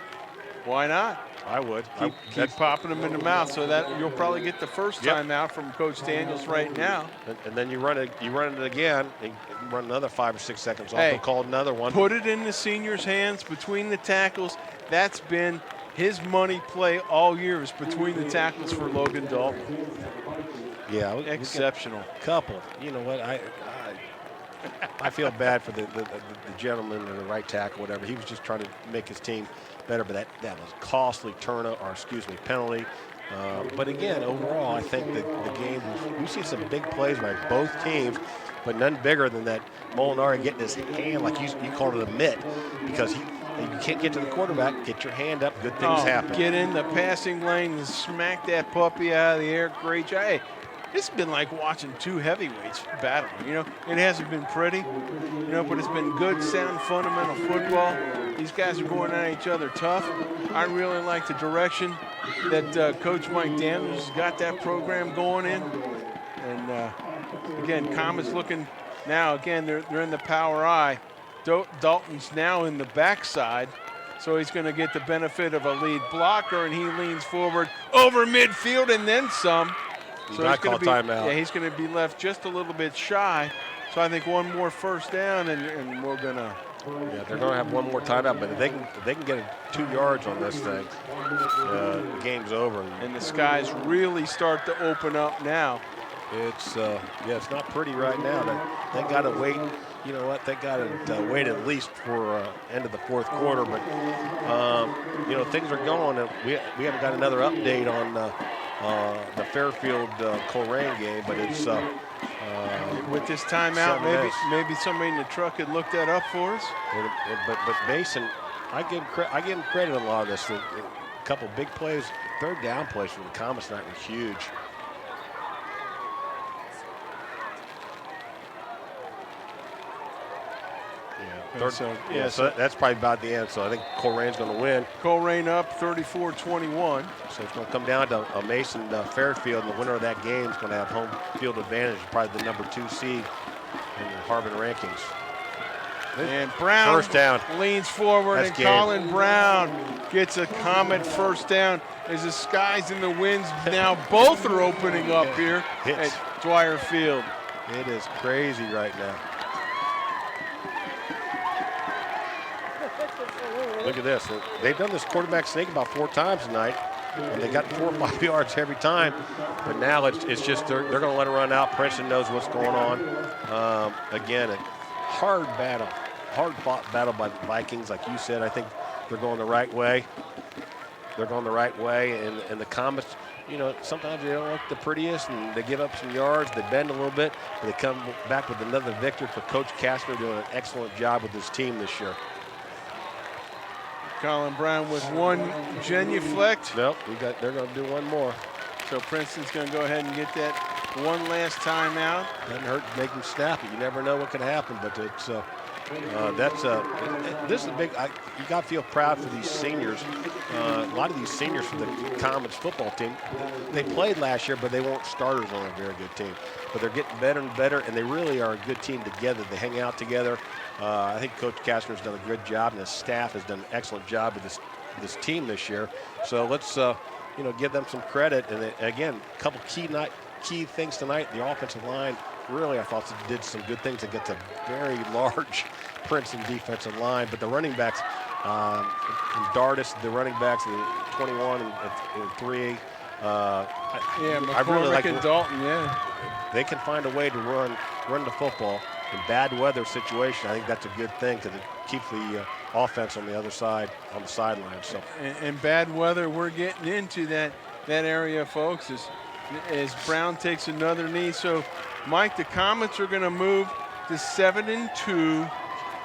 Why not? I would. Keep popping them in the mouth, so that you'll probably get the first time out from Coach Daniels right now. And then you run it again, and run another 5 or 6 seconds off. Hey, They'll call another one. Put it in the senior's hands between the tackles. That's been his money play all year, is between the tackles for Logan Dalton. Yeah, exceptional. Couple. You know what? I feel bad for the gentleman or the right tackle, whatever. He was just trying to make his team better, but that was costly penalty. But again, overall, I think that the game, we've seen some big plays by both teams, but none bigger than that Molinari getting his hand, like you called it a mitt, because you can't get to the quarterback, get your hand up, good things happen. Get in the passing lane and smack that puppy out of the air. Great job. Hey, it's been like watching two heavyweights battling. You know, it hasn't been pretty, you know, but it's been good, sound, fundamental football. These guys are going at each other tough. I really like the direction that Coach Mike Daniels has got that program going in. And again, Comets looking now. Again, they're in the power eye. Dalton's now in the backside, so he's going to get the benefit of a lead blocker, and he leans forward over midfield and then some. So he's going to timeout. Yeah, he's going to be left just a little bit shy. So I think one more first down, and we're going to. Yeah, they're going to have one more timeout, but if they can get 2 yards on this thing, the game's over. And the skies really start to open up now. It's it's not pretty right now. They got to wait. You know what? They got to wait at least for end of the fourth quarter. But you know, things are going. And we haven't got another update on the Fairfield Coleraine game, but it's with this timeout, maybe somebody in the truck could look that up for us. But Mason, I give him credit on a lot of this. A couple big plays, third down plays from the Comets tonight were huge. So that's probably about the end. So I think Colerane's going to win. Coleraine up 34-21. So it's going to come down to a Mason Fairfield, and the winner of that game is going to have home field advantage, probably the number 2 seed in the Harbin rankings. And Brown first down. Leans forward, That's and game. Colin Brown gets a Comet first down as the skies and the winds now both are opening up here at Dwire Field. It is crazy right now. Look at this. They've done this quarterback sneak about 4 times tonight, and they got 4 or 5 yards every time. But now it's just they're going to let it run out. Princeton knows what's going on. Again, a hard-fought battle by the Vikings. Like you said, I think they're going the right way. And the Comets, you know, sometimes they don't look the prettiest, and they give up some yards. They bend a little bit, but they come back with another victory for Coach Kastner, doing an excellent job with his team this year. Colin Brown with one genuflect. Nope, they're going to do one more. So Princeton's going to go ahead and get that one last timeout. Doesn't hurt to make them snappy. You never know what could happen, but it's this is a big. You got to feel proud for these seniors. A lot of these seniors for the Comets football team, they played last year, but they weren't starters on a very good team. But they're getting better and better, and they really are a good team together. They hang out together. I think Coach Kastner's done a good job, and his staff has done an excellent job with this team this year. So let's give them some credit. And again, a couple key things tonight. The offensive line really, I thought, did some good things against a very large Princeton defensive line. But the running backs, Dardis, the running backs, the 21 and 3. I really like and Dalton. Yeah, they can find a way to run the football in bad weather situation. I think that's a good thing because it keeps the offense on the other side, on the sideline. So, and bad weather, we're getting into that area, folks. As Brown takes another knee. So, Mike, the Comets are going to move to 7-2,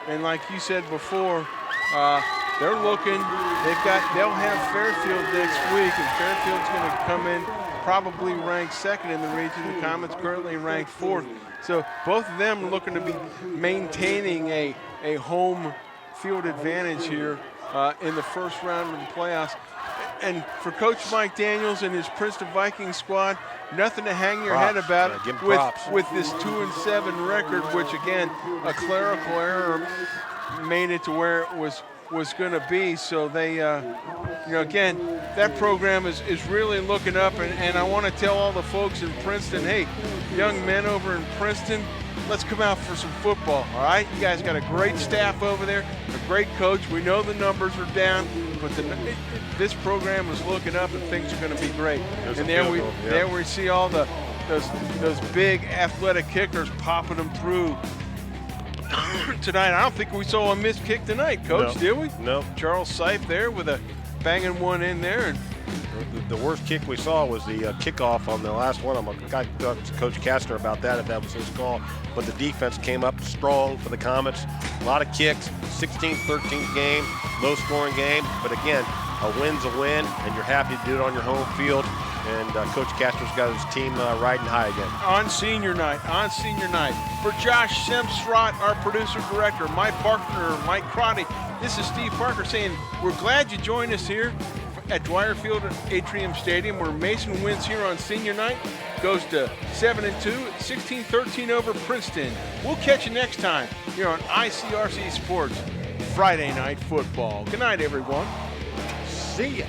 and like you said before, they're looking. They'll have Fairfield next week, and Fairfield's going to come in probably ranked 2nd in the region. The Comets currently ranked 4th. So both of them are looking to be maintaining a home field advantage here in the first round of the playoffs. And for Coach Mike Daniels and his Princeton Vikings squad, nothing to hang your head about with this 2-7 record, which again, a clerical error made it to where it was going to be. So they, again, that program is really looking up. And I want to tell all the folks in Princeton, hey, young men over in Princeton, let's come out for some football, all right? You guys got a great staff over there, a great coach. We know the numbers are down, but this program is looking up and things are going to be great. And there we see all the those big athletic kickers popping them through tonight. I don't think we saw a missed kick tonight, Coach, No. did we? No. Charles Sipe there with a banging one in there. And the worst kick we saw was the kickoff on the last one. I'm going to talk to Coach Kastner about that if that was his call. But the defense came up strong for the Comets. A lot of kicks, 16-13 game, low-scoring game. But again, a win's a win, and you're happy to do it on your home field. And Coach Kastner's got his team riding high again. on senior night. For Josh Semsrott, our producer-director, my partner, Mike Crotty, this is Steve Parker saying we're glad you joined us here at Dwire Field at Atrium Stadium, where Mason wins here on senior night, goes to 7-2, 16-13 over Princeton. We'll catch you next time here on ICRC Sports Friday Night Football. Good night, everyone. See ya.